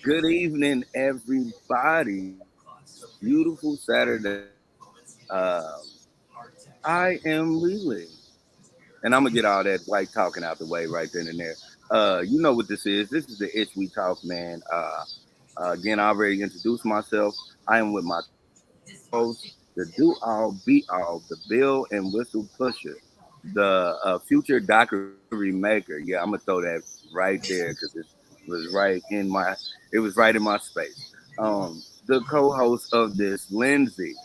Good evening, everybody. This beautiful Saturday. Um, I am Lily, and I'm gonna get all that white talking out the way right then and there. You know what this is? This is the Itch We Talk, man. Again, I already introduced myself. I am with my co-host, the do all, be all, the bill and whistle pusher, the future documentary maker. Yeah, I'm gonna throw that right there because it was right in my it was right in my space. The co-host of this, Lindsay.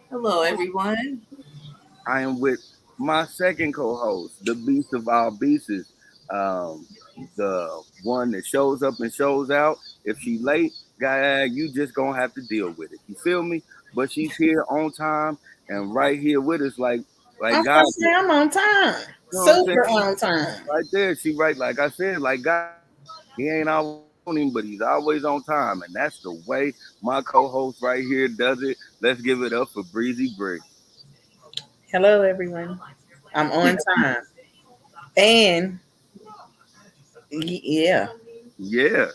Hello, everyone. I am with my second co-host, the beast of all beasts, um, the one that shows up and shows out. If she late, guy, you just gonna have to deal with it. You feel me? But she's here on time and right here with us, like I'm God gonna say did. I'm on time. You know what I'm saying? Super on time. Right there, she right. Like I said, like God did. He ain't always on him, but he's always on time, and that's the way my co-host right here does it. Let's give it up for Breezy Bree. Hello, everyone. I'm on time. And yeah, Yeah,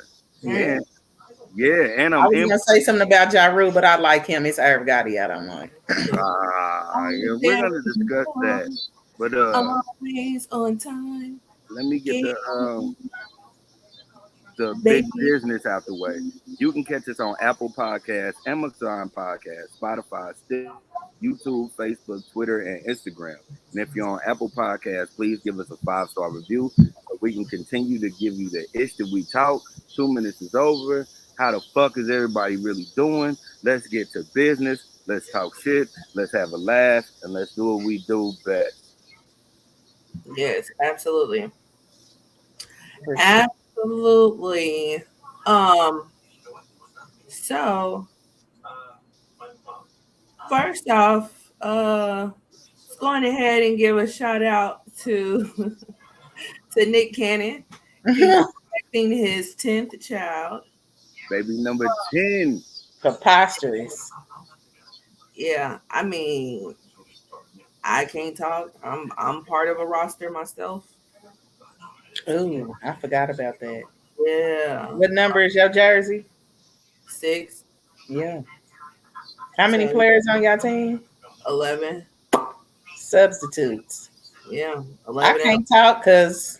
yeah. and yeah, and I I'm was in. gonna say something about Ja Rule, but I like him. It's Irv Gotti. I don't like. Yeah, we're gonna discuss that. But I'm always on time. let me get Get the big baby. business out the way. You can catch us on Apple Podcasts, Amazon Podcasts, Spotify, Stitcher, YouTube, Facebook, Twitter, and Instagram. And if you're on Apple Podcasts, please give us a 5-star review so we can continue to give you the ish that we talk. 2 minutes is over. How the fuck is everybody really doing? Let's get to business. Let's talk shit. Let's have a laugh, and let's do what we do best. Yes, absolutely. For sure. Absolutely. Um, so first off, let's go on ahead and give a shout out to to Nick Cannon. He's expecting his 10th child. Baby number 10. Preposterous. Yeah, I mean, I can't talk. I'm part of a roster myself. Ooh, I forgot about that. Yeah. What number is your jersey? 6. Yeah. How many So players on your team? 11. Substitutes. Yeah, I 11 out. can't talk because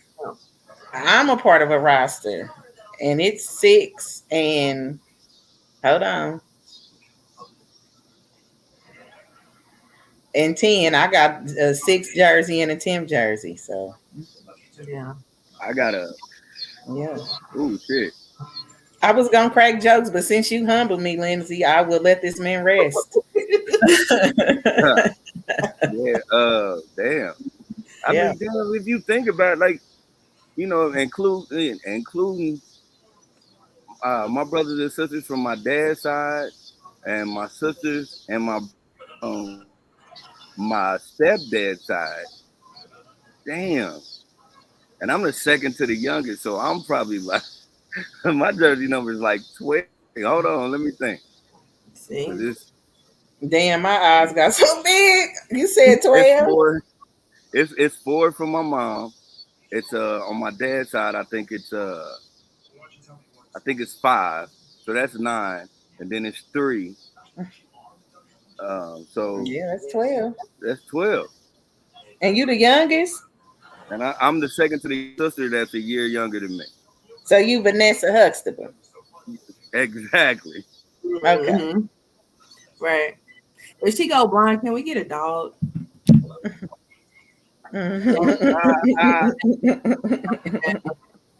I'm a part of a roster, and it's six. And hold on, and 10. I got a six jersey and a 10 jersey. So Yeah. I got a, yeah, ooh, shit. I was gonna crack jokes, but since you humbled me, Lindsay, I will let this man rest. Yeah, damn. I Yeah. mean, damn, if you think about it, like, including my brothers and sisters from my dad's side, and my sisters and my brothers from my stepdad's side. Damn. And I'm the second to the youngest, so I'm probably like, my jersey number is like 12. Hold on, let me think. 'Cause See? Damn, my eyes got so big. You said it's 12? four. It's four from my mom. It's on my dad's side. I think it's five. So that's nine, and then it's three. So Yeah, that's 12. that's 12. And you the youngest? And I'm the second to the sister that's a year younger than me. So you Vanessa Huxtable. Exactly. Okay. Hmm. Right. If she go blind, can we get a dog? Uh, uh,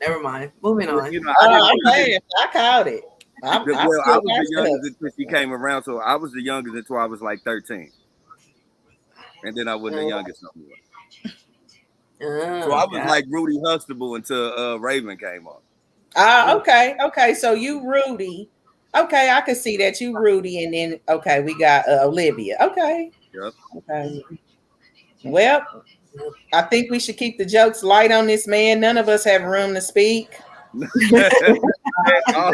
Never mind. Moving on. I didn't. I'm playing. I caught it. I Well, I still was the got youngest stuff. until she came around, so I was the youngest until I was like 13, and then I wasn't the youngest no more. So I Oh, was God. like Rudy Huxtable until Raven came on. Okay. Okay. So you Rudy. Okay, I can see that you Rudy, and then okay, we got Olivia. Okay. Yep. Okay. Well, I think we should keep the jokes light on this man. None of us have room to speak. Oh,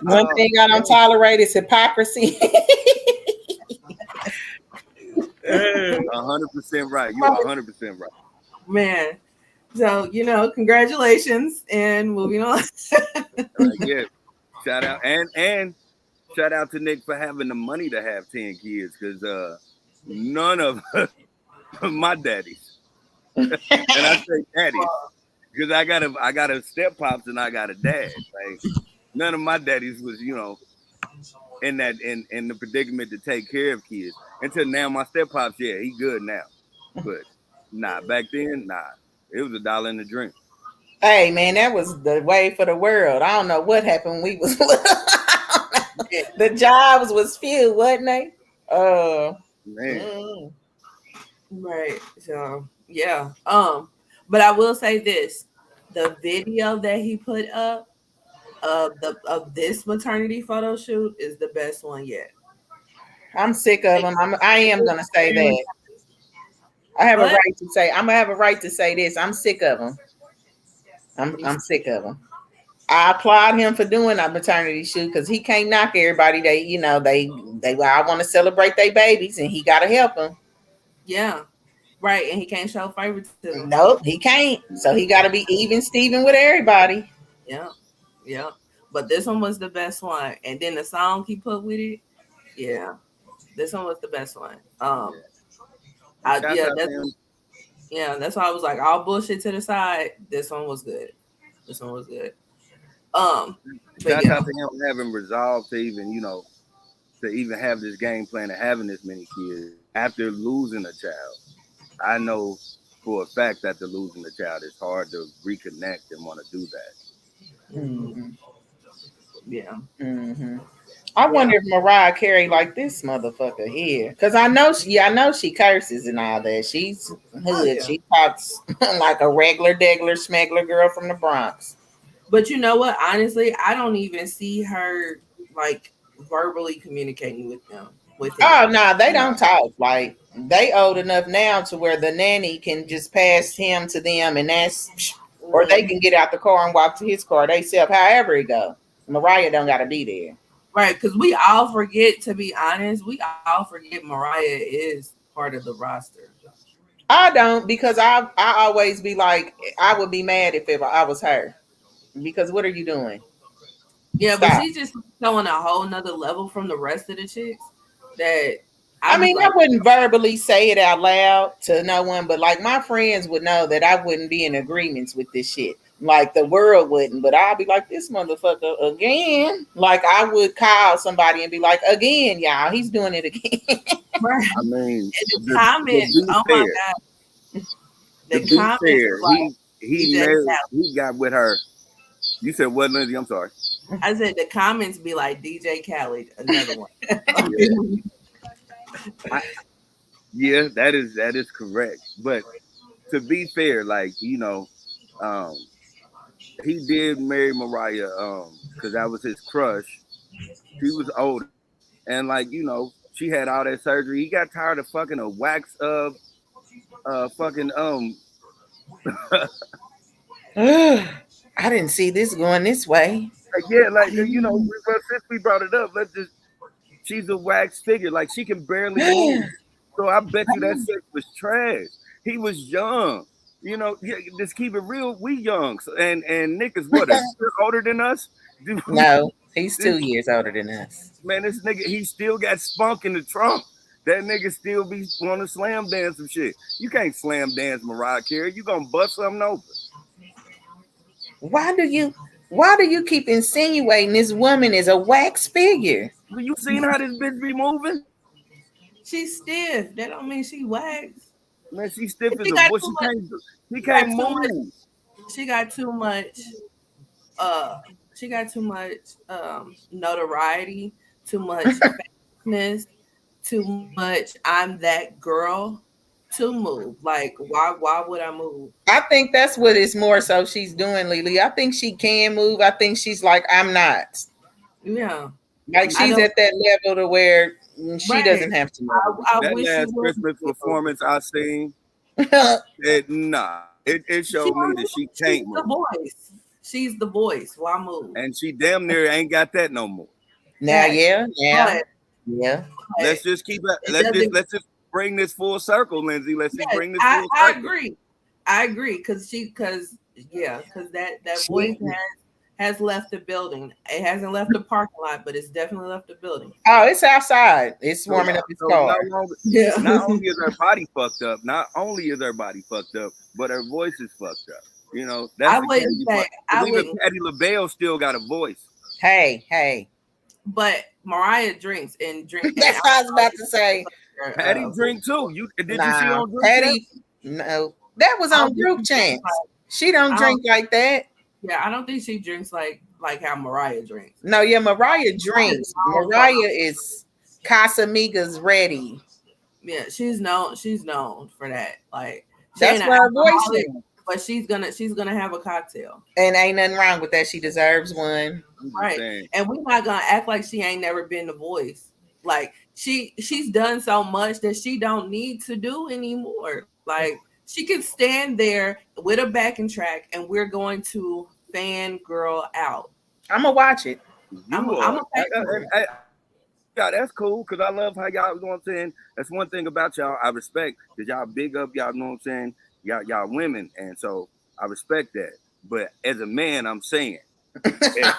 One thing I don't tolerate is hypocrisy. 100% right. You are 100% right. Man. So, congratulations and moving on. Yeah, shout out and shout out to Nick for having the money to have 10 kids, because none of my daddies, and I say daddies because I got a step pops and I got a dad. Like none of my daddies was in the predicament to take care of kids until now. My step pops, yeah, he good now, but nah, back then, nah, it was a dollar in the drink. Hey man, that was the way for the world. I don't know what happened when we was Yeah, the jobs was few, wasn't they? Man, Mm. right. So, yeah. But I will say this: the video that he put up of this maternity photo shoot is the best one yet. I'm sick of them. I am gonna say that. I have a What? right to say. I'm gonna have a right to say this. I'm sick of them. I'm sick of them. I applaud him for doing that maternity shoot because he can't knock everybody. They I want to celebrate their babies and he got to help them. Yeah, right. And he can't show favoritism. Nope, he can't. So he got to be even Steven with everybody. Yeah, yeah. But this one was the best one, and then the song he put with it. Yeah, this one was the best one. yeah. And shouts Yeah, out to him. that's why I was like, all bullshit to the side. This one was good. This one was good. Um, but Shouts yeah, out to him having resolved to even to even have this game plan of having this many kids after losing a child. I know for a fact that the losing a child is hard to reconnect and want to do that. Mm-hmm. yeah, Mm-hmm. I yeah, wonder if Mariah Carey like this motherfucker here, because I know she curses and all that. She's oh hood. yeah. She talks like a regular, degler, smuggler girl from the Bronx. But you know what? Honestly, I don't even see her like verbally communicating with them with him. Oh no, they Nah, don't talk. Like they old enough now to where the nanny can just pass him to them, and or they Mhm. can get out the car and walk to his car. They self however it go. Mariah don't got to be there. Right, because we all forget. To be honest, we all forget Mariah is part of the roster. I don't because I always be like I would be mad if I was her because what are you doing? Yeah, but Stop. she's just showing a whole nother level from the rest of the chicks that I I be mean, I like, wouldn't verbally say it out loud to no one, but like my friends would know that I wouldn't be in agreements with this shit. Like the world wouldn't, but I'd be like, this motherfucker again. Like I would call somebody and be like, again, y'all, he's doing it again. right. I mean, And the to comments, be oh my fair, god, to the be comments fair, is like he DJ married, Khaled. he got with her. You said what, Lindsay? I'm sorry. I said the comments be like DJ Khaled, another one. Yeah, I, yeah, that is correct. But to be fair, like um, he did marry Mariah, because that was his crush. She was older, and like she had all that surgery. He got tired of fucking a wax fucking I didn't see this going this way. like, yeah, I like didn't. since we brought it up, let's just she's a wax figure. Like she can barely move. So I bet you that sex was trash. He was young. Yeah, just keep it real. We young. So, and Nick is what, a year older than us? Dude, No, he's this 2 years older than us. man, this nigga, he still got spunk in the trunk. That nigga still be want to slam dance some shit. You can't slam dance Mariah Carey. You gonna bust something open. Why do you why do you keep insinuating this woman is a wax figure? You seen how this bitch be moving? She's stiff. That don't mean she waxed. Man, she stiff as She a got bush. too She much. can't. She She got can't too much. move. She got too much. Uh, she got too much notoriety. Too much famous. Too much. I'm that girl to move. Like why? Why would I move? I think that's what it's more so she's doing, Lily. I think she can move. I think she's like, I'm not. Yeah, Like I she's don't. at that level to where she Right. doesn't have to move. I That wish she last would Christmas move. performance I seen, nah, it She showed me that she she's can't the move, voice. She's the voice. Why move? and she damn near ain't got that no more. Now, Right. yeah, yeah, But, yeah. Let's just keep it. it doesn't. Let's just bring this full circle, Lindsay. Let's just Yes, bring this full I circle. agree. I agree because that voice has left the building. It hasn't left the parking lot, but it's definitely left the building. Oh, it's outside. It's So, warming up his so car. Yeah. not only is her body fucked up, but her voice is fucked up. You know, that's I the wouldn't crazy say part. I Because even wouldn't, Patti LaBelle still got a voice. Hey. but Mariah drinks and drink and That's what I was about to say. Patty drink too. Did you see her Nah, on Drink Champs? Patty, no. That was I on don't think group she drinks chats. She don't I drink don't, like that. yeah, I don't think she drinks like how Mariah drinks. No, yeah, Mariah Mariah's drinks. known for Mariah is Casamigas ready. Yeah, she's known for that. Like she That's ain't an where her voice alcoholic, is. but she's gonna have a cocktail. And ain't nothing wrong with that. She deserves one. I'm just Right. saying. And we're not gonna act like she ain't never been the voice. Like she's done so much that she don't need to do anymore. Like she can stand there with a backing track and we're going to fangirl out. I'm gonna watch it. You I'm are. a pay for it. Yeah, that's cool because I love how y'all, you know what I'm saying? That's one thing about y'all I respect because y'all big up, y'all know what I'm saying? Y'all women. And so I respect that. But as a man, I'm saying, if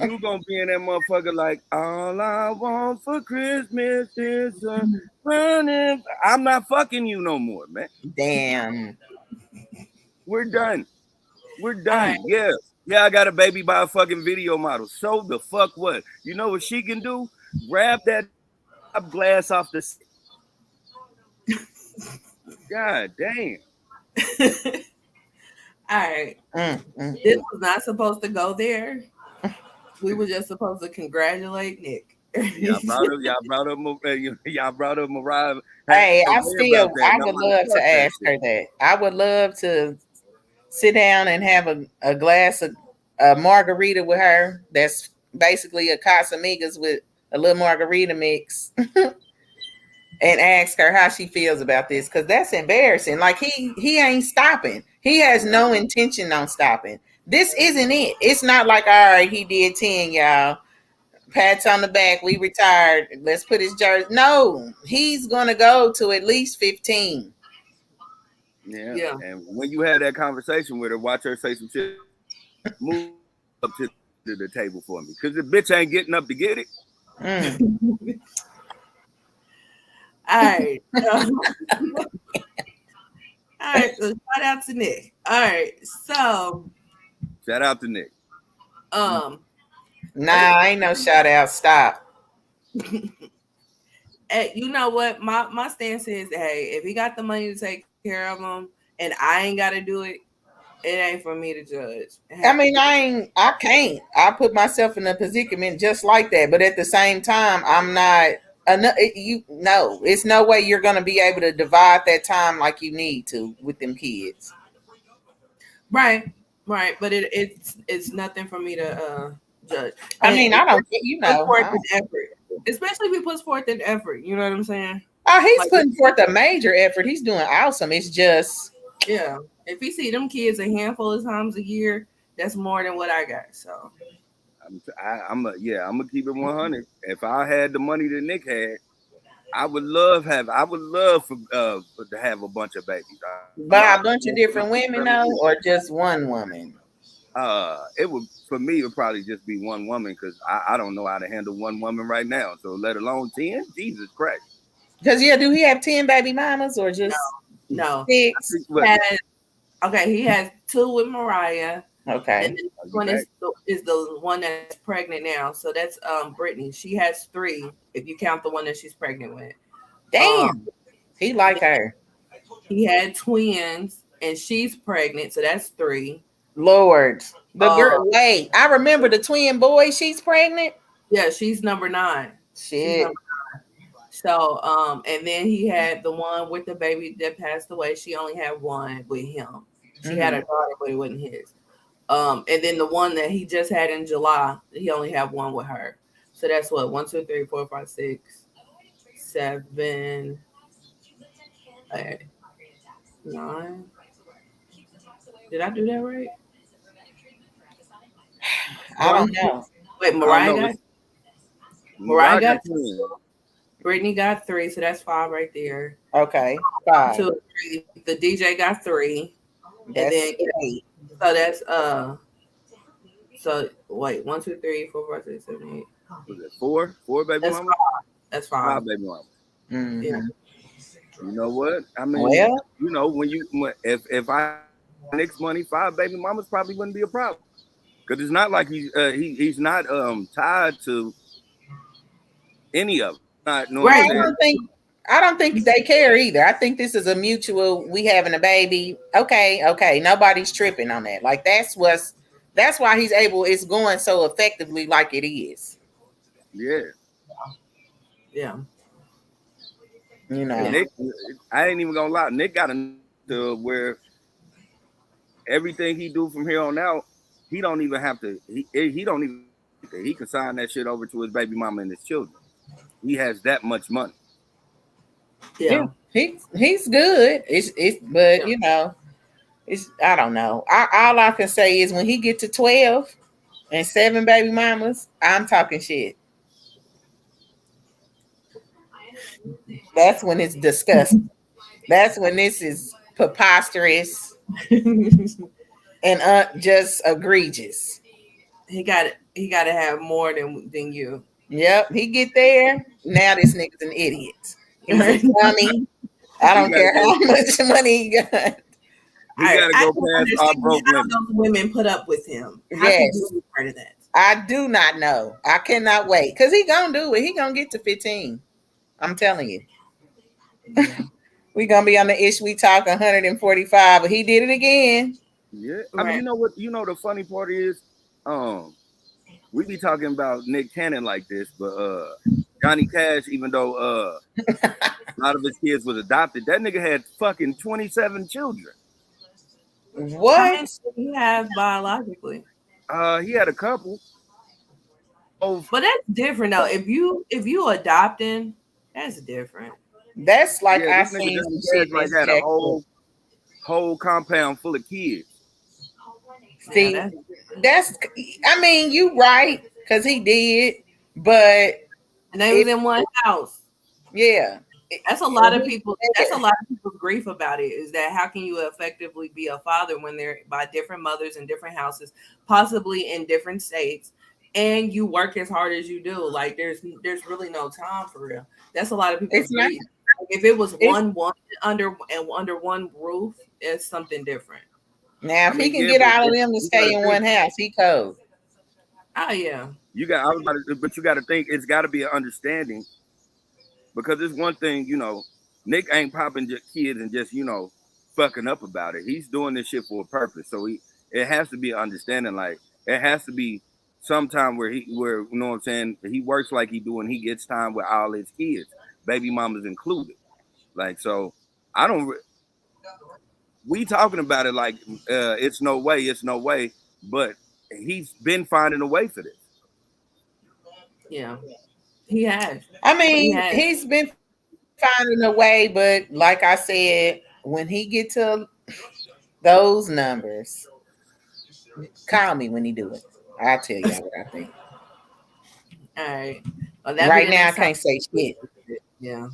you gonna be in that motherfucker like, all I want for Christmas is a running. I'm not fucking you no more, man. Damn. We're done. We're All right. done. Yeah. Yeah, I got a baby by a fucking video model. So the fuck what? You know what she can do? Grab that top glass off the. God damn. All right. This Mm. was not supposed to go there. We were just supposed to congratulate Nick. Y'all brought up Mariah. Hey, Don't worry about that. I And I would want to love to start that ask shit. her that. I would love to sit down and have a glass of a margarita with her. That's basically a Casamigas with a little margarita mix, and ask her how she feels about this because that's embarrassing. Like he ain't stopping. He has no intention on stopping. This isn't it. It's not like all right, he did 10, y'all. Pats on the back. We retired. Let's put his jersey. No, he's gonna go to at least 15. Yeah. Yeah. And when you had that conversation with her, watch her say some shit. Move up to the table for me. Because the bitch ain't getting up to get it. Mm. All right. All right. So shout out to Nick. All right. So Shout out to Nick. um Nah, ain't no shout out. Stop. you know what? My stance is, hey, if he got the money to take care of him and I ain't gotta do it, it ain't for me to judge. I mean, I can't. I put myself in a predicament just like that. But at the same time, I'm not. You no, it's no way you're gonna be able to divide that time like you need to with them kids. Right, right. But it's nothing for me to judge. I And mean, I don't. You puts know. forth an effort. Especially if he puts forth an effort. You know what I'm saying? Oh, he's Like, putting forth a major effort. He's doing awesome. It's just yeah. If he see them kids a handful of times a year, that's more than what I got. So I'm gonna keep it 100. If I had the money that Nick had, I would love to have a bunch of babies. by a bunch of different women, though, or just one woman. It would for me. It would probably just be one woman because I don't know how to handle one woman right now. So let alone 10. Jesus Christ. Because yeah, do he have 10 baby mamas or just no. I 6? think He has, okay, he has 2 with Mariah. And Okay. then this one is the one that's pregnant now. So that's Brittany. She has 3 if you count the one that she's pregnant with. Damn, he like her. He had twins and she's pregnant, so that's 3. Lord, the Uh, girl. Wait, I remember the twin boy. She's pregnant. yeah, she's number 9. She's Shit. number. So and then he had the one with the baby that passed away. She only had one with him. She had a daughter, but it wasn't his. And then the one that he just had in July, he only had one with her. So that's what 1, 2, 3, 4, 5, 6, 7, 8, 9. Did I do that right? I One. don't know. Wait, I don't know. Mariah got got 10. Brittany got 3, so that's 5 right there. Okay, 5. 2, 3. The DJ got 3. and That's then eight. so that's so wait, 1, 2, 3, 4, 5, 6, 7, 8. Was it four baby That's mamas? five. That's Five five. baby mamas. Yeah. Mm-hmm. You know what? I mean, Well, if I Nick's money, five baby mamas probably wouldn't be a problem. Because it's not like he's not tied to any of them. Not know what well, I'm Right. saying? I don't think they care either. I think this is a mutual. We having a baby. Okay, okay. Nobody's tripping on that. Like that's why he's able. It's going so effectively like it is. Yeah. Yeah. You And know. Yeah. Nick, I ain't even gonna lie. Nick got to where everything he do from here on out, he don't even have to. He don't even. He can sign that shit over to his baby mama and his children. He has that much money. Yeah, Yeah. he's good. It's but Yeah. you know, it's I don't know. All I can say is when he get to 12 and seven baby mamas, I'm talking shit. That's when it's disgusting. That's when this is preposterous and just egregious. He got to have more than you. Yep, he get there. Now this nigga's an idiot. He's a dummy. I He don't gotta care go. how much money he got. He gotta I go don't past our understand broke how limit. those women put up with him. How could you Yes, be part of that? I do not know. I cannot wait because he gonna do it. He gonna get to 15. I'm telling you. Yeah. We gonna be on the ish we talk 145, but he did it again. Yeah. I mean, Right. you know what? You know the funny part is, um, we be talking about Nick Cannon like this, but Johnny Cash, even though a lot of his kids was adopted, that nigga had fucking 27 children. How What? many did he have biologically? He had a couple. Oh, But that's different though. If you adopting, that's different. That's like yeah, I this nigga seen Johnny some Cash shit like that's had a jacked up. whole compound full of kids. Yeah, See, that's that's I mean, you right, because he did, but and they was if in one house. yeah. That's a lot And of he's people. That's a there. lot of people's grief about it. Is that how can you effectively be a father when they're by different mothers in different houses, possibly in different states, and you work as hard as you do? Like there's really no time for real. That's a lot of people's It's not grief. Like, if it was it's one woman under one roof, it's something different. now I if he mean, can yeah, get but all of them to you got stay to in think. one house, he cold. Oh yeah, You got. I was about to, but you got to think. It's got to be an understanding because it's one thing. Nick ain't popping just kids and just fucking up about it. He's doing this shit for a purpose. So it has to be an understanding. Like it has to be sometime where you know what I'm saying. He works like he do and he gets time with all his kids, baby mamas included. Like so, I don't. We talking about it like it's no way. But he's been finding a way for this. yeah. He has. I He mean, has. he's been finding a way, but like I said, when he get to those numbers, call me when he do it. I'll tell y'all what I think. All right. Well, that'll be Right the now, I next time. can't say shit. Yeah.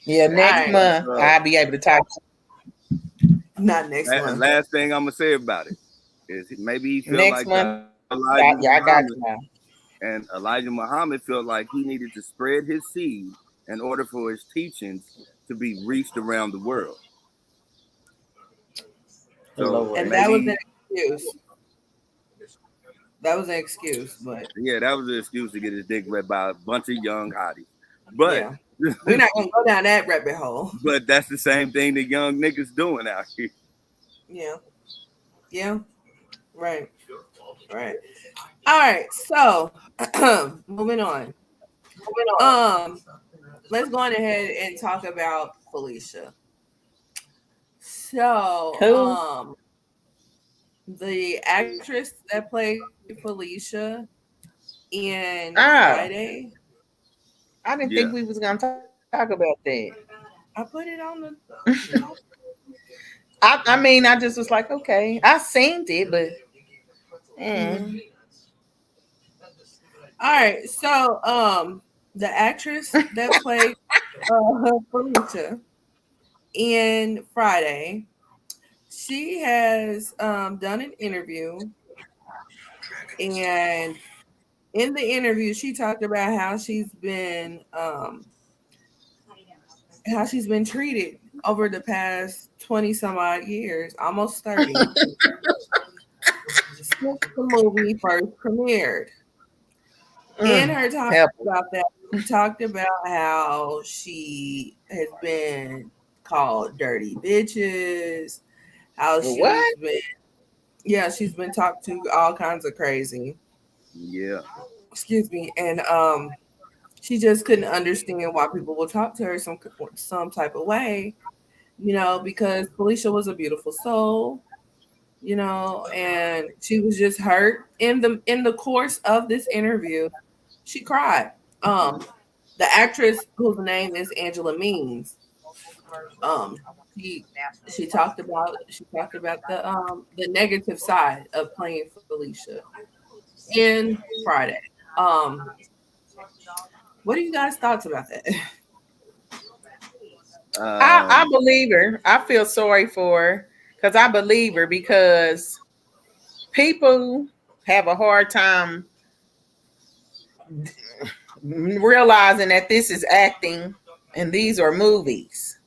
Yeah, All next right. month I'll be able to talk. Not next month. Last thing I'm gonna say about it is maybe he felt Next like month, Elijah yeah, I got Muhammad, you now. and Elijah Muhammad felt like he needed to spread his seed in order for his teachings to be reached around the world. So Lord. And that was maybe, an excuse. That was an excuse, but yeah, that was an excuse to get his dick read by a bunch of young hotties. But yeah, we're not gonna go down that rabbit hole. but that's the same thing the young niggas doing out here. Yeah, yeah, right, right. All right, so moving on. Um, let's go on ahead and talk about Felicia. So, Who? the actress that played Felicia in Oh, Friday, I didn't Yeah. think we was gonna talk about that. I put it on the. I mean, I just was like, okay, I seen it, but Mhm. All right, so the actress that played Felicia in Friday, she has done an interview, and in the interview, she talked about how she's been treated over the past 20 some odd years, almost 30, since the movie first premiered. In her talk Help. about that, she talked about how she has been called dirty bitches, how she's What? been, yeah, she's been talked to all kinds of crazy. Yeah. Excuse me. And she just couldn't understand why people would talk to her some type of way, because Felicia was a beautiful soul, and she was just hurt in the course of this interview. She cried. Um, the actress whose name is Angela Means, um, she she talked about the negative side of playing Felicia in Friday. Um, what are you guys' thoughts about that? I Um, believe her. I feel sorry for her because I believe her because people have a hard time realizing that this is acting and these are movies.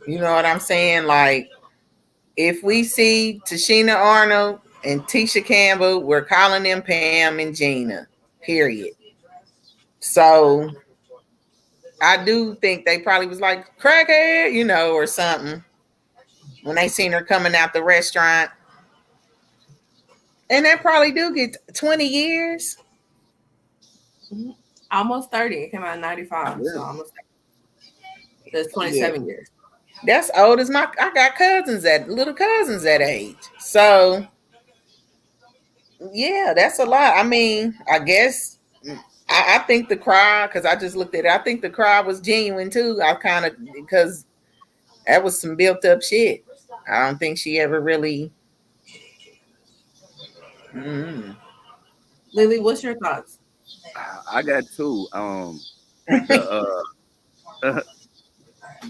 You know what I'm saying? Like, if we see Tashina Arnold and Tisha Campbell, we're calling them Pam and Gina, period. So I do think they probably was like crackhead, or something when they seen her coming out the restaurant. And that probably do get 20 years. Mhm. Almost 30. It came out in 95, so yeah. almost 30. That's Yeah. 27 years. That's old as I got little cousins that age. So yeah, that's a lot. I mean, I guess I think the cry, because I just looked at it, I think the cry was genuine too. I kind of, because that was some built up shit. I don't think she ever really. Mm. Lily, what's your thoughts? I got two.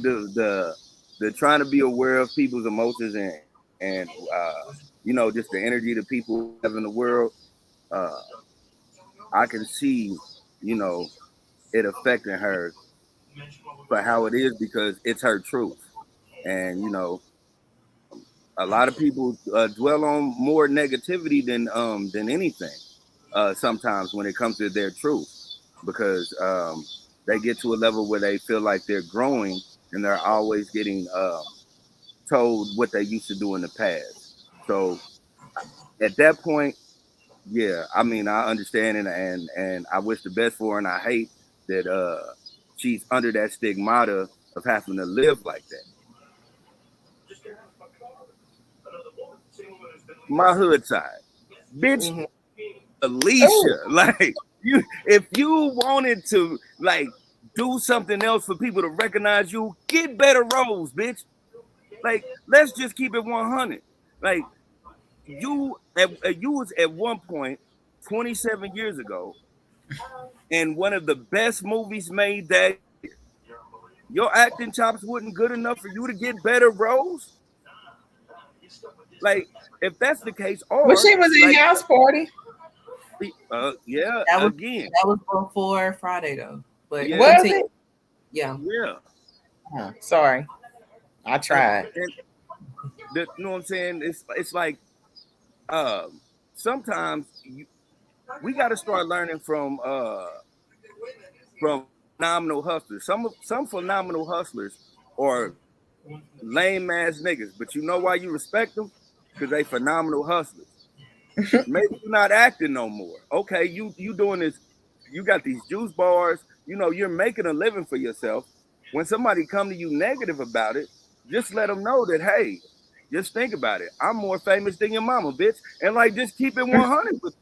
The the the trying to be aware of people's emotions and just the energy that people have in the world. Uh, I can see, you know, it affecting her for how it is because it's her truth. And a lot of people dwell on more negativity than anything. Sometimes when it comes to their truth, because they get to a level where they feel like they're growing and they're always getting told what they used to do in the past. So at that point, yeah, I mean, I understand and I wish the best for her, and I hate that she's under that stigmata of having to live like that. My hood side, bitch, Hmm. Oh, Alicia, like if you wanted to do something else for people to recognize you, get better roles, bitch. Like, let's just keep it 100. Like, you was at one point 27 years ago in one of the best movies made that year. Your acting chops wasn't good enough for you to get better roles. Like, if that's the case, but or she was in like, House Party. yeah, That was again, that was before Friday though. But yeah, Was continue. it? Yeah. yeah. Oh, sorry, I And, tried. and you know what I'm saying? It's like sometimes we got to start learning from phenomenal hustlers. Some phenomenal hustlers are lame ass niggas, but you know why you respect them? Because they phenomenal hustlers. Maybe you're not acting no more. Okay, you doing this. You got these juice bars. You're making a living for yourself. When somebody come to you negative about it, just let them know that, hey, just think about it. I'm more famous than your mama, bitch. And like, just keep it 100. But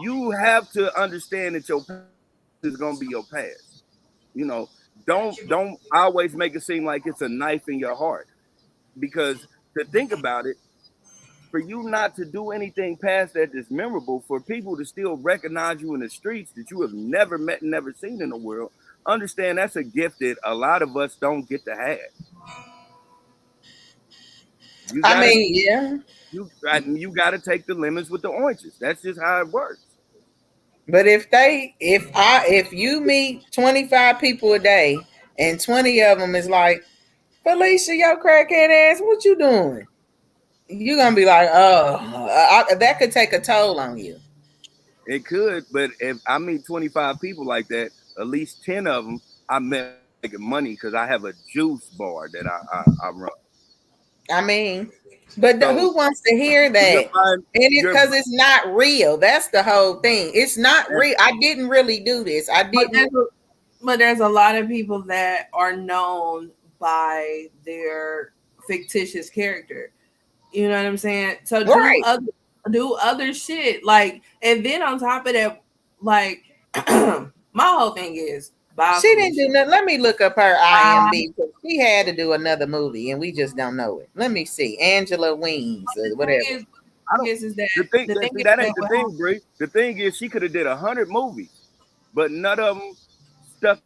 you have to understand that your past is gonna be your past. You know, don't always make it seem like it's a knife in your heart, because to think about it, for you not to do anything past that is memorable, for people to still recognize you in the streets that you have never met and never seen in the world, understand that's a gift that a lot of us don't get to have. You I gotta mean, yeah. you gotta take the lemons with the oranges. That's just how it works. But if you meet 25 people a day and 20 of them is like, Felicia, yo crackhead ass, what you doing? You're gonna be like, oh, that could take a toll on you. It could, but if I meet 25 people like that, at least 10 of them I met making money because I have a juice bar that I run. I mean, but So who wants to hear you're that? buying, And it you're because it's not real. That's the whole thing. It's not and, real. I didn't really do this. I But didn't. there's a lot of people that are known by their fictitious character. You know what I'm saying? So Right. do other shit. Like, and then on top of that, like my whole thing is bye She didn't do Felicia. nothing. Let me look up her Bye. IMB because she had to do another movie and we just don't know it. Let me see. Angela Weems or The whatever. I thing don't. is that The the thing, thing see, is that that ain't the thing, Bree. The thing is, she could have did 100 movies, but none of them stuck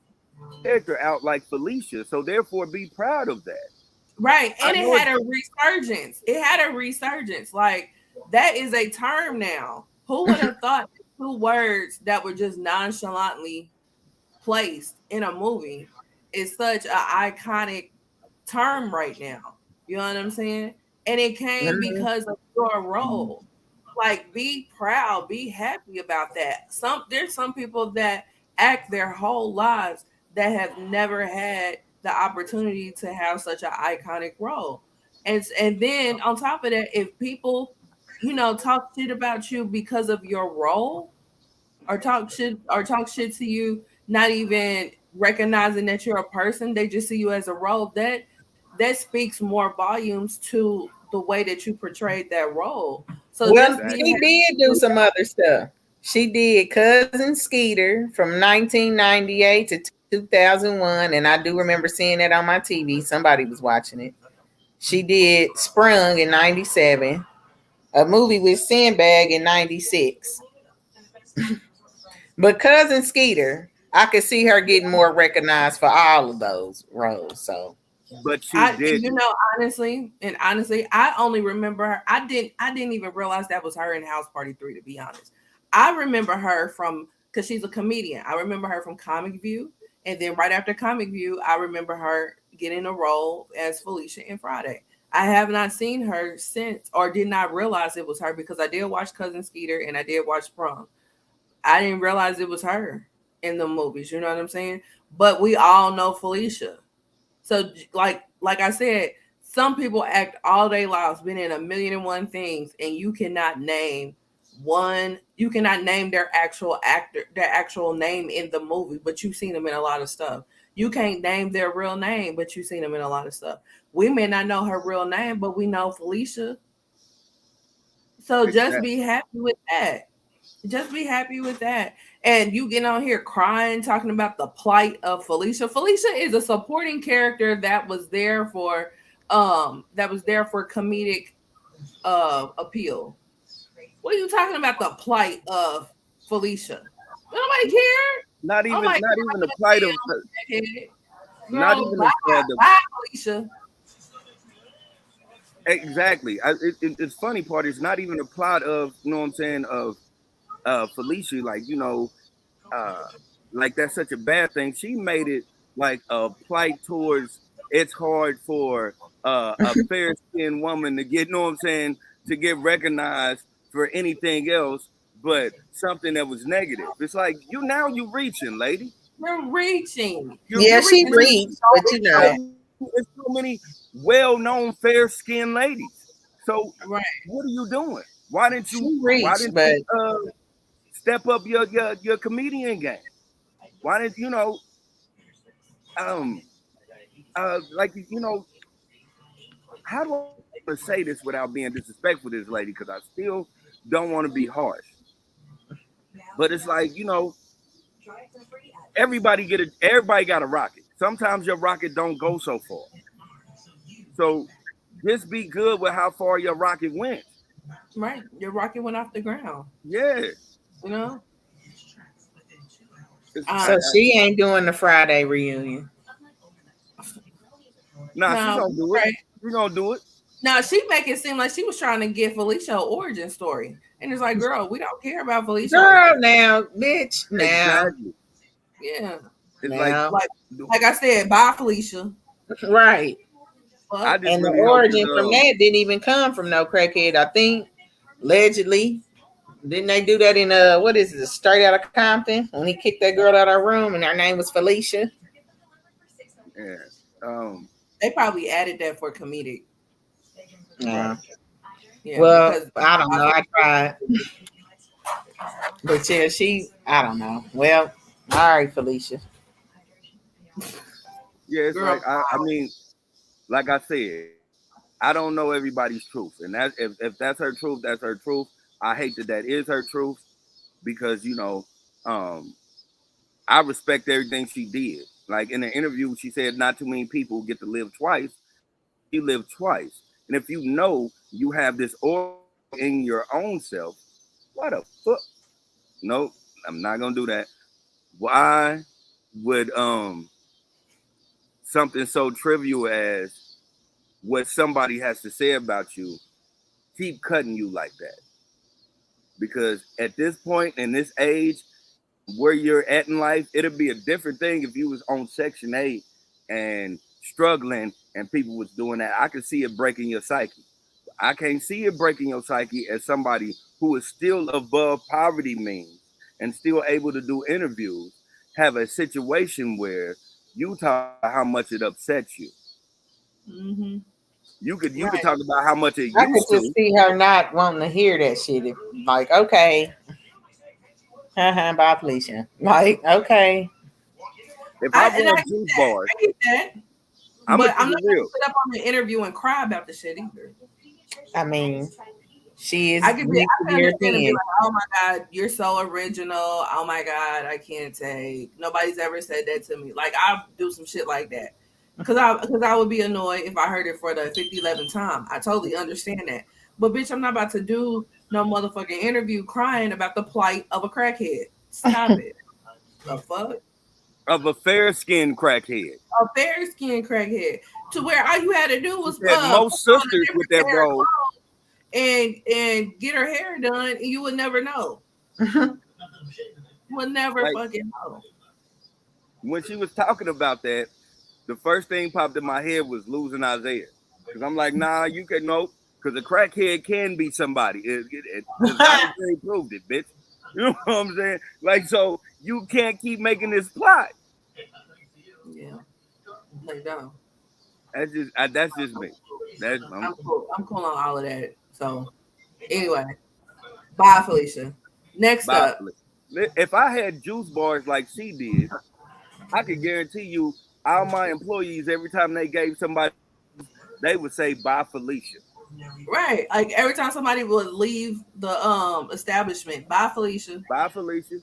character out like Felicia. So therefore, be proud of that. right, I and it know it. had a resurgence. It had a resurgence. Like that is a term now. Who would have thought two words that were just nonchalantly placed in a movie is such an iconic term right now. You know what I'm saying? And it came Mhm. because of your role. Like be proud, be happy about that. There's some people that act their whole lives that have never had the opportunity to have such an iconic role. And then on top of that, if people, talk shit about you because of your role, or talk shit to you, not even recognizing that you're a person, they just see you as a role. That speaks more volumes to the way that you portrayed that role. So Well, just be Exactly. she happy did do with some other stuff. She did Cousin Skeeter from 1998 to 2001, and I do remember seeing that on my TV. Somebody was watching it. She did Sprung in 97, a movie with Sandbag in 96. But Cousin Skeeter, I could see her getting more recognized for all of those roles. So But she I didn't. honestly, I only remember her. I didn't even realize that was her in House Party 3, to be honest. I remember her from because she's a comedian. I remember her from Comic View. And then right after Comic View, I remember her getting a role as Felicia in Friday. I have not seen her since or did not realize it was her because I did watch Cousin Skeeter and I did watch Prom. I didn't realize it was her in the movies, you know what I'm saying? But we all know Felicia. So like I said, some people act all day lives, been in a million and one things, and you cannot name their actual actor, their actual name in the movie, but you've seen them in a lot of stuff. You can't name their real name, but you've seen them in a lot of stuff. We may not know her real name, but we know Felicia. So just Exactly. be happy with that. Just be happy with that. And you get on here crying, talking about the plight of Felicia. Felicia is a supporting character that was there for comedic appeal. What are you talking about? The plight of Felicia. Nobody care. Oh my Not even the plight of damn head. not Girl, even bye. the Bye, Felicia. exactly. It's funny part. It's not even the plot of you know what I'm saying of Felicia. Like uh, like that's such a bad thing. She made it like a plight towards it's hard for a fair skinned woman to get, you know what I'm saying, to get recognized for anything else but something that was negative. It's like you reaching, lady. You're reaching. yeah, You're she reaching to reached, but you know, It's so many well-known fair-skinned ladies. So right. what are you doing? she Why reached, didn't but you step up your comedian game? Why did um like how do I want to say this without being disrespectful to this lady? Because I still don't want to be harsh. But it's like everybody got a rocket. Sometimes your rocket don't go so far. So just be good with how far your rocket went. Right. Your rocket went off the ground. Yeah. You know? It's, so Um, she ain't doing the Friday reunion. nah, she no, gonna do it. right. She gonna do it. Now she make it seem like she was trying to get Felicia an origin story, and it's like, girl, we don't care about Felicia like Girl, that. now, bitch, now, Exactly. Yeah, It's like now, like I said, bye Felicia. right. I Fuck. just And the really hope that origin from that didn't even come from no crackhead. I think allegedly, didn't they do that in what is it, Straight Outta Compton when he kicked that girl out of her room and her name was Felicia? yeah. Um. They probably added that for comedic. Yeah. Right. Yeah, Well, because I don't I know. feel I tried, but yeah, I don't know. Well, all right, Felicia. Yeah. It's girl like I power. mean, like I said, I don't know everybody's truth, and that if that's her truth, that's her truth. I hate that that is her truth because um, I respect everything she did. Like in the interview, she said not too many people get to live twice. She lived twice, and if you know you have this organ in your own self, what the fuck? Nope, I'm not gonna do that. Why would something so trivial as what somebody has to say about you keep cutting you like that? Because at this point in this age where you're at in life, it'd be a different thing if you was on Section 8 and struggling and people was doing that. I could see it breaking your psyche. I can't see it breaking your psyche as somebody who is still above poverty means and still able to do interviews, have a situation where you talk about how much it upsets you. Mm-hmm. You could Right. talk about how much it I could used just to. see her not wanting to hear that shit. Like, okay, bye, Felicia. Like, okay, If I And I brought get juice that. bars, I get that. I'm But gonna I'm keep not it gonna real. sit up on the interview and cry about the shit either. I mean, she I is could be, needs I to can be her understand and be thin. like, oh my God, you're so original. Oh my God, I can't take. Nobody's ever said that to me. Like I'll do some shit like that. Cause I would be annoyed if I heard it for the 50, 11th time. I totally understand that. But bitch, I'm not about to do no motherfucking interview crying about the plight of a crackhead. Stop it. The fuck? Of a fair skinned crackhead. A fair skinned crackhead. To where all you had to do She was said put most on a sisters with different that pair of robe. clothes and get her hair done and you would never know. Would never Like fucking know. when she was talking about that, the first thing popped in my head was losing Isaiah. Because I'm like, nah, you can nope. Because a crackhead can be somebody. Because Dr. Dre proved it, bitch. You know what I'm saying? Like, so you can't keep making this plot. Yeah. Like no. That's just me. That's I'm cool. I'm cool on all of that. So anyway, bye Felicia. Next Bye, up. Felicia. If I had juice bars like she did, I could guarantee you, all my employees, every time they gave somebody, they would say, "Bye, Felicia." Right. Like every time somebody would leave the establishment, bye Felicia. Bye, Felicia.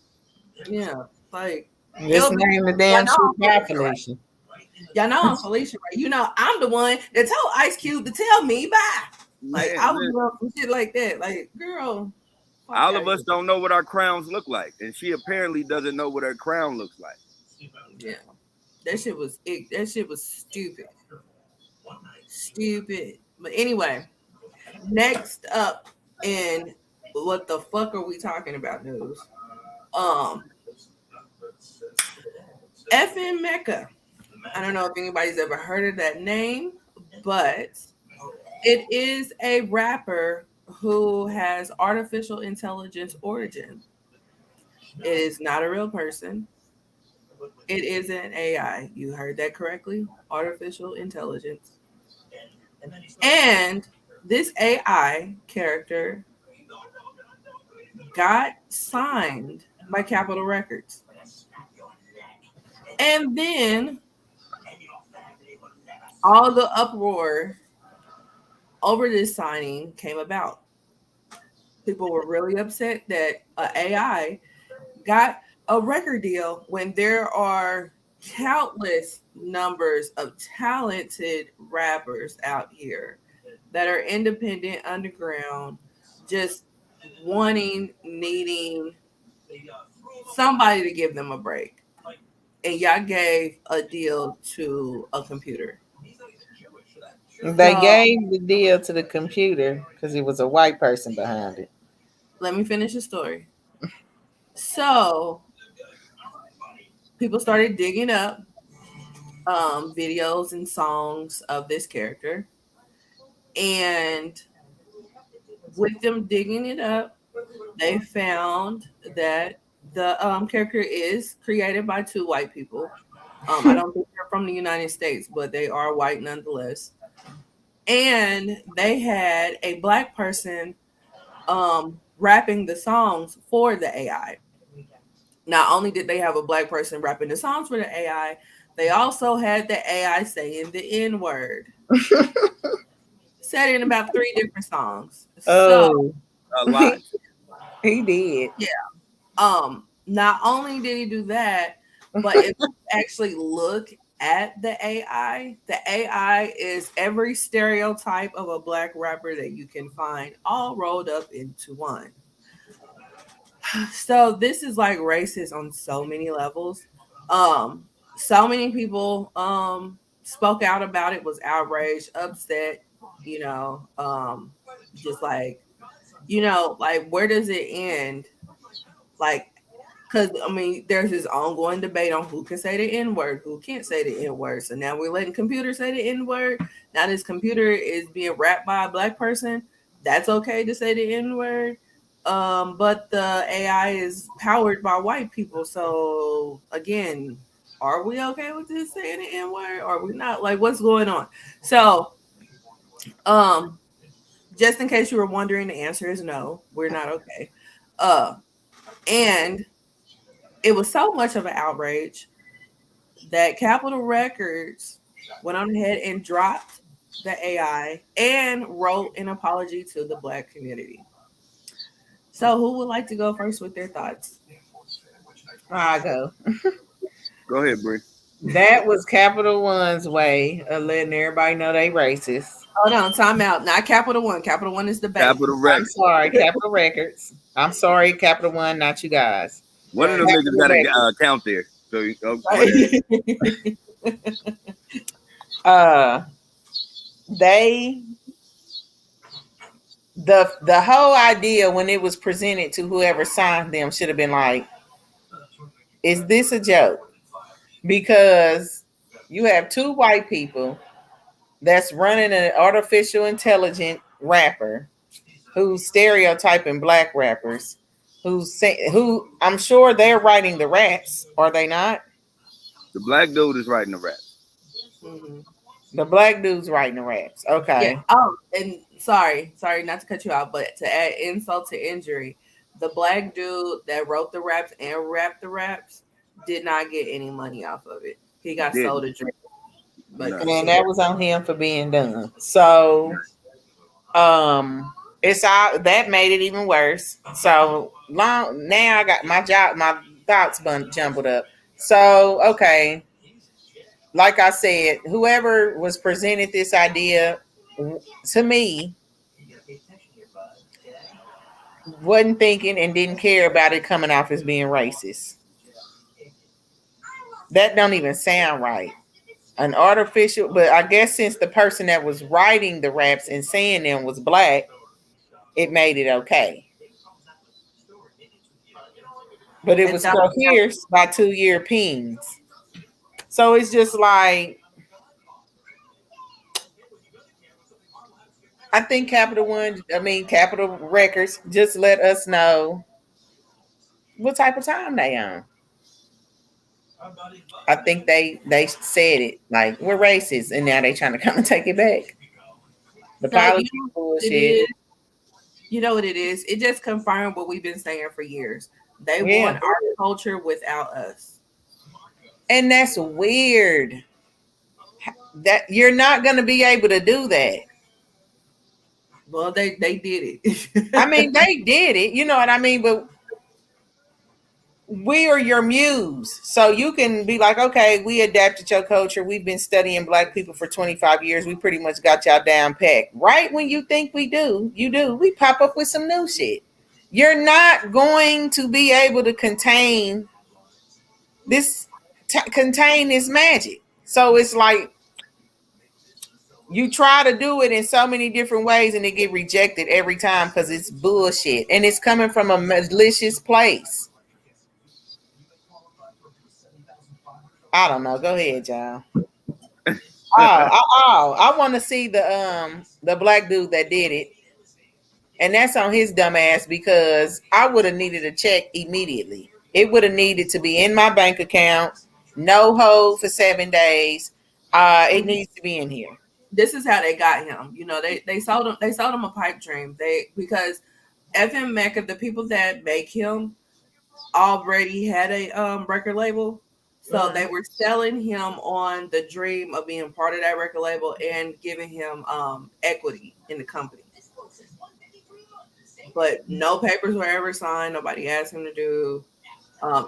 Yeah. Like Just it'll be name the y'all damn know shit I'm by Felicia, right? Felicia. Y'all know I'm Felicia, right? You know I'm the one that told Ice Cube to tell me bye. Like I Man, would do some shit like that. Like, girl, fuck all out of of here. us don't know what our crowns look like, and she apparently doesn't know what her crown looks like. Yeah. That shit was stupid. Stupid. But anyway, next up in what the fuck are we talking about news? Um FN Mecca. I don't know if anybody's ever heard of that name, but it is a rapper who has artificial intelligence origin. It is not a real person. It is an AI. You heard that correctly. Artificial intelligence. And this AI character got signed by Capitol Records. And then all the uproar over this signing came about. People were really upset that a AI got a record deal when there are countless numbers of talented rappers out here that are independent underground, just needing somebody to give them a break. And y'all gave a deal to a computer. They So gave the deal to the computer because it was a white person behind it. let me finish the story. So people started digging up videos and songs of this character, and with them digging it up, they found that the character is created by two white people. I don't think they're from the United States, but they are white nonetheless. And they had a black person rapping the songs for the AI. Not only did they have a black person rapping the songs for the AI, they also had the AI saying the N word, said it in about three different songs. So Oh, A lot. he did. yeah, not only did he do that, but if you actually look at the AI is every stereotype of a black rapper that you can find all rolled up into one. So this is like racist on so many levels. So many people spoke out about it, was outraged, upset, you know, just like, like where does it end? Like, because I mean, there's this ongoing debate on who can say the N word, who can't say the N word. So now we're letting computers say the N word. Now this computer is being rapped by a black person. That's okay to say the N word. But the AI is powered by white people. So again, are we okay with this saying the N word? Or are we not? Like, what's going on? So, um, just in case you were wondering, the answer is no. We're not okay. Uh, and it was so much of an outrage that Capitol Records went on ahead and dropped the AI and wrote an apology to the black community. So, who would like to go first with their thoughts? I go. Go ahead, Bree. That was Capital One's way of letting everybody know they racist. Hold on, time out. Not Capital One. Capital One is the baby. Capital I'm Records. sorry, Capital Records. I'm sorry, Capital One, not you guys. One of them Right. niggas Capital got a Records. account there. So go ahead. Right. Uh, they the whole idea when it was presented to whoever signed them should have been like, is this a joke? Because you have two white people that's running an artificial intelligent rapper who's stereotyping black rappers, who I'm sure they're writing the raps, are they not? The black dude is writing the raps. Mhm. The black dude's writing the raps. Yeah. Okay. Oh, and sorry, not to cut you off, but to add insult to injury, the black dude that wrote the raps and rapped the raps did not get any money off of it. He got sold Didn't. a drink, but No. And that was on him for being done. So it's all that made it even worse. So long now I got my thoughts jumbled up. So okay, like I said, whoever was presented this idea to me wasn't thinking and didn't care about it coming off as being racist. That don't even sound right. An artificial, but I guess since the person that was writing the raps and saying them was black, it made it okay. But it and was that coerced by two Europeans. So it's just like I think Capital Records just let us know what type of time they on. I think they said it like we're racist, and now they trying to come and take it back. The so apology it bullshit. is. You know what it is? It just confirmed what we've been saying for years. They Yeah, want our culture without us. and that's weird. That you're not going to be able to do that. Well, they did I it. mean, they did it. You know what I mean? But we are your muse. So you can be like, okay, we adapted your culture. We've been studying black people for 25 years. We pretty much got y'all down packed. Right when you think we do, you do. We pop up with some new shit. You're not going to be able to contain this magic. So it's like You try to do it in so many different ways and it get rejected every time because it's bullshit and it's coming from a malicious place. I don't know. Go ahead, y'all. I want to see the black dude that did it, and that's on his dumb ass because I would have needed a check immediately. It would have needed to be in my bank account, no hold for 7 days. It needs to be in here. This is how they got him. You know, they sold him a pipe dream. They because FM Mecca, the people that make him already had a record label. So they were selling him on the dream of being part of that record label and giving him equity in the company. But no papers were ever signed. Nobody asked him to do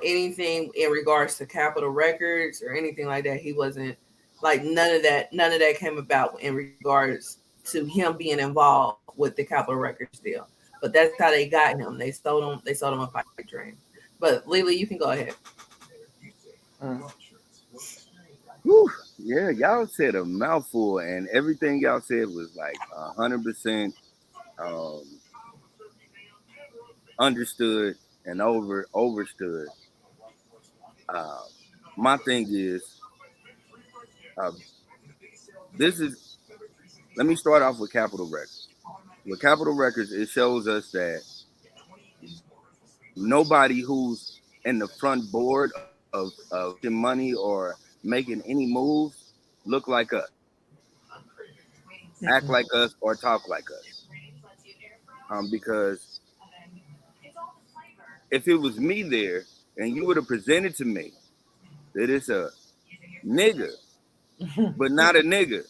anything in regards to Capitol Records or anything like that. He wasn't like none of that. None of that came about in regards to him being involved with the Capitol Records deal. But that's how they got him. They sold him. They sold him a pipe dream. But Lily, you can go ahead. Mm. Whew, yeah, y'all said a mouthful, and everything y'all said was like 100% um, understood and overstood. Uh, my thing is, uh, this is. Let me start off with Capitol Records. With Capitol Records, it shows us that nobody who's in the front board of making money or making any moves look like us, act like us, or talk like us. Because if it was me there and you would have presented to me that it's a nigga, but not a nigga,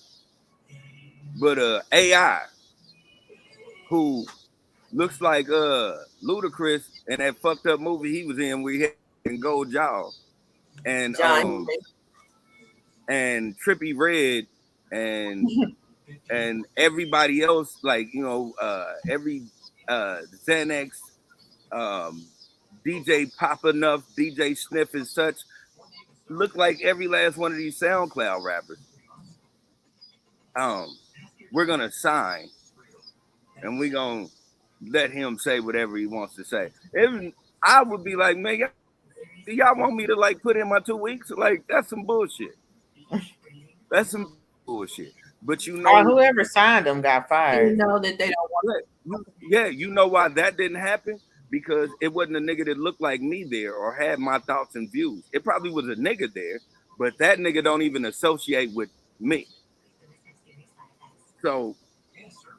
but a AI who looks like Ludacris in that fucked up movie he was in where he had gold jaw and John, Trippy Red and everybody else, like, every Xanax, um DJ Pop Enough, DJ Sniff and such, look like every last one of these SoundCloud rappers. um we're gonna sign and we're gonna let him say whatever he wants to say. Even I would be like, man, y'all want me to like put in my 2 weeks? Like, that's some bullshit. That's some bullshit. But Or whoever signed them got you fired. know that they don't want. you know why that didn't happen? Because it wasn't a nigga that looked like me there or had my thoughts and views. It probably was a nigga there, but that nigga don't even associate with me. So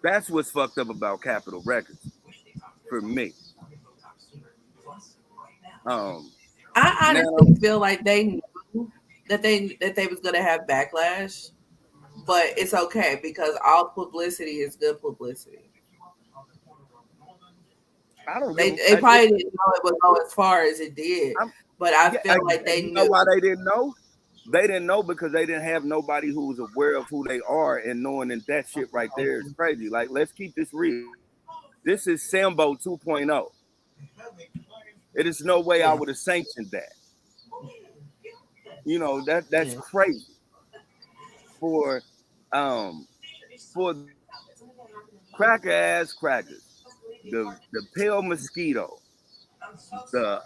that's what's fucked up about Capitol Records for me. Um, I now, honestly feel like they knew that they was gonna have backlash, but it's okay because all publicity is good publicity. I don't give They a. they probably didn't know it would go as far as it did, I'm, but I yeah, feel like they you know knew. why they didn't know? They didn't know because they didn't have nobody who was aware of who they are and knowing that shit right there is crazy. Like, let's keep this real. This is Sambo 2.0. It is no way I Yeah, would have sanctioned that. You know, that's yeah. crazy for um for cracker ass crackers, the pale mosquito, the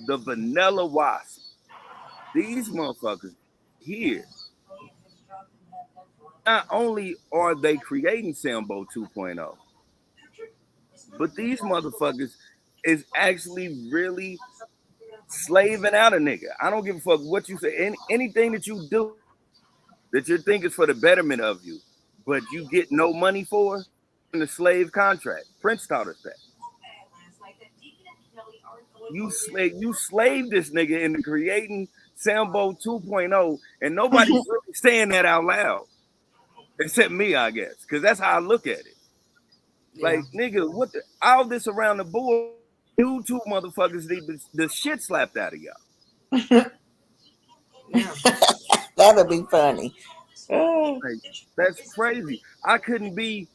the vanilla wasp. These motherfuckers here, not only are they creating Sambo 2.0, but these motherfuckers is actually really slaving out a nigga. I don't give a fuck what you say. Anything that you do that you think is for the betterment of you, but you get no money for, in the slave contract. Prince taught us that. You slave this nigga into creating Sambo 2.0, and nobody's really saying that out loud. Except me, I guess. Cause that's how I look at it. Yeah, Like, nigga, what the all this around the board, you two motherfuckers need the shit slapped out of y'all. yeah. That'll be funny. Oh. Like, that's crazy. I couldn't be.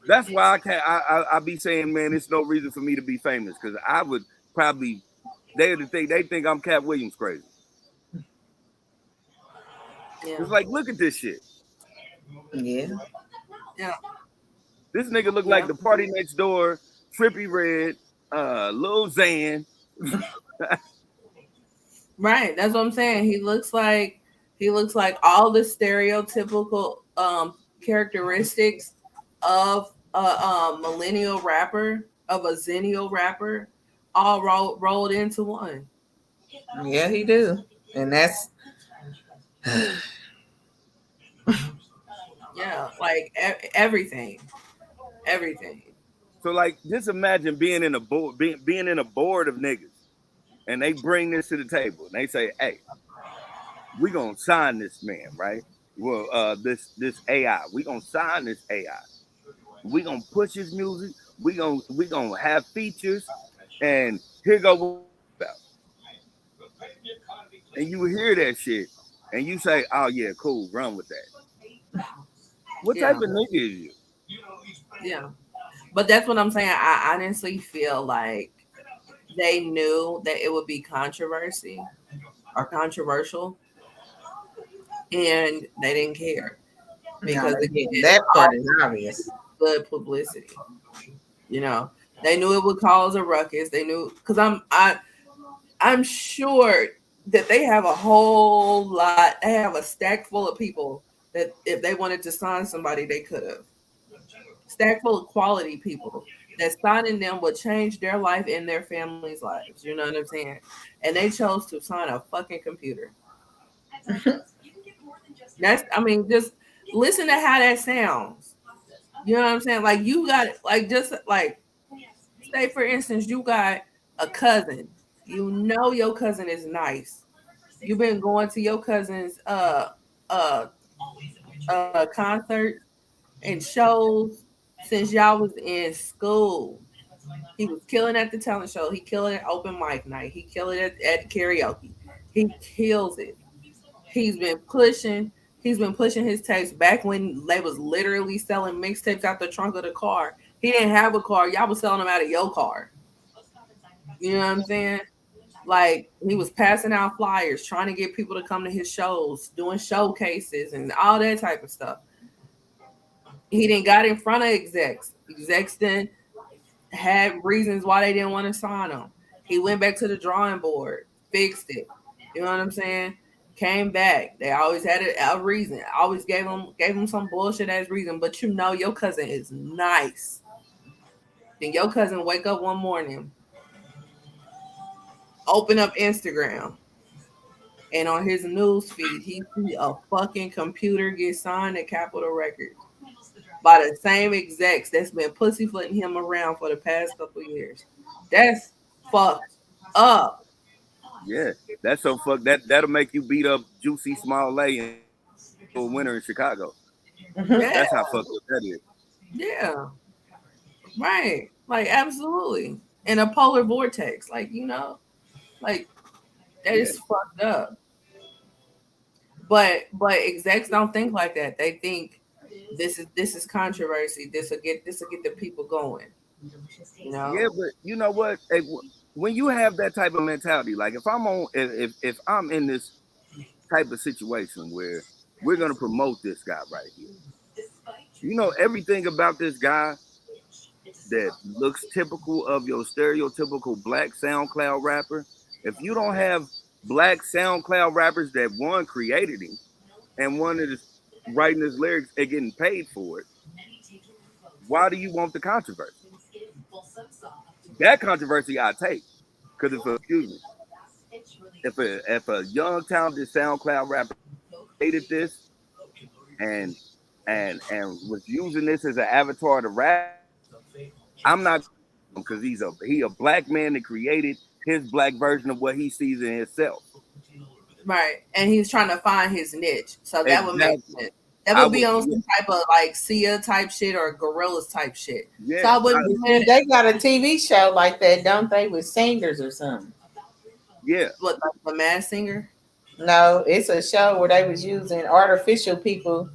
That's why I can't. I be saying, man, it's no reason for me to be famous because I would probably. They think I'm Cat Williams crazy. Yeah. It's like, look at this shit. Yeah. Yeah, This nigga look like yeah. the party next door, Trippy Red, Lil Xan. Right. That's what I'm saying. He looks like all the stereotypical characteristics of a millennial rapper, of a zennial rapper, all rolled into one. Yeah, he do. And that's Yeah, like everything, everything. So like, just imagine being in a board, being in a board of niggas, and they bring this to the table, and they say, "Hey, we gonna sign this man, right? Well, this AI, we gonna sign this AI. We gonna push his music. We gonna have features, and here go what it's about." And you hear that shit, and you say, "Oh yeah, cool, run with that." What type Yeah, of nigga is you? yeah. But that's what I'm saying. I honestly feel like they knew that it would be controversy or controversial, and they didn't care no, because they again, didn't. it's That part all is obvious. good publicity. You know, they knew it would cause a ruckus. They knew because I'm sure that they have a whole lot. They have a stack full of people that if they wanted to sign somebody, they could have. Stack full of quality people that signing them would change their life and their families' lives. You know what I'm saying? And they chose to sign a fucking computer. That's I mean, just listen to how that sounds. You know what I'm saying? Like you got like just like say for instance, you got a cousin. You know your cousin is nice. You've been going to your cousin's uh concerts and shows since y'all was in school. He was killing at the talent show. He killing at open mic night. He killing at karaoke. He kills it. He's been pushing. He's been pushing his tapes back when they was literally selling mixtapes out the trunk of the car. He didn't have a car. Y'all was selling them out of your car. You know what I'm saying? Like he was passing out flyers, trying to get people to come to his shows, doing showcases and all that type of stuff. He didn't got in front of execs. Execs then had reasons why they didn't want to sign him. He went back to the drawing board, fixed it. You know what I'm saying? Came back. They always had a reason. Always gave him some bullshit as reason. But you know your cousin is nice. Then your cousin wake up one morning, open up Instagram, and on his news feed, he see a fucking computer get signed at Capitol Records by the same execs that's been pussyfooting him around for the past couple years. That's fucked up. Yeah, that's so fuck that'll make you beat up Juicy Smollett in a winter in Chicago. Mhm. Yeah, That's how fucked up that is. yeah, right. Like absolutely. In a polar vortex, like like that Yeah, is fucked up. But execs don't think like that. They think this is controversy. This will get the people going. You yeah, know. but you know what? Hey, when you have that type of mentality, like if I'm in this type of situation where we're gonna promote this guy right here, you know everything about this guy that looks typical of your stereotypical black SoundCloud rapper. If you don't have black SoundCloud rappers that one created him and one that is writing his lyrics and getting paid for it, why do you want the controversy? That controversy I take. Because excuse me, if a young talented SoundCloud rapper created this and and was using this as an avatar to rap, I'm not because he a black man that created his black version of what he sees in himself. Right. And he's trying to find his niche. So that would make Exactly. sense. That I would be would, on yeah, some type of like Sia type shit or gorillas type shit. So yeah, I wouldn't be mad See, at they got a TV show like that, don't they, with singers or something? yeah. what like the Mass Singer. No, it's a show where they was using artificial people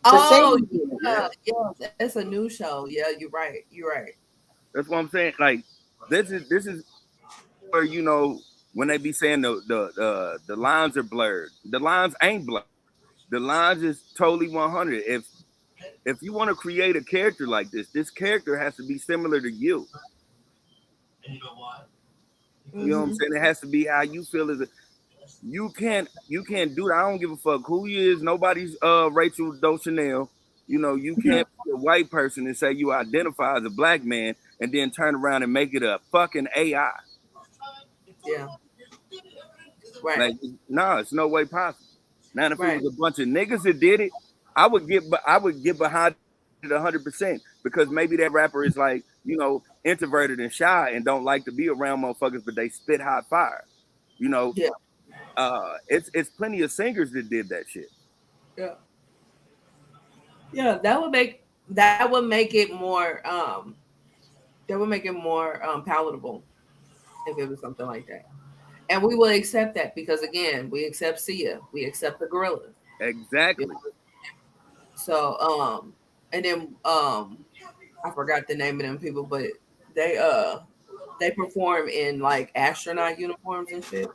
to Oh sing to. yeah, Yeah. yeah, that's a new show. Yeah, you're right. You're right. That's what I'm saying. Like this is where when they be saying the lines are blurred. The lines ain't blurred. The lines is totally 100. If you want to create a character like this character has to be similar to you. You know what I'm Mm-hmm. saying? It has to be how you feel as a you can't do that. I don't give a fuck who he is. Nobody's Rachel Doe Chanel. You know, you can't be a white person and say you identify as a black man and then turn around and make it a fucking AI. Yeah. Right. Like, nah, it's no way possible. Now, if it Right. was a bunch of niggas that did it, I would get behind it 100% because maybe that rapper is like, introverted and shy and don't like to be around motherfuckers, but they spit hot fire. You know, Yeah. it's plenty of singers that did that shit. Yeah. Yeah. That would make it more palatable if it was something like that. And we will accept that because again, we accept Sia, we accept the gorillas. You Exactly. know? So and then I forgot the name of them people, but they uh they perform in like astronaut uniforms and shit. Oh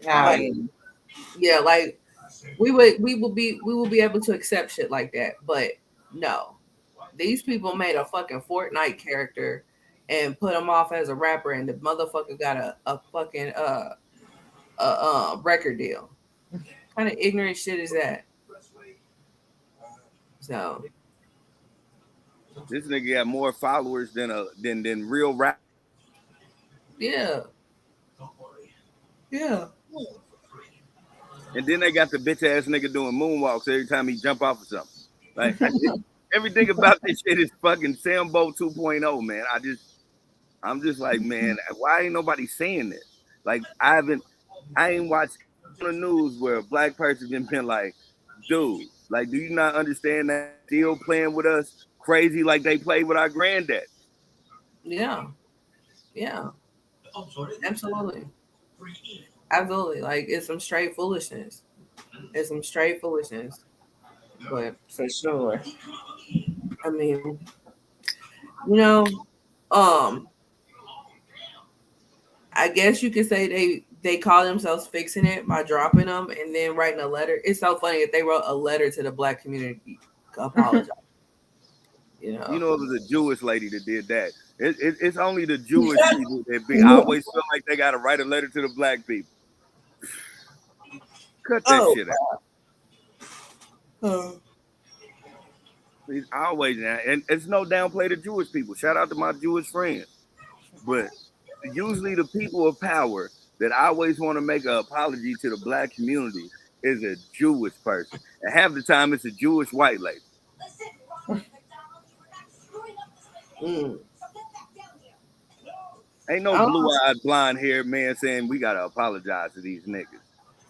Like yeah. yeah, like we will be able to accept shit like that. But no. These people made a fucking Fortnite character and put him off as a rapper and the motherfucker got a fucking record deal. Kind of ignorant shit is that? So This nigga got more followers than real rap. yeah, yeah, And then they got the bitch ass nigga doing moonwalks every time he jump off of something. Like everything about this shit is fucking Sambo 2.0, man. I'm just like, man, why ain't nobody saying this? Like I ain't watched on the news where a black person been like, dude, like, do you not understand that still playing with us crazy like they played with our granddad? yeah, yeah. Absolutely, absolutely. Like it's some straight foolishness. It's some straight foolishness. But For sure. I mean, you know, um, I guess you could say they call themselves fixing it by dropping them and then writing a letter. It's so funny that they wrote a letter to the black community apologize. You You know, know, it was a Jewish lady that did that. It's only the Jewish people that be. I always feel like they got to write a letter to the black people. Cut that oh, shit out. It's always, and it's no downplay to Jewish people. Shout out to my Jewish friends. But usually the people of power that always want to make an apology to the black community is a Jewish person. And half the time it's a Jewish white lady. mm. Ain't no Oh. blue-eyed, blonde-haired man saying we gotta apologize to these niggas.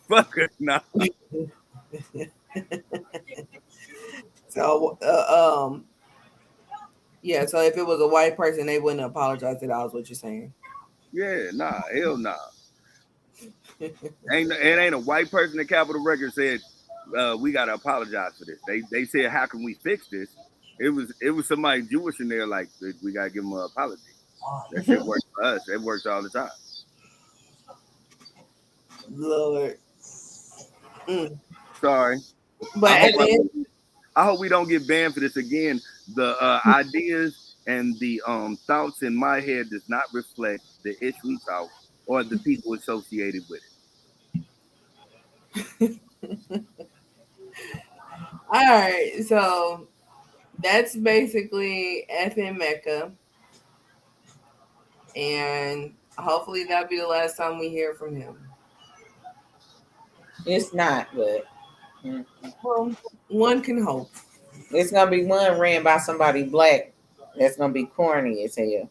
Fuck it, nah. So, yeah. So if it was a white person, they wouldn't apologize at all. Is what you're saying? Yeah, nah, hell nah. It ain't a white person at Capitol Records said we gotta apologize for this. They said how can we fix this? It was somebody Jewish in there like we gotta give them an apology. That shit works for us. It works all the time. Lord. Mm. Sorry. But I hope at the end, I hope we don't get banned for this again. The ideas and the thoughts in my head does not reflect the ish we talk or the people associated with all right. So that's basically FN Mecca, and hopefully that'll be the last time we hear from him. It's not, but Well, one can hope. it's gonna be one ran by somebody black that's gonna be corny as hell.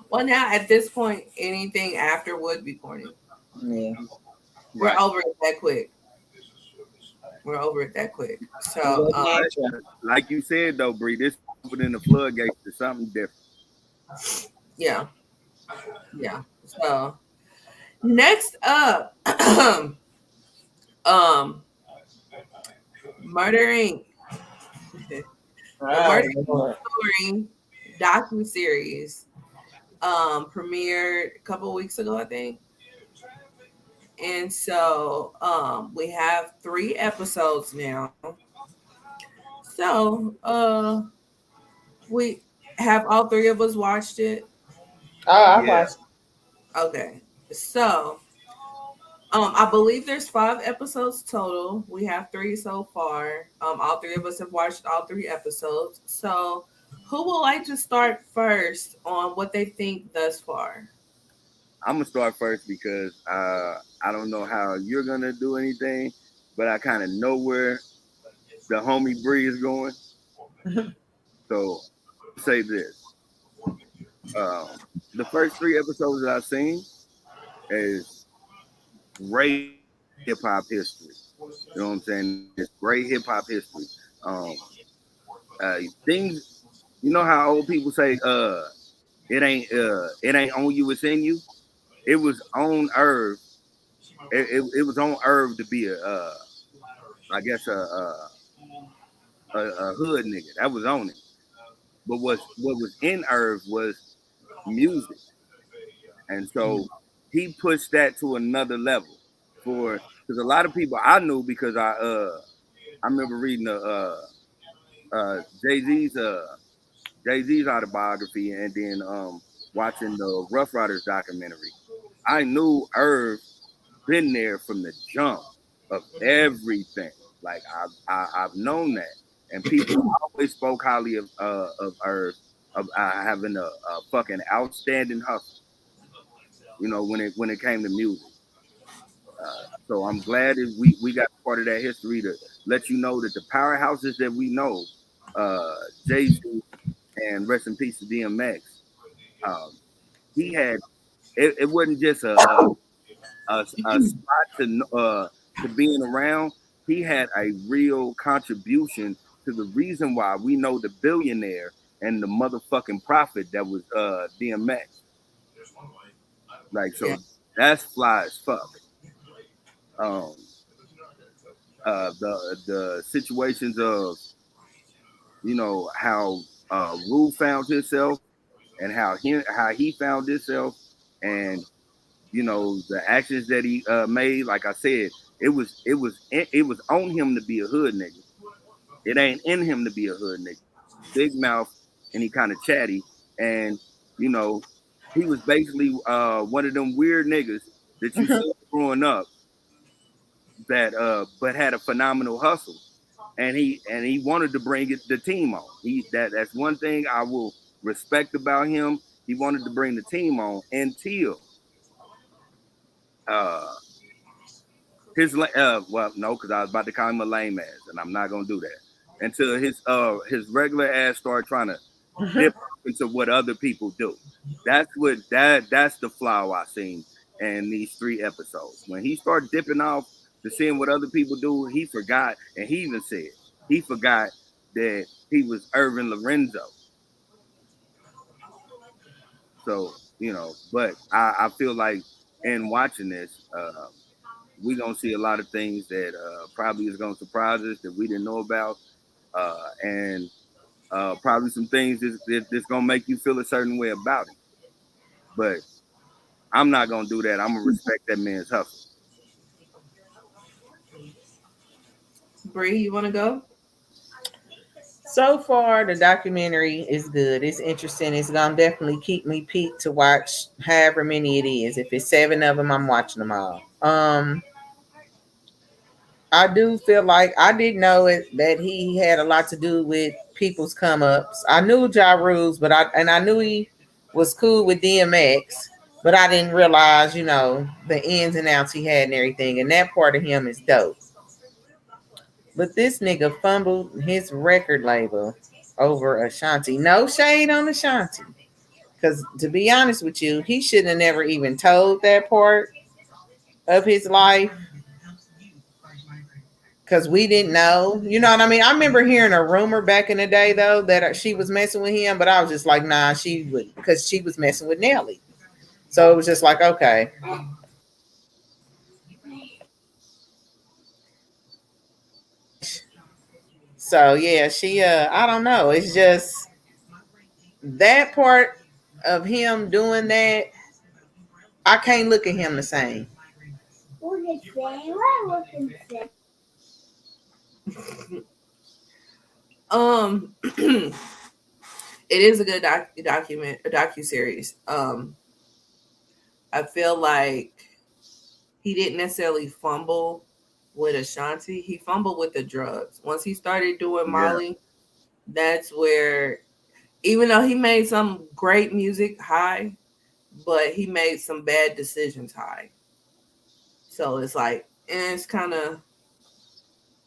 Well, now at this point, anything after would be corny. Yeah. it. We're Right. over it that quick. We're over it that quick. So, But natural. Like you said though, Bree, this opening the floodgates to something different. yeah, yeah. So next up, um, Murder Inc. The Oh, Murder Lord. Story docu series premiered a couple weeks ago, I think, And so we have 3 episodes now. So we have all three of us watched it. Oh, I Yeah, watched. Okay. So I believe there's 5 episodes total. We have 3 so far. All three of us have watched all 3 episodes. So who would like to start first on what they think thus far? I'm gonna start first because I don't know how you're gonna do anything, but I kind of know where the homie Bree is going. So say this: um, the first 3 episodes that I've seen is great hip hop history. You know what I'm saying? It's great hip hop history. Um, things you know how old people say, it ain't on you, it's in you. It was on Irv. It was on Irv to be I guess a hood nigga. That was on it. But what was in Irv was music, and so he pushed that to another level. For because a lot of people I knew because I remember reading Jay Z's Jay Z's autobiography and then watching the Rough Riders documentary. I knew Irv been there from the jump of everything. Like I've known that, and people always spoke highly of Irv of having a fucking outstanding hustle. You know when it came to music. So I'm glad that we got part of that history to let you know that the powerhouses that we know, Jay Z and rest in peace to DMX, um, he had it wasn't just a spot to being around. He had a real contribution to the reason why we know the billionaire and the motherfucking prophet that was DMX. Like Yeah. so, that's fly as fuck. Um, the situations of how Rue found himself and how he found himself and the actions that he made. Like I said, it was on him to be a hood nigga. It ain't in him to be a hood nigga. Big mouth and he kind of chatty and you know he was basically one of them weird niggas that you see growing up that but had a phenomenal hustle and he wanted to bring the team on. That's one thing I will respect about him. He wanted to bring the team on until uh well no because I was about to call him a lame ass and I'm not gonna do that until his regular ass started trying to dip into what other people do. That's the flaw I seen in these 3 episodes. When he started dipping off to seeing what other people do, he forgot, and he even said he forgot that he was Irvin Lorenzo. So but I feel like in watching this, we're gonna see a lot of things that probably is gonna surprise us that we didn't know about, and probably some things that's gonna make you feel a certain way about it. But I'm not gonna do that. I'm gonna respect that man's hustle. Bree, you want to go? So far, the documentary is good. It's interesting. It's gonna definitely keep me peaked to watch however many it is. If it's 7 of them, I'm watching them all. I do feel like I didn't know that he had a lot to do with people's come ups. I knew Ja Rules, I knew he was cool with DMX, but I didn't realize, the ins and outs he had and everything. And that part of him is dope. But this nigga fumbled his record label over Ashanti. No shade on Ashanti. Because to be honest with you, he shouldn't have never even told that part of his life because we didn't know. You know what I mean? I remember hearing a rumor back in the day though that she was messing with him, but I was just like, nah, she would because she was messing with Nelly. So it was just like, okay. So yeah, she I don't know. It's just that part of him doing that, I can't look at him the same. it is a good a docu series. I feel like he didn't necessarily fumble with Ashanti. He fumbled with the drugs. Once he started doing Yeah. Molly, that's where, even though he made some great music high, but he made some bad decisions high. So it's like, it's kind of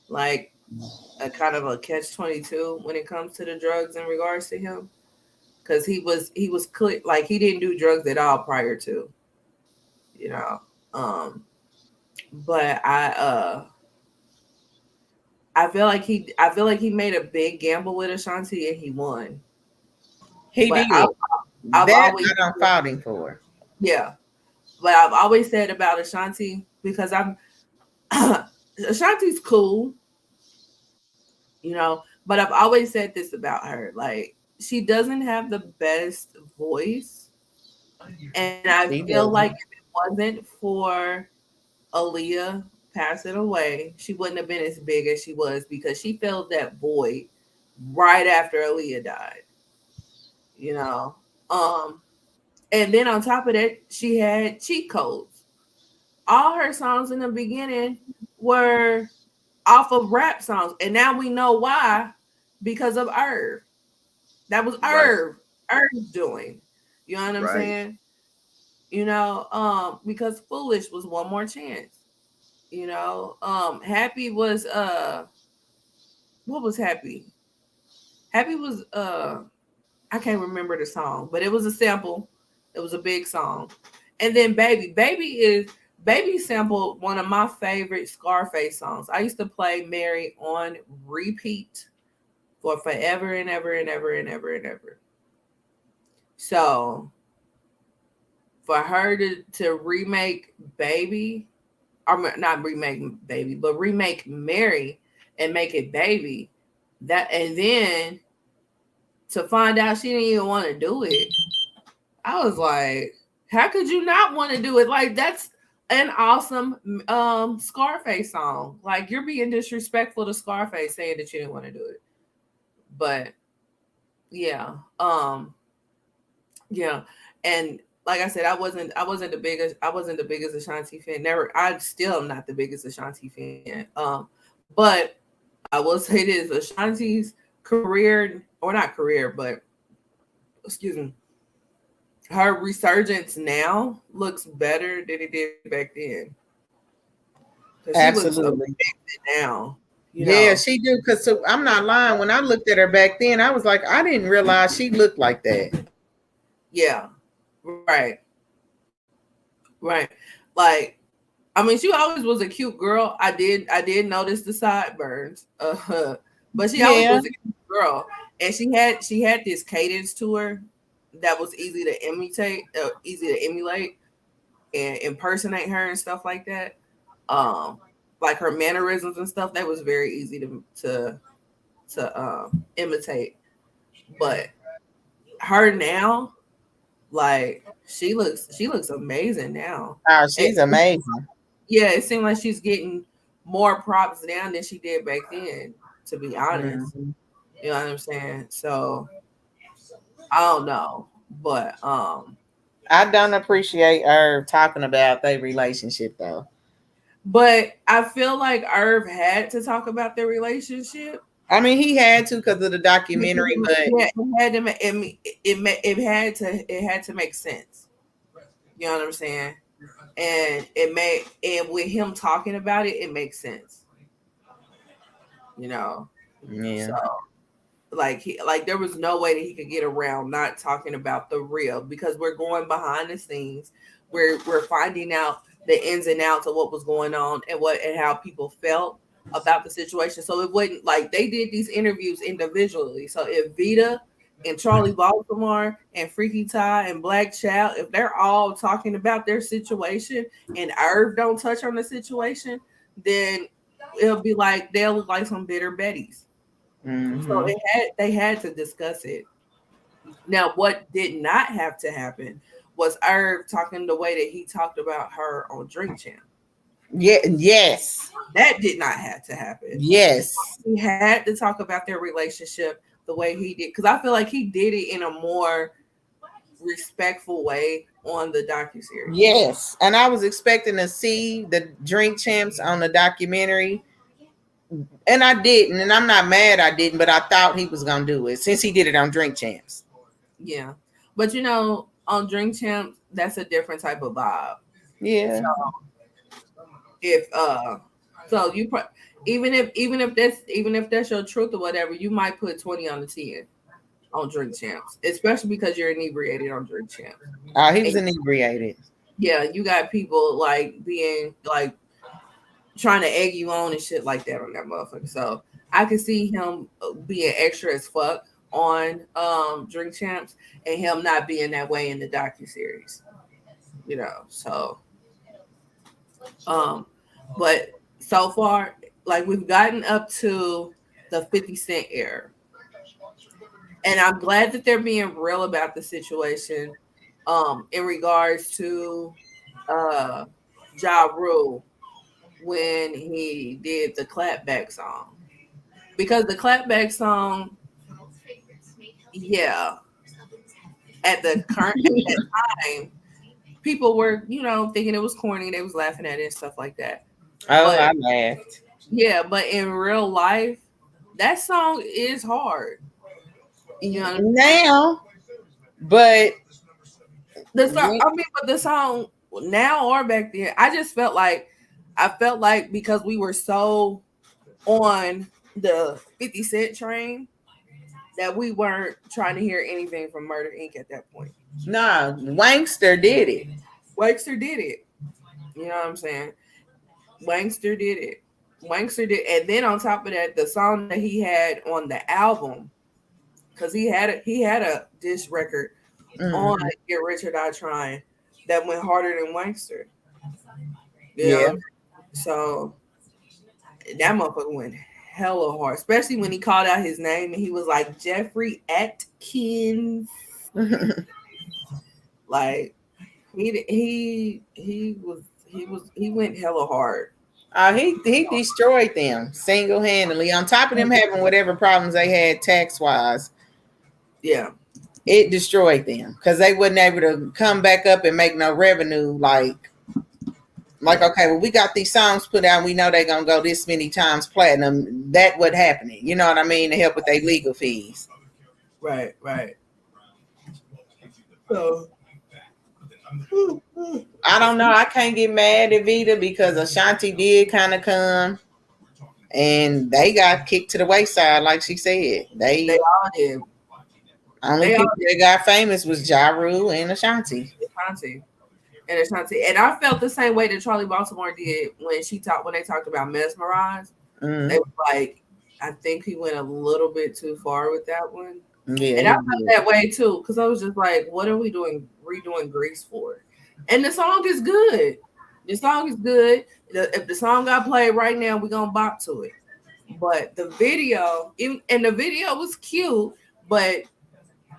like a kind of a catch-22 when it comes to the drugs in regards to him, because he was clear, like he didn't do drugs at all prior to, you know. Um, but I feel like he made a big gamble with Ashanti and he won. He But did. I've That always, I done fought him for. yeah, but I've always said about Ashanti, because I'm Ashanti's cool, you know, but I've always said this about her, like she doesn't have the best voice, and I She feel like doesn't. if it wasn't for Aaliyah passing away, she wouldn't have been as big as she was, because she filled that void right after Aaliyah died, you know. Um, and then on top of that, she had cheat codes. All her songs in the beginning were off of rap songs, and now we know why, because of Irv. That was Right. Irv's doing. You know what I'm Right. saying? You know, because Foolish was One More Chance. You know, Happy was what was Happy? Happy was I can't remember the song, but it was a sample. It was a big song. And then Baby sampled one of my favorite Scarface songs. I used to play Mary on repeat for forever and ever and ever and ever and ever. So for her to remake Baby, or not remake Baby, but remake Mary and make it Baby, that, and then to find out she didn't even want to do it, I was like, how could you not want to do it? Like, that's an awesome Scarface song. Like, you're being disrespectful to Scarface saying that you didn't want to do it. But yeah, yeah, and like I said, I wasn't the biggest Ashanti fan. Never, I still am not the biggest Ashanti fan. But I will say this: Ashanti's career, or not career, but excuse me, her resurgence now looks better than it did back then. Because she looks Absolutely. amazing now. You Yeah, know, she do. Cause so, I'm not lying. When I looked at her back then, I was like, I didn't realize she looked like that. yeah, right, right. Like, I mean, she always was a cute girl. I did notice the sideburns, but she always Yeah. was a cute girl, and she had this cadence to her that was easy to emulate and impersonate her and stuff like that. Um, like her mannerisms and stuff, that was very easy to imitate. But her now, like she looks amazing now. Oh, And she's amazing. yeah, it seemed like she's getting more props now than she did back then, to be honest. Mhm. You know what I'm saying? So I don't know. But I don't appreciate her talking about their relationship though. I feel like Irv had to talk about their relationship. I mean, he had to because of the documentary, but Yeah, it had to it had to make sense. You know what I'm saying? And with him talking about it, it makes sense. You know, yeah, so like there was no way that he could get around not talking about the real, because we're going behind the scenes. We're finding out the ins and outs of what was going on and how people felt about the situation. So it wasn't like they did these interviews individually. So if Vita and Charlie Baltimore and Freaky Ty and Black Child, if they're all talking about their situation and Irv don't touch on the situation, then it'll be like they'll look like some bitter Bettys. So hmm they had to discuss it. Now, what did not have to happen was Irv talking the way that he talked about her on Drink Champ. Yeah, yes. That did not have to happen. Yes. He had to talk about their relationship the way he did, because I feel like he did it in a more respectful way on the docuseries. Yes. And I was expecting to see the drink champs on the documentary. And I didn't. And I'm not mad I didn't, but I thought he was gonna do it since he did it on Drink Champs. Yeah, but you know, on Drink Champs, that's a different type of vibe. Yeah. So if so you even if that's your truth or whatever, you might put 20 on the 10 on Drink Champs, especially because you're inebriated on Drink Champs. He was And inebriated. yeah, you got people like being like trying to egg you on and shit like that on that motherfucker. So I could see him being extra as fuck on Drink Champs and him not being that way in the docu series. You know, so um but so far, like we've gotten up to the 50 Cent era. And I'm glad that they're being real about the situation in regards to uh Ja Rule when he did the clapback song. Because the clapback song, yeah, at that time, people were, you know, thinking it was corny, they was laughing at it and stuff like that. Oh, But I laughed. yeah, but in real life, that song is hard. You know what I mean? Now, but The song, I mean, but the song now or back then, I felt like because we were so on the 50 Cent train that we weren't trying to hear anything from Murder Inc. at that point. nah, Wankster did it. Wankster did it. You know what I'm saying? Wankster did it. Wankster did, and then on top of that, the song that he had on the album, because he had a diss record on Get Rich or Die Trying that went harder than Wankster. You Yeah. know? So that motherfucker went hella hard, especially when he called out his name and he was like Jeffrey Atkins. Like he went hella hard. He destroyed them single handedly. On top of them having whatever problems they had tax wise, Yeah. it destroyed them because they wasn't able to come back up and make no revenue. Like okay, well we got these songs put out. We know they're gonna go this many times platinum. That what happening. You know what I mean? To help with their legal fees. Right. So I don't know. I can't get mad at Vita because Ashanti did kind of come and they got kicked to the wayside, like she said. they all did. Only They all people that got famous was Ja Rule and Ashanti. Ashanti. And Ashanti. And I felt the same way that Charlie Baltimore did when they talked about Mesmerize. They was like, I think he went a little bit too far with that one. Yeah, and I felt that way too, because I was just like, what are we redoing Grease for? And the song is good. The song is good. If the song got played right now, we're gonna bop to it. But the video, the video was cute, but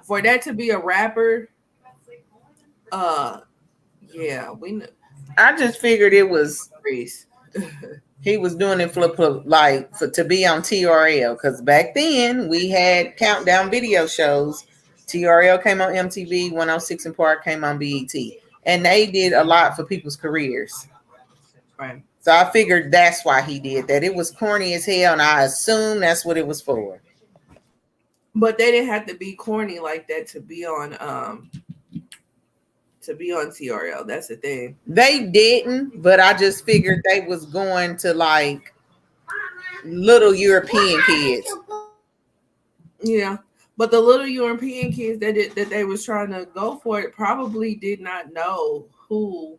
for that to be a rapper, yeah, we know. I just figured it was Grease. he was doing it for to be on TRL because back then we had countdown video shows. TRL came on MTV, 106 and Park came on BET, and they did a lot for people's careers. Right. So I figured that's why he did that. It was corny as hell, and I assume that's what it was for. But they didn't have to be corny like that to be on TRL. That's the thing. They didn't, but I just figured they was going to like little European kids. Yeah. But the little European kids that they was trying to go for it probably did not know who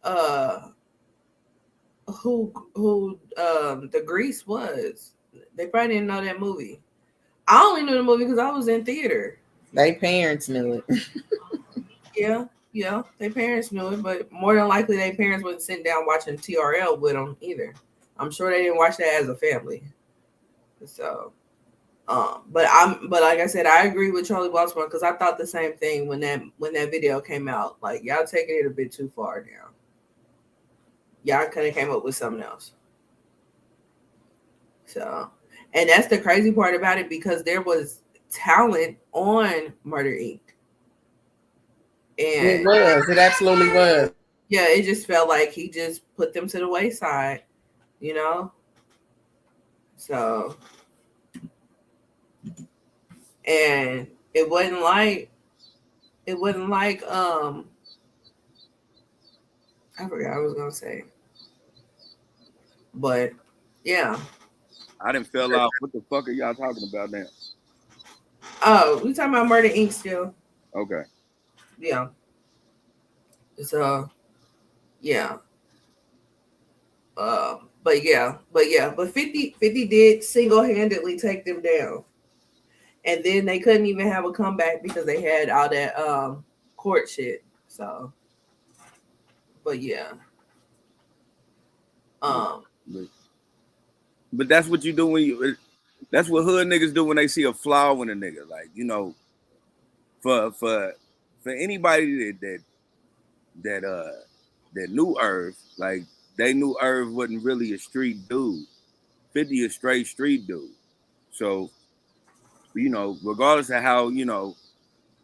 the Grease was. They probably didn't know that movie. I only knew the movie because I was in theater. They parents knew it. Yeah, their parents knew it, but more than likely their parents wasn't sitting down watching TRL with them either. I'm sure they didn't watch that as a family. So, but like I said, I agree with Charlie Baltimore because I thought the same thing when that video came out. Like y'all taking it a bit too far now. Y'all could have came up with something else. So, and that's the crazy part about it because there was talent on Murder Inc. It And was. It absolutely was. yeah, it just felt like he just put them to the wayside, you know. So, and it wasn't like it wasn't like I forgot what I was gonna say, but yeah. I didn't fell out. What the fuck are y'all talking about now? Oh, we talking about Murder Inc. still. Okay. Yeah. So yeah. But 50 did single handedly take them down, and then they couldn't even have a comeback because they had all that court shit. So, but yeah, um, But, but that's what you do when you. That's what hood niggas do when they see a flaw in a nigga. Like for for for anybody that that knew Irv, like they knew Irv wasn't really a street dude. 50 a straight street dude. So regardless of how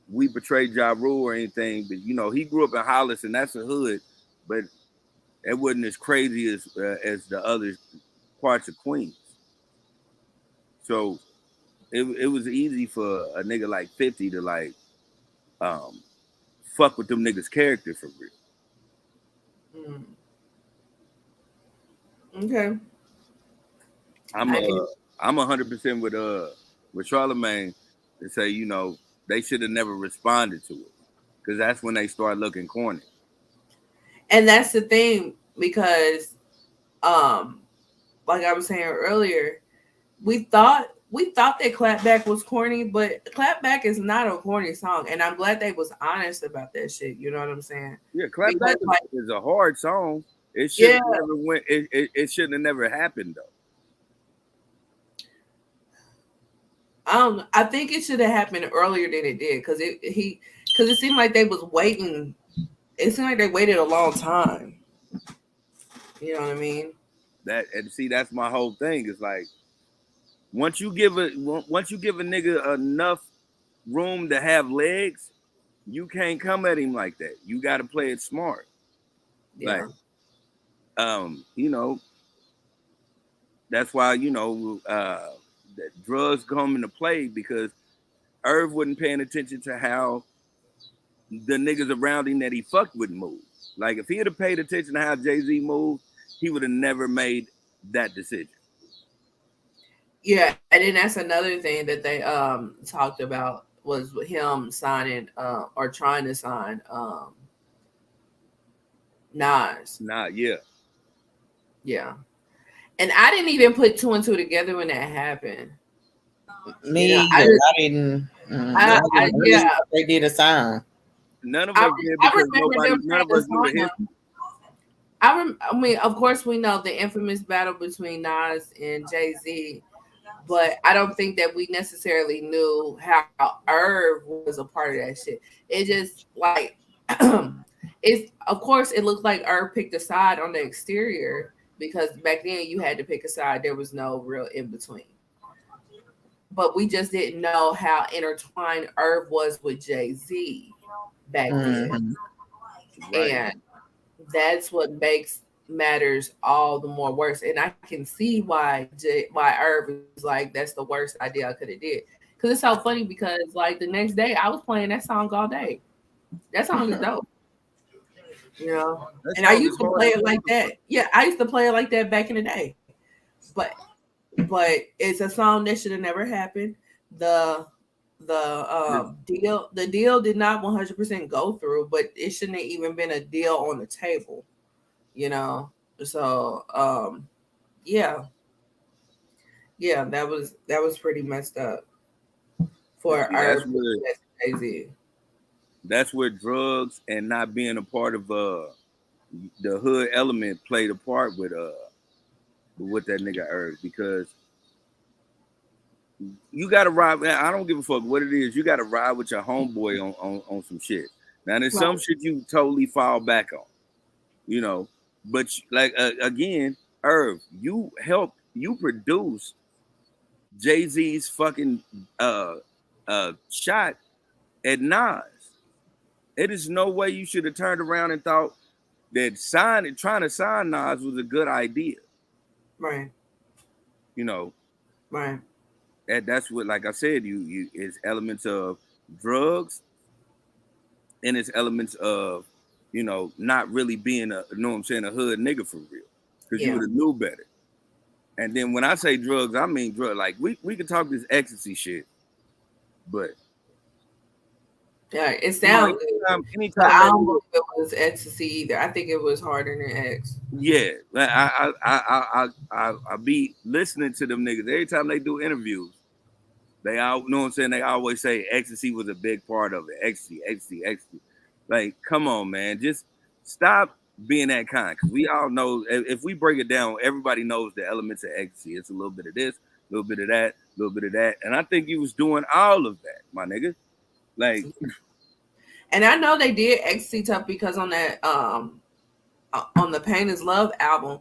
we portray Ja Rule or anything, but he grew up in Hollis and that's a hood, but it wasn't as crazy as the other parts of Queens. So it was easy for a nigga like 50 to like um fuck with them niggas' character for real. mm, okay, I'm I can. I'm 100% with Charlemagne to say they should have never responded to it because that's when they start looking corny. And that's the thing because, um, like I was saying earlier, we thought that Clapback was corny, but Clapback is not a corny song, and I'm glad they was honest about that shit. You know what I'm saying? Yeah, Because Clapback like, is a hard song. It should yeah, have never went. It shouldn't have never happened though. I don't know. I think it should have happened earlier than it did because it seemed like they was waiting. It seemed like they waited a long time. You know what I mean? That and see, that's my whole thing. Is like once you give a nigga enough room to have legs, you can't come at him like that. You got to play it smart. Like Yeah. you know, that's why that drugs come into play because Irv wasn't paying attention to how the niggas around him that he fucked with move. Like if he had paid attention to how Jay-Z moved, he would have never made that decision. Yeah, and then that's another thing that they talked about was him signing or trying to sign Nas. Nah, yeah. Yeah. And I didn't even put two and two together when that happened. You know, Me either. I didn't. I didn't yeah, believe they did a sign. None of I, us did I because remember them none trying of to us knew the sign history. him. I mean, of course, we know the infamous battle between Nas and Jay Z, but I don't think that we necessarily knew how Irv was a part of that shit. It just like it's of course it looked like Irv picked a side on the exterior because back then you had to pick a side. There was no real in between. But we just didn't know how intertwined Irv was with Jay Z back then, Mm-hmm. Right. and that's what makes matters all the more worse. And I can see why Irv is like that's the worst idea I could have did. Cause it's so funny because like the next day I was playing that song all day. That song is dope, you know. That And I song used is to hard play as it like that. Yeah, I used to play it like that back in the day. But but it's a song that should have never happened. The the deal did not 100% go through, but it shouldn't have even been a deal on the table, you know. So yeah, yeah, that was pretty messed up and for see, Irv to Jay-Z. that's where drugs and not being a part of the hood element played a part with that nigga Irv because you gotta ride. I don't give a fuck what it is. You gotta ride with your homeboy on some shit. Now there's Right. some shit you totally fall back on, you know. But like again, Irv, you produced Jay-Z's fucking shot at Nas. It is no way you should have turned around and thought that trying to sign Nas was a good idea. Right. You know, Right. that's what, like I said, you it's elements of drugs and it's elements of, not really being a hood nigga for real. Because you Yeah. would have knew better. And then when I say drugs, I mean drug. Like we could talk this ecstasy shit, but Yeah. It sounds good, but anytime I that don't nigga, believe it was ecstasy either. I think it was harder than X. yeah, like I be listening to them niggas every time they do interviews. They all know what I'm saying. They always say ecstasy was a big part of it. Ecstasy, ecstasy, ecstasy. Like, come on, man, just stop being that kind. Because we all know if we break it down, everybody knows the elements of ecstasy. It's a little bit of this, a little bit of that, a little bit of that, and I think you was doing all of that, my nigga. Like, And I know they did ecstasy tough because on that on the Pain is Love album,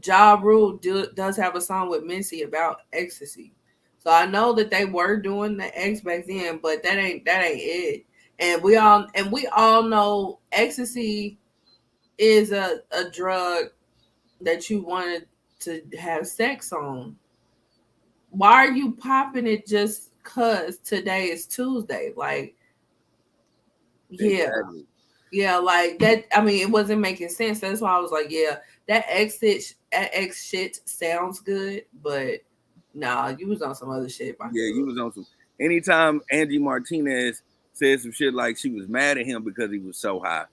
Ja Rule does have a song with Missy about ecstasy. So I know that they were doing the X back then, but that ain't it. And we all know ecstasy is a drug that you wanted to have sex on. Why are you popping it just cause today is Tuesday? Like, yeah. exactly. Yeah, like that. I mean, it wasn't making sense. That's why I was like, yeah, that X shit sounds good, but nah, you was on some other shit, my Yeah, you dude. was on some. Anytime Angie Martinez said some shit like she was mad at him because he was so high,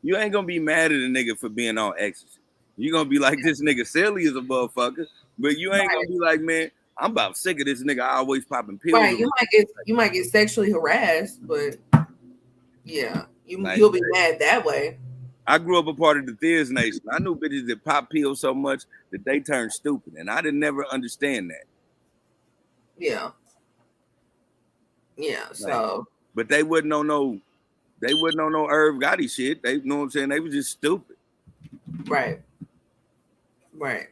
you ain't gonna be mad at a nigga for being on ecstasy. You gonna be like, this nigga silly as a motherfucker, but you ain't gonna Right, be like, man, I'm about sick of this nigga always popping pills. right. You might get sexually harassed, but yeah, Like, you'll be mad that way. I grew up a part of the Thears Nation. I knew bitches that pop pills so much that they turned stupid, and I didn't never understand that. Yeah, yeah. Like, So but they wouldn't on no Irv Gotti shit. They, you know what I'm saying? They was just stupid. right, right.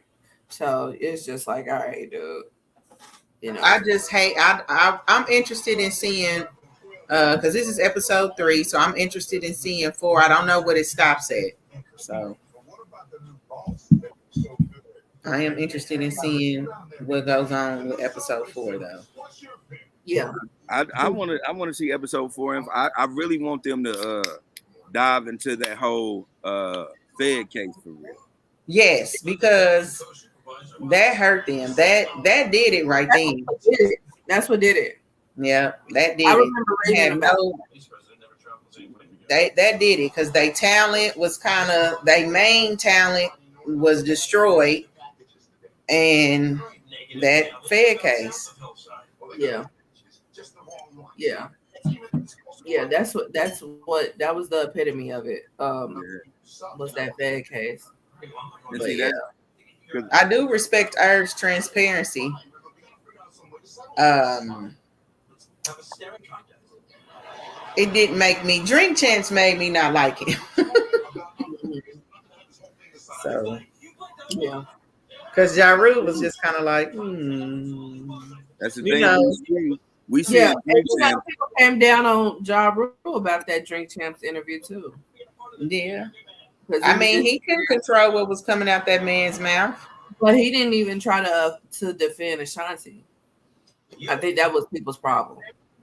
So it's just like, all right, dude. You know, I just hate. I'm interested in seeing because this is episode 3, so I'm interested in seeing 4. I don't know what it stops at, so I am interested in seeing what goes on with episode 4, though. yeah, I want to see episode 4. And I really want them to dive into that whole Fed case for real. Yes, because that hurt them. That did it right that's then. what did it. That's what did it. Yeah, that I did it. remember They reading had about. no. That did it because they talent was kind of their main talent was destroyed, and that Fed case. Yeah, yeah. Yeah, that's what that was the epitome of it. Yeah. Was that bad case? And But see yeah, I do respect Irv's transparency. Um, it didn't make me. Drink Champs made me not like him. So, yeah, because Ja Rule was just kind of like, that's the you thing. know, We see yeah. in And Drink Champs. people came down on Ja Rule about that Drink Champs interview too, yeah. because I mean, he couldn't control what was coming out that man's mouth. but he didn't even try to defend Ashanti. I think that was people's problem.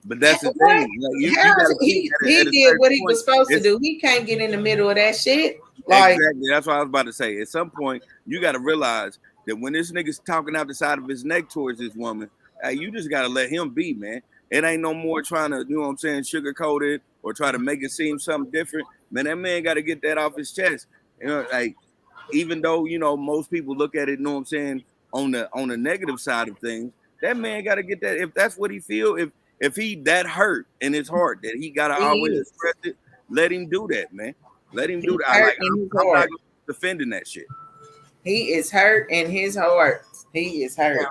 But that's the What? thing. Like, you How got to keep he at a did certain what he point. was supposed to It's, do. He can't get in the middle of that shit. Like, exactly. That's what I was about to say. At some point, you got to realize that when this nigga's talking out the side of his neck towards this woman, you just got to let him be, man. It ain't no more trying to, you know what I'm saying, sugarcoat it or try to make it seem something different. Man, that man got to get that off his chest. You know, like, even though, most people look at it, you know what I'm saying, on the negative side of things, that man got to get that. If that's what he feel, if he that hurt in his heart that he got to he always is. express it, let him do that, man. Let him do He's that. hurt in his I'm not heart. defending that shit. He is hurt in his heart. He is hurt.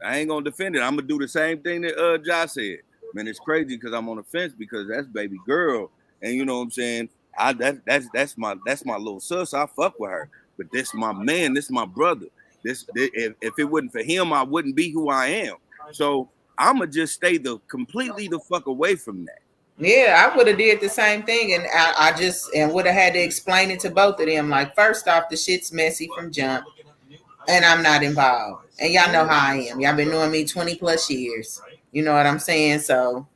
I ain't gonna defend it. I'm gonna do the same thing that Josh said. Man, it's crazy because I'm on the fence because that's baby girl, and you know what I'm saying. That's my little sis. I fuck with her, but this my man, this my brother. If it wasn't for him, I wouldn't be who I am. So I'ma just stay completely the fuck away from that. Yeah, I would have did the same thing, and I just and would have had to explain it to both of them. Like, first off, the shit's messy from jump, and I'm not involved. And y'all know how I am. Y'all been knowing me 20 plus years. You know what I'm saying? So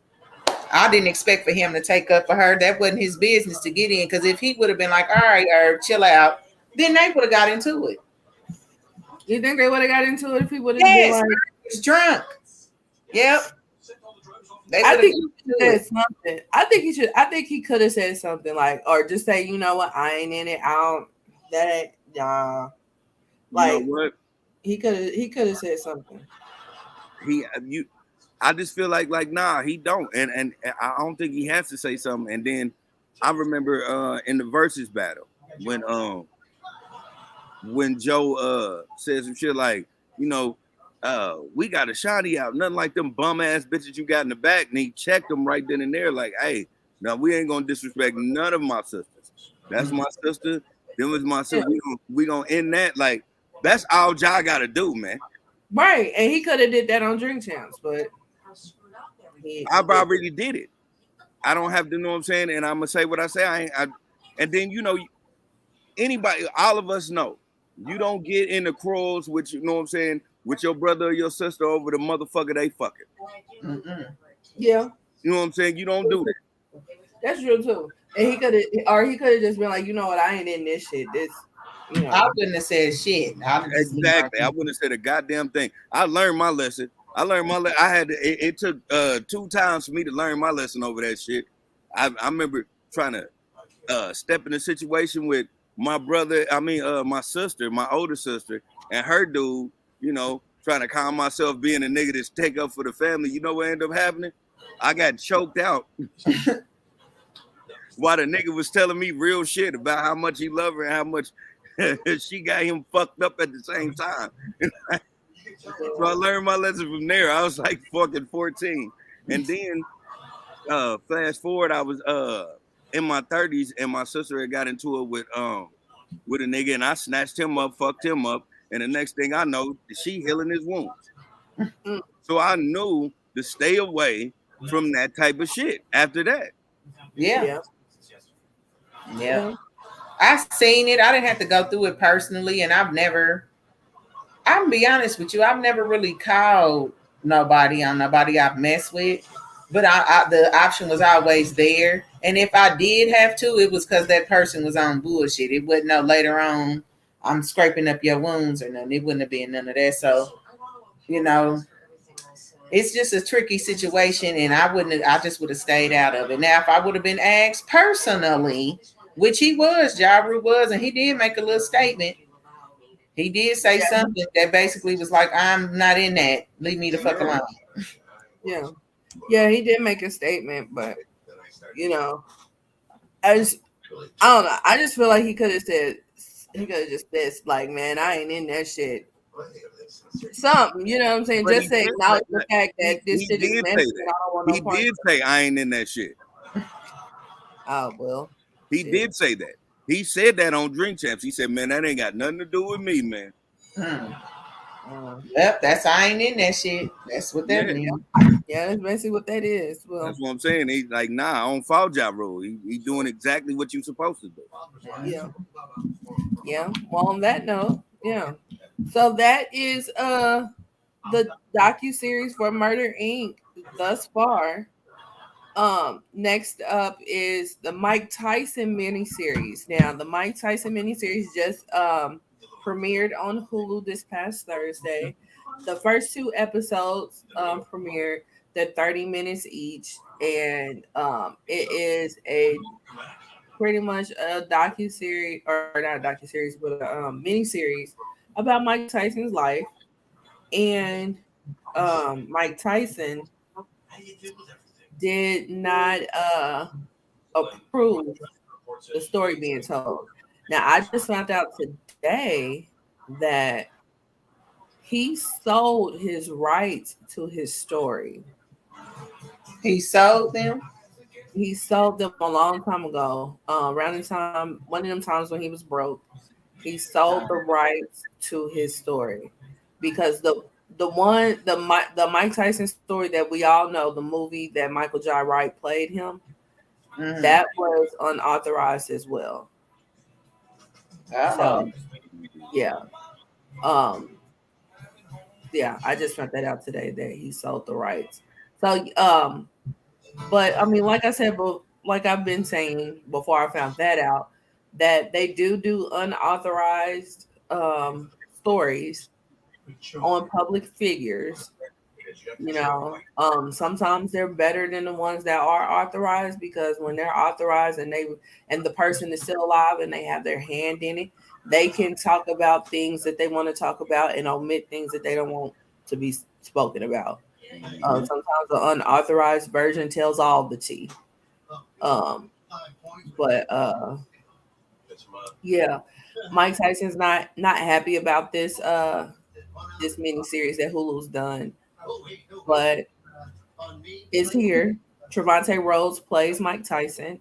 I didn't expect for him to take up for her. That wasn't his business to get in. Because if he would have been like, all right, chill out, then they would have got into it. You think they would have got into it if he would have been Yes, like, he's drunk. Yep. They I would have think got he into said it. something. I think he should. I think he could have said something like, or just say, you know what, I ain't in it. I don't. That ain't. Nah. You know Like what? he could have. He could have said something. You I just feel like nah, he don't. And I don't think he has to say something. And then I remember in the versus battle when Joe said some shit like, you know, we got a shotty out, nothing like them bum ass bitches you got in the back. And he checked them right then and there, like, hey, now we ain't gonna disrespect none of my sisters. That's my sister. Them was my sister. Yeah. We gonna end that. Like, that's all y'all gotta do, man. Right, and he could have did that on Drink Champs, but I he did. already did it. I don't have to know what I'm saying, and I'm gonna say what I say. And then anybody, all of us know, you don't get in the quarrels with you know what I'm saying with your brother or your sister over the motherfucker they fucking. Mm-mm. Yeah, You know what I'm saying? You don't do that. that's true too. And he could have just been like, you know what, I ain't in this shit. This, you know. I wouldn't have said shit. I'd have just been like, Exactly. I wouldn't have said a goddamn thing. I learned my lesson. I learned my I had to, it took 2 times for me to learn my lesson over that shit. I remember trying to step in a situation with my brother, my sister, my older sister, and her dude, trying to calm myself being a nigga that's take up for the family. You know what ended up happening? I got choked out while the nigga was telling me real shit about how much he loved her and how much she got him fucked up at the same time. So I learned my lesson from there. I was like fucking 14. And then fast forward, I was in my 30s and my sister had got into it with a nigga and I snatched him up, fucked him up, and the next thing I know, she healing his wounds. Mm. So I knew to stay away from that type of shit after that. yeah, Yeah. yeah. Yeah. I seen it. I didn't have to go through it personally, and I'm gonna be honest with you, I've never really called nobody on nobody I've messed with. But the option was always there. And if I did have to, it was because that person was on bullshit. It wouldn't know later on I'm scraping up your wounds or nothing. It wouldn't have been none of that. So, you know, it's just a tricky situation, and I just would have stayed out of it. Now, if I would have been asked personally, which he was, Jaru was, and he did make a little statement. He did say Yeah. something that basically was like, I'm not in that. Leave me the fuck alone. Yeah. Yeah, he did make a statement, but you know, I don't know. I just feel like he could have just said like, man, I ain't in that shit. Something, you know what I'm saying? But he Just to did say acknowledge the that. fact that this He shit is did messy say and that. I don't want no He part did of say I ain't in that shit. it. Oh well. He Shit. did say that. He said that on Drink Champs. He said, man, that ain't got nothing to do with me, man. Hmm. Uh, Yep, that's I ain't in that shit. That's what that Yeah. means. yeah, that's basically what that is. That's Well, what I'm saying. He's like, nah, I don't follow job rule. He doing exactly what you supposed to do. yeah. Yeah. Well, on that note, yeah. So that is the docu series for Murder Inc. thus far. Next up is the Mike Tyson miniseries. Now, the Mike Tyson miniseries just premiered on Hulu this past Thursday. The first 2 episodes premiered. They're 30 minutes each, and it is a pretty much a docu series, or not a docu series, but a mini series about Mike Tyson's life. And Mike Tyson did not approve the story being told. Now, I just found out today that he sold his rights to his story. He sold them. He sold them a long time ago, around the time, one of them times when he was broke. He sold the rights to his story because the Mike Tyson story that we all know, the movie that Michael Jai Wright played him, Mhm. that was unauthorized as well. So Oh. yeah, um, yeah, I just found that out today that he sold the rights. So but I mean, like I said, but like I've been saying before I found that out, that they do unauthorized stories on public figures. Sometimes they're better than the ones that are authorized because when they're authorized and the person is still alive and they have their hand in it, they can talk about things that they want to talk about and omit things that they don't want to be spoken about. Mhm. Sometimes the unauthorized version tells all the tea. Um, but yeah, Mike Tyson's not happy about this mini series that Hulu's done, but is here. Trevante Rhodes plays Mike Tyson,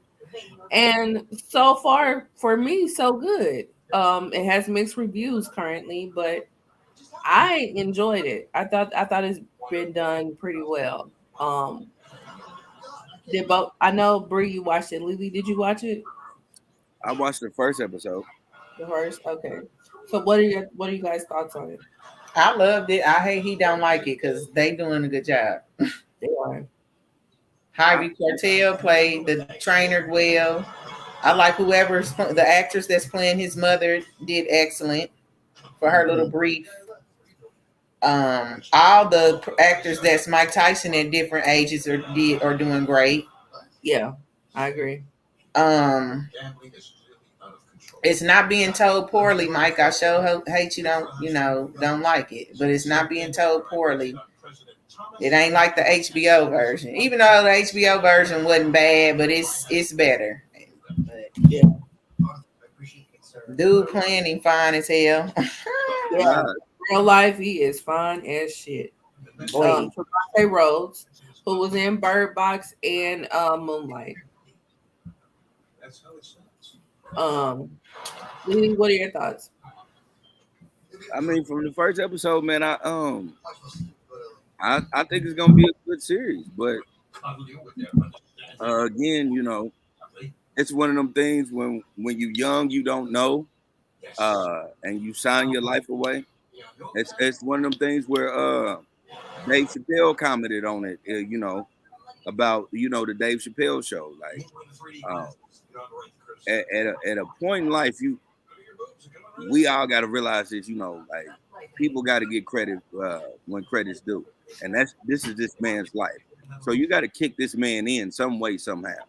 and so far for me, so good. It has mixed reviews currently, but I enjoyed it. I thought it's been done pretty well. Um, did both? I know Bree, you watched it. Lily, did you watch it? I watched the first episode. The first, okay. So what are you guys thoughts on it? I loved it. I hate he don't like it because they doing a good job. They are, I, Harvey Keitel played the trainer well. I like whoever's the actress that's playing his mother did excellent for her little mhm. brief. All the actors that's Mike Tyson at different ages are doing great. Yeah, I agree. Um, it's not being told poorly, Mike. I sure hate you don't like it, but it's not being told poorly. It ain't like the HBO version, even though the HBO version wasn't bad, but it's better. But Yeah, dude playing him fine as hell. yeah. God, Real life, he is fine as shit. Boy, Trevante Rhodes, who was in Bird Box and Moonlight. Um, Lily, what are your thoughts? I mean, from the first episode, man, I think it's gonna be a good series, but again, it's one of them things when you young, you don't know, and you sign your life away. It's one of them things where Dave Chappelle commented on it, about the Dave Chappelle show. Like, um, at a point in life, we all got to realize this. Like people got to get credit when credit's due, and this is this man's life. So you got to kick this man in some way somehow.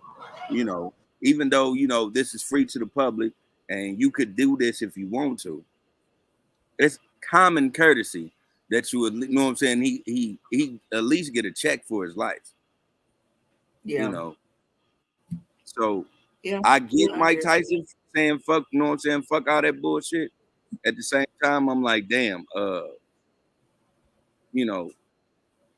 You know, Even though this is free to the public, and you could do this if you want to. It's common courtesy that you would, what I'm saying. He at least get a check for his life. You Yeah, know, so yeah, I get I Mike agree. Tyson saying fuck, fuck all that bullshit. At the same time, I'm like, damn, you know,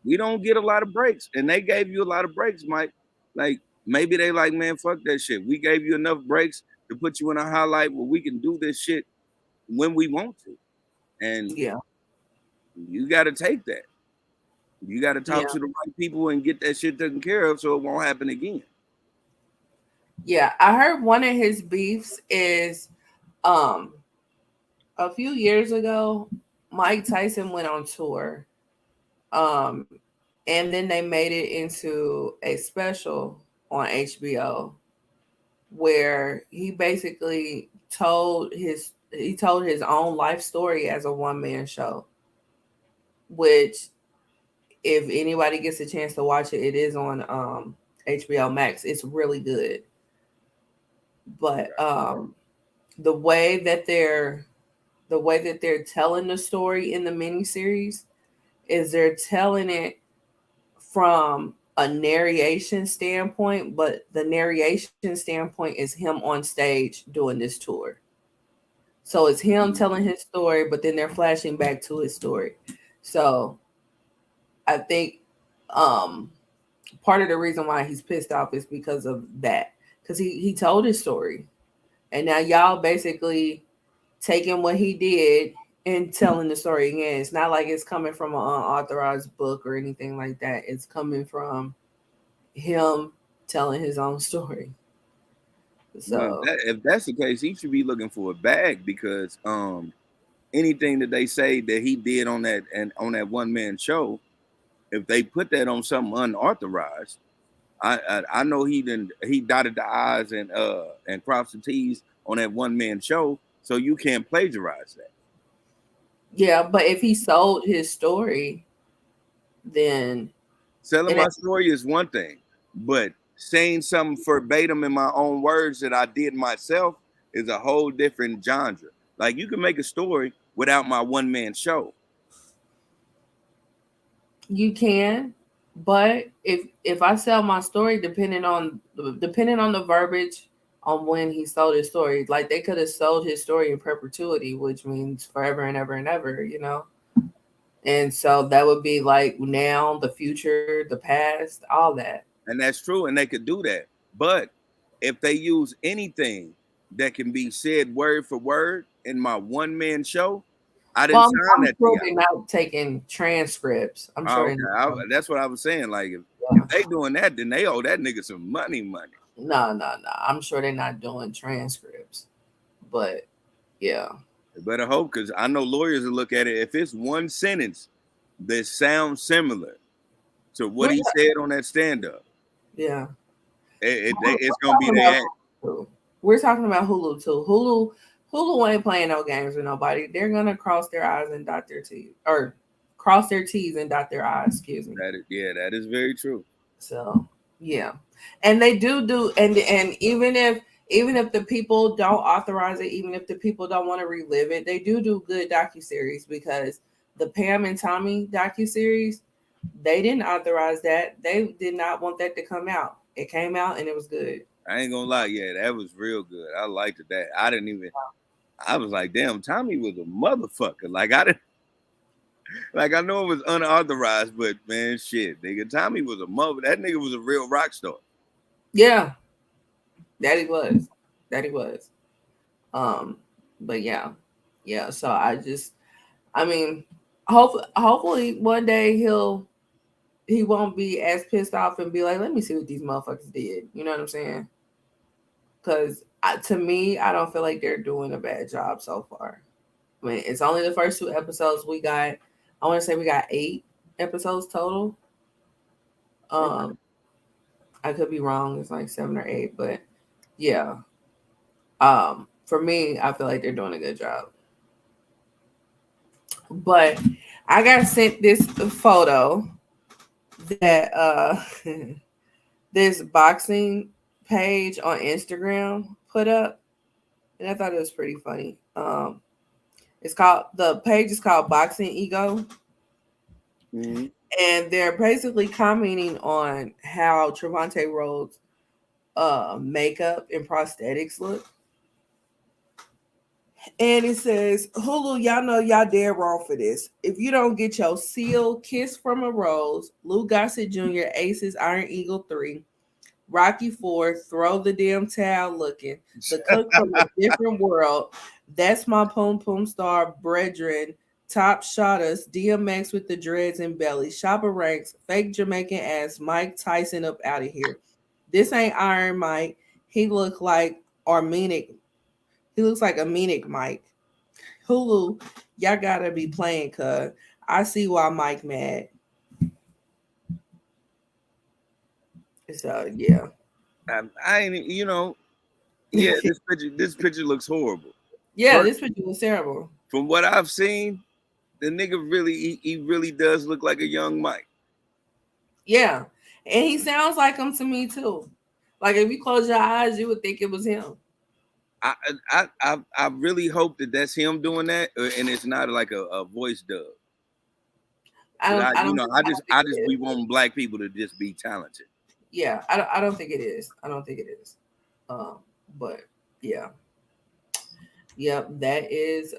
we don't get a lot of breaks, and they gave you a lot of breaks, Mike. Like maybe they like, man, fuck that shit. We gave you enough breaks to put you in a highlight where we can do this shit when we want to, and Yeah, you got to take that. You got to talk yeah, to the right people and get that shit taken care of so it won't happen again. yeah. I heard one of his beefs is um a few years ago, Mike Tyson went on tour. Um, and then they made it into a special on HBO where he told his own life story as a one man show, which if anybody gets a chance to watch it, it is on HBO Max. It's really good. But the way that they're telling the story in the miniseries is they're telling it from a narration standpoint, but the narration standpoint is him on stage doing this tour. So it's him telling his story, but then they're flashing back to his story. So I think um, part of the reason why he's pissed off is because of that. Because he told his story. And now y'all basically taking what he did and telling the story again. It's not like it's coming from an unauthorized book or anything like that. It's coming from him telling his own story. Well, So if that's the case, he should be looking for a bag because anything that they say that he did on that and on that one man show, if they put that on something unauthorized, I know he dotted the I's and crossed the T's on that one man show, so you can't plagiarize that. yeah, but if he sold his story, then Selling it my story is one thing, but saying something verbatim in my own words that I did myself is a whole different genre. Like you can make a story without my one man show. you can. But if I sell my story, depending on the verbiage on when he sold his story, like they could have sold his story in perpetuity, which means forever and ever and ever, you know. And so that would be like now, the future, the past, all that. And that's true, and they could do that. But if they use anything that can be said word for word in my one man show, I Well, didn't sign I'm that to sure y'all. they're not taking transcripts. I'm Oh, sure they're okay, not. that's what I was saying. Like if Yeah. they doing that, then they owe that nigga some money. No, no, no. I'm sure they're not doing transcripts. But yeah, They better hope, because I know lawyers will look at it. If it's one sentence that sounds similar to what well, he said on that stand up, yeah. it's We're gonna be talking their about act. Hulu too. We're talking about Hulu too. Hulu ain't playing no games with nobody. They're gonna cross their eyes and dot their T's, or cross their T's and dot their I's. Excuse me. That is very true. So yeah, and they do, and even if the people don't authorize it, even if the people don't want to relive it, they do good docuseries, because the Pam and Tommy docuseries, they didn't authorize that. They did not want that to come out. It came out and it was good. I ain't gonna lie, yeah, that was real good. I liked that. I didn't even. I was like, damn, Tommy was a motherfucker. Like I didn't. Like I know it was unauthorized, but man, shit, nigga, Tommy was a mother. That nigga was a real rock star. Yeah, that he was. That he was. Um, but yeah, yeah. So I mean, hopefully one day he won't be as pissed off and be like, let me see what these motherfuckers did. You know what I'm saying? Because to me, I don't feel like they're doing a bad job so far. I mean, it's only the first two episodes we got. I want to say we got 8 episodes total. Okay. Um, I could be wrong. It's like 7 or 8, but yeah. For me, I feel like they're doing a good job. But I got sent this photo that this boxing page on Instagram put up, and I thought it was pretty funny. The page is called Boxing Ego, Mm-hmm. and they're basically commenting on how Trevante Rhodes' makeup and prosthetics look. And it says, Hulu, y'all know y'all dead wrong for this. If you don't get your seal, Kiss from a Rose, Lou Gossett Jr., Aces, Iron Eagle 3, Rocky 4, Throw the Damn Towel Looking, The Cook from a Different World, That's My Poom Poom Star, Brethren, Top Shot Us, DMX with the Dreads and Belly, Shopper Ranks, Fake Jamaican Ass, Mike Tyson up out of here. This ain't Iron Mike. He look like Armenic. He looks like Armenic Mike. Hulu, y'all gotta be playing, cuz I see why Mike mad. So yeah. I ain't, yeah, this picture looks horrible. Yeah, But this picture was terrible. from what I've seen, the nigga really, he really does look like a young Mike. Yeah. And he sounds like him to me too. Like if you close your eyes, you would think it was him. I really hope that that's him doing that, and it's not like a voice dub. I don't I don't I think just it we is. want black people to just be talented. Yeah, I don't think it is. I don't think it is. But yeah. Yep, that is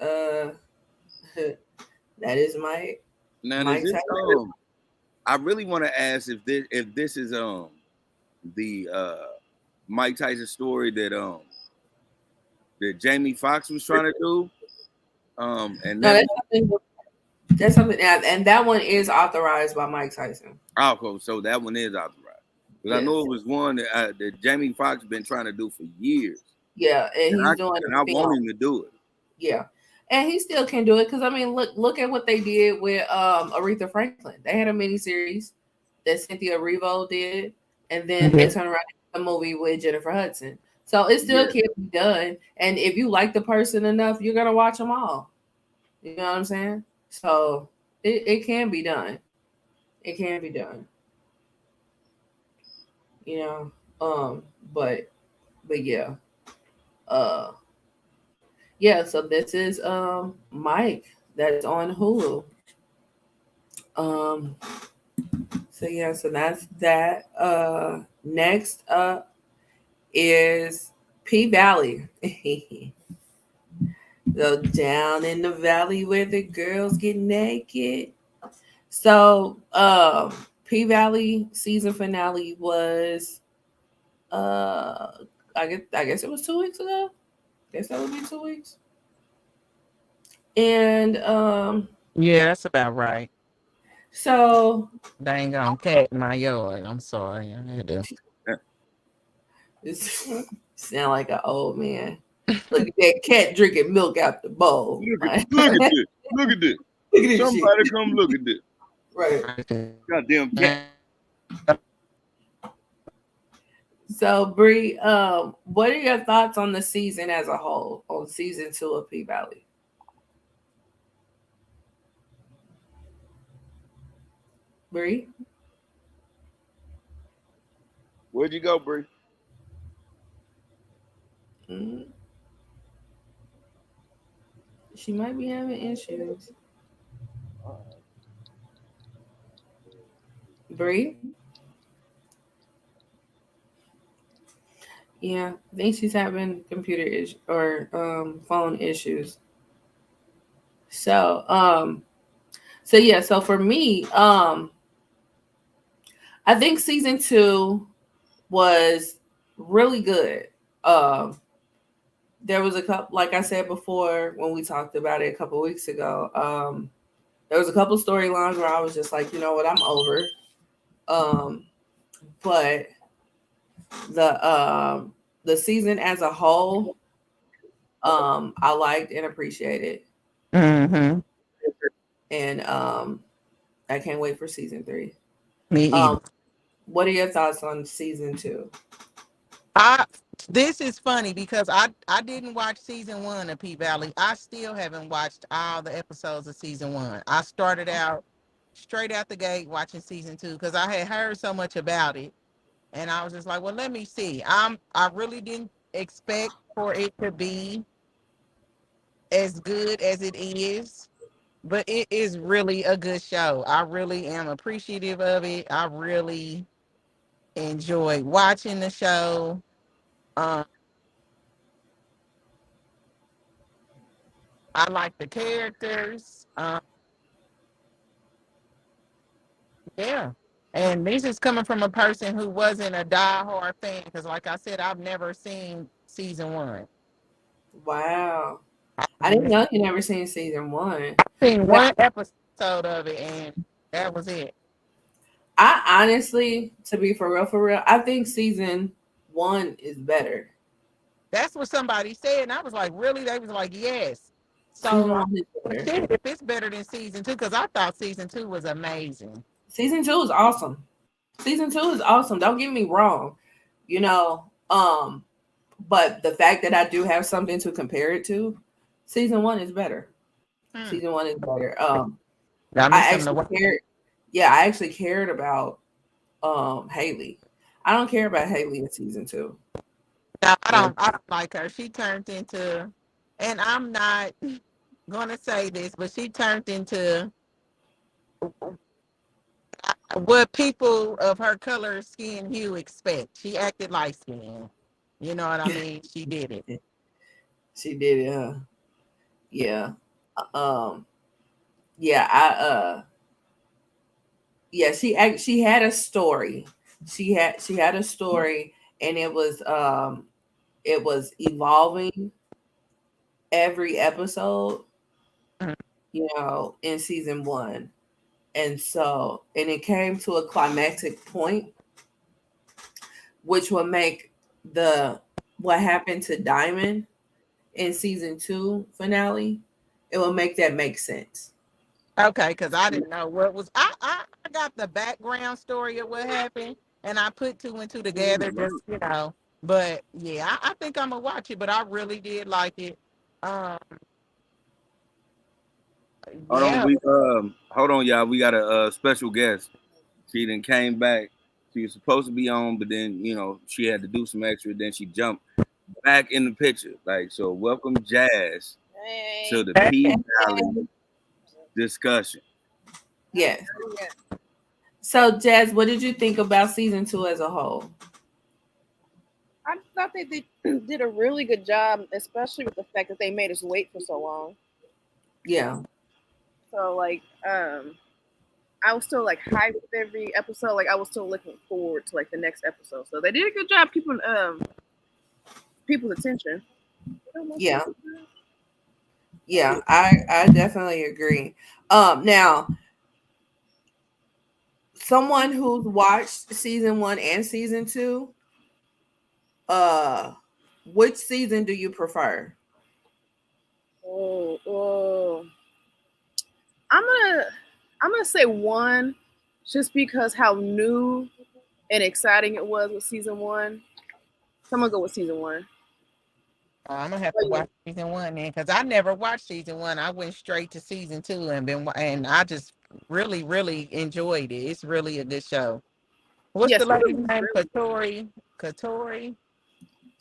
that is Now, does Mike this Tyson. I really want to ask if this is the Mike Tyson story that Jamie Foxx was trying to do, And No, that that's something, and that one is authorized by Mike Tyson. alcohol, so that one is authorized. Because I Yes. know it was one that Jamie Foxx been trying to do for years, Yeah, and and he's doing I a want film. him to do it. Yeah, and he still can do it because I mean, look at what they did with Aretha Franklin. They had a miniseries that Cynthia Erivo did, and then they Mhm. turned around and did a movie with Jennifer Hudson. So it still Yeah, can be done, and if you like the person enough, you're gonna watch them all. You know what I'm saying? So it can be done. It can be done. You know, um, but yeah, uh, yeah. So this is Mike that's on Hulu. Um, so yeah, so that's that. Next up is P Valley. So down in the valley where the girls get naked. So P Valley season finale was uh I guess it was 2 weeks ago. Guess that would be 2 weeks. And Yeah, that's about right. so Dang on cat in my yard. I'm sorry. I had to. it's sound like an old man. Look at that cat drinking milk out the bowl. Like, look at look this, look at this. at this shit. Somebody come look at this. Right. Goddamn cat. So Bree, what are your thoughts on the season as a whole, on season 2 of P Valley? Bree? Where'd you go, Bree? Mm, she might be having issues. Bree? Yeah, I think she's having computer issues or phone issues. So so yeah, so for me, I think season 2 was really good. Um there was a couple, like I said before when we talked about it a couple weeks ago. There was a couple storylines where I was just like, you know what, I'm over. Um, but the season as a whole, I liked and appreciated, Mm-hmm. and I can't wait for season 3. Me Um, either. what are your thoughts on season 2? I this is funny because I didn't watch season 1 of P Valley. I still haven't watched all the episodes of season 1. I started out straight out the gate watching season 2 because I had heard so much about it, and I was just like, well, let me see. I really didn't expect for it to be as good as it is, but it is really a good show. I really am appreciative of it. I really enjoyed watching the show. Um, I like the characters. Yeah. And this is coming from a person who wasn't a diehard fan because, like I said, I've never seen season 1. Wow, I didn't I've know you never seen season 1. seen Yeah, one episode of it, and that was it. I honestly, to be for real, I think season 1 is better. That's what somebody said, and I was like, really? They was like, yes. Season So, one is better. shit, if it's better than season 2, because I thought season 2 was amazing. Season 2 is awesome. Season 2 is awesome. Don't get me wrong. You know, but the fact that I do have something to compare it to, season 1 is better. Hmm. Season 1 is better. Got me I something to actually watch. cared. Yeah, I actually cared about Haley. I don't care about Haley in season 2. No, You know, I don't like her. She turned into, and I'm not gonna say this, but she turned into what people of her color, skin, hue expect. She acted light skin. You know what I mean? She did it. she did it. Yeah. Um. Yeah. Yeah. She had a story. She had a story, and it was evolving every episode. Mhm. in season one. And it came to a climactic point, which would make the what happened to Diamond in season two finale, it will make that make sense. Okay, because I didn't know what was. I got the background story of what happened, and I put two and two together. Just but yeah, I think I'm gonna watch it. But I really did like it. Um, Hold on, yeah. hold on, y'all. We got a special guest. She then came back. She was supposed to be on, but then she had to do some extra. Then she jumped back in the picture. Like so, welcome Jazz to Hey. the P Valley discussion. Yes. Yeah. So, Jazz, what did you think about season two as a whole? I thought they did a really good job, especially with the fact that they made us wait for so long. Yeah. So like, I was still like hyped with every episode. Like I was still looking forward to like the next episode. So they did a good job keeping people's attention. Yeah. Yeah. I definitely agree. Now, someone who's watched season one and season two, uh, which season do you prefer? Oh. I'm gonna I'm gonna say one, just because how new and exciting it was with season one. So I'm gonna go with season one. I'm gonna have But to yeah, watch season one then, because I never watched season one. I went straight to season two and I just really, really enjoyed it. It's really a good show. What's yeah, the season lady's one was name? really Katori.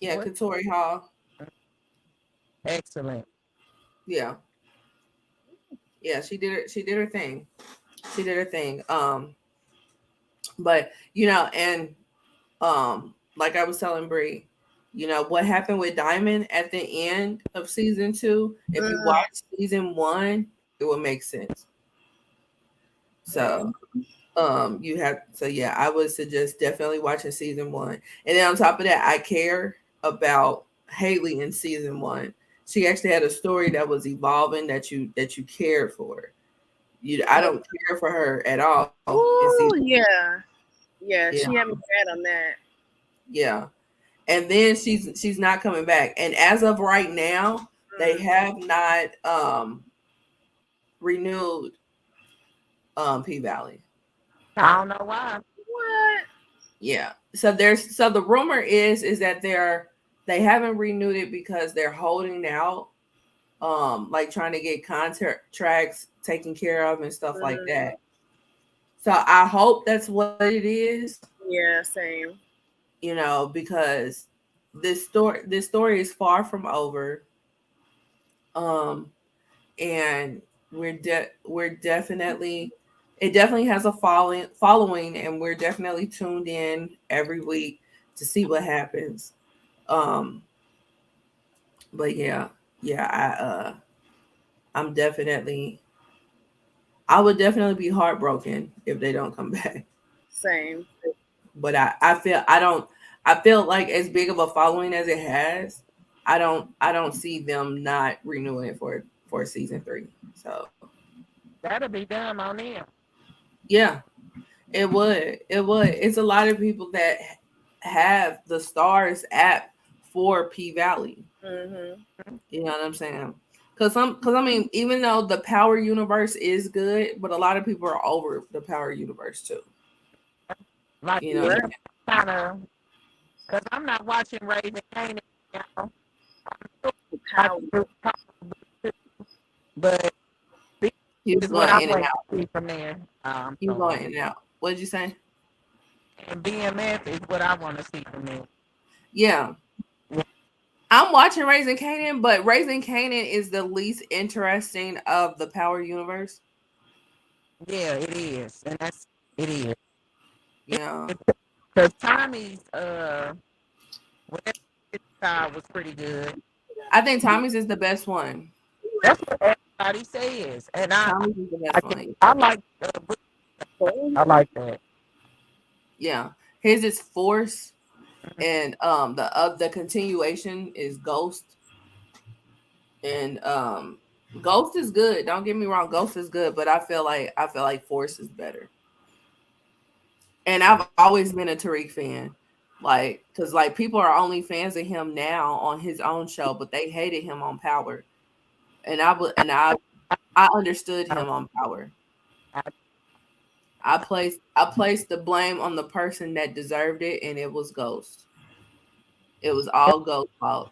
Yeah, What? Katori Hall. Excellent. Yeah. Yeah, she did her thing. She did her thing. But and like I was telling Bree, what happened with Diamond at the end of season two, if you good. watch season one, it will make sense. So you have so yeah, I would suggest definitely watching season one. And then on top of that, I care about Haley in season one. She actually had a story that was evolving that you cared for. I don't care for her at all in season. Oh yeah. Yeah, She had me bad on that. yeah. And then she's not coming back. And as of right now, they Mm. have not renewed P Valley. I don't know why. What? Yeah. So the rumor is that they haven't renewed it because they're holding out, like trying to get contracts taken care of and stuff like Mm. that. So I hope that's what it is, Yeah, same. because this story is far from over. Um and we're definitely it definitely has a following, and we're definitely tuned in every week to see what happens. Um but yeah, I'm definitely I would definitely be heartbroken if they don't come back. Same. But I feel like as big of a following as it has, I don't see them not renewing it for season three. So That'll be done on them. yeah, it would. It's a lot of people that have the Stars app for P Valley. Mhm. You know what I'm saying? Because I mean, even though the Power Universe is good, but a lot of people are over the Power Universe too. Like You know what Yeah. I'm me, kind of, because I'm not watching Raven Canaan now. I Power. do, but this saying? You is what going I'm in and waiting out. to see from there. You So, going in and out. What did you say? and BMF is what I want to see from there. Yeah. I'm watching Raising Canaan, but Raising Canaan is the least interesting of the Power Universe. Yeah, it is, and it is. Yeah. Because Tommy's whatever his style was pretty good. I think Tommy's is the best one. That's what everybody says, and Tommy's is the I, best one. I like I like that. Yeah. His is Force, and the continuation is Ghost, and Ghost is good. Don't get me wrong, Ghost is good, but I feel like Force is better. And I've always been a Tariq fan. Like, cause like people are only fans of him now on his own show, but they hated him on Power. And I understood him on Power. I placed the blame on the person that deserved it, and it was Ghost. It was all Ghost's fault.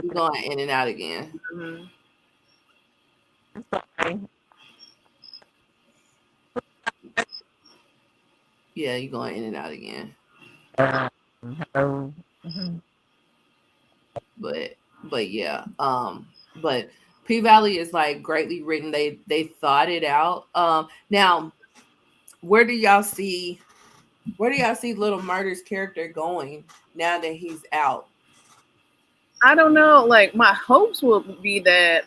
You going in and out again. Mhm. Yeah, you going in and out again. But but yeah. But P Valley is like greatly written. They thought it out. Now where do y'all see Little Murder's character going now that he's out? I don't know. Like my hopes will be that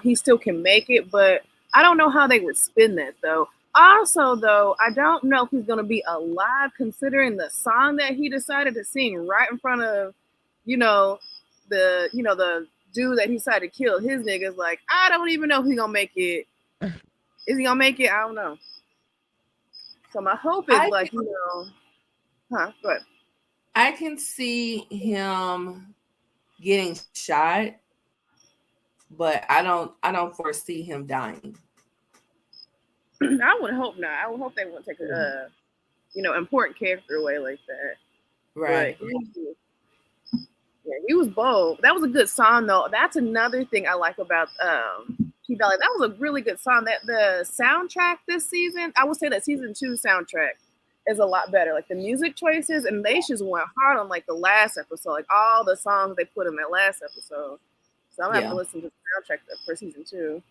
he still can make it, but I don't know how they would spin that though. Also, though, I don't know if he's gonna be alive considering the song that he decided to sing right in front of, you know, the dude that he decided to kill. His niggas like, I don't even know if he's gonna make it. Is he gonna make it? I don't know. So my hope is I like, can, huh? Go ahead. I can see him getting shot, but I don't foresee him dying. I would hope not. I would hope they won't take a important character away like that. But Right. he was bold. That was a good song though. That's another thing I like about P Valley. That was a really good song. That the soundtrack this season, I would say that season 2 soundtrack is a lot better. Like the music choices, and they just went hard on like the last episode, like all the songs they put in that last episode. So I'm gonna have to Yeah. listen to the soundtrack for season 2.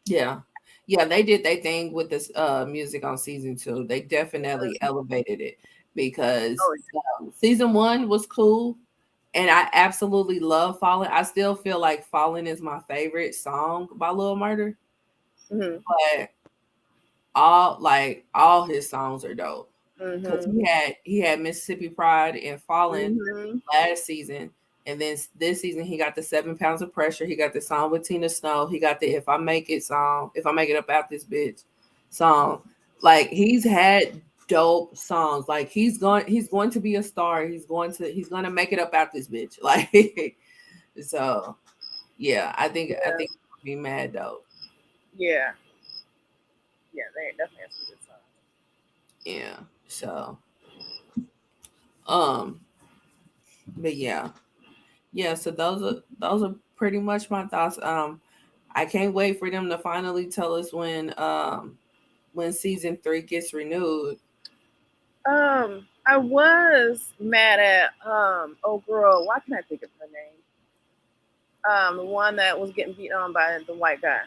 Yeah. Yeah, they did their thing with this music on season 2. They definitely elevated it because Oh, season 1 was cool, and I absolutely love Fallen. I still feel like Fallen is my favorite song by Lil Murder, mm-hmm, but all his songs are dope. Because mm-hmm, he had Mississippi Pride and Fallen mm-hmm. last season, and then this season he got the 7 pounds of pressure. He got the song with Tina Snow. He got the If I Make It song. If I Make It Up Out This Bitch song. Like he's had dope songs. Like he's going to be a star. He's going to make it up out this bitch. Like so yeah. I think he'll be mad dope. Yeah, yeah, they definitely have some good songs. Yeah. So um. But yeah. Yeah, so those are pretty much my thoughts. I can't wait for them to finally tell us when season 3 gets renewed. I was mad at oh girl, why can't I think of her name? The one that was getting beat on by the white guy.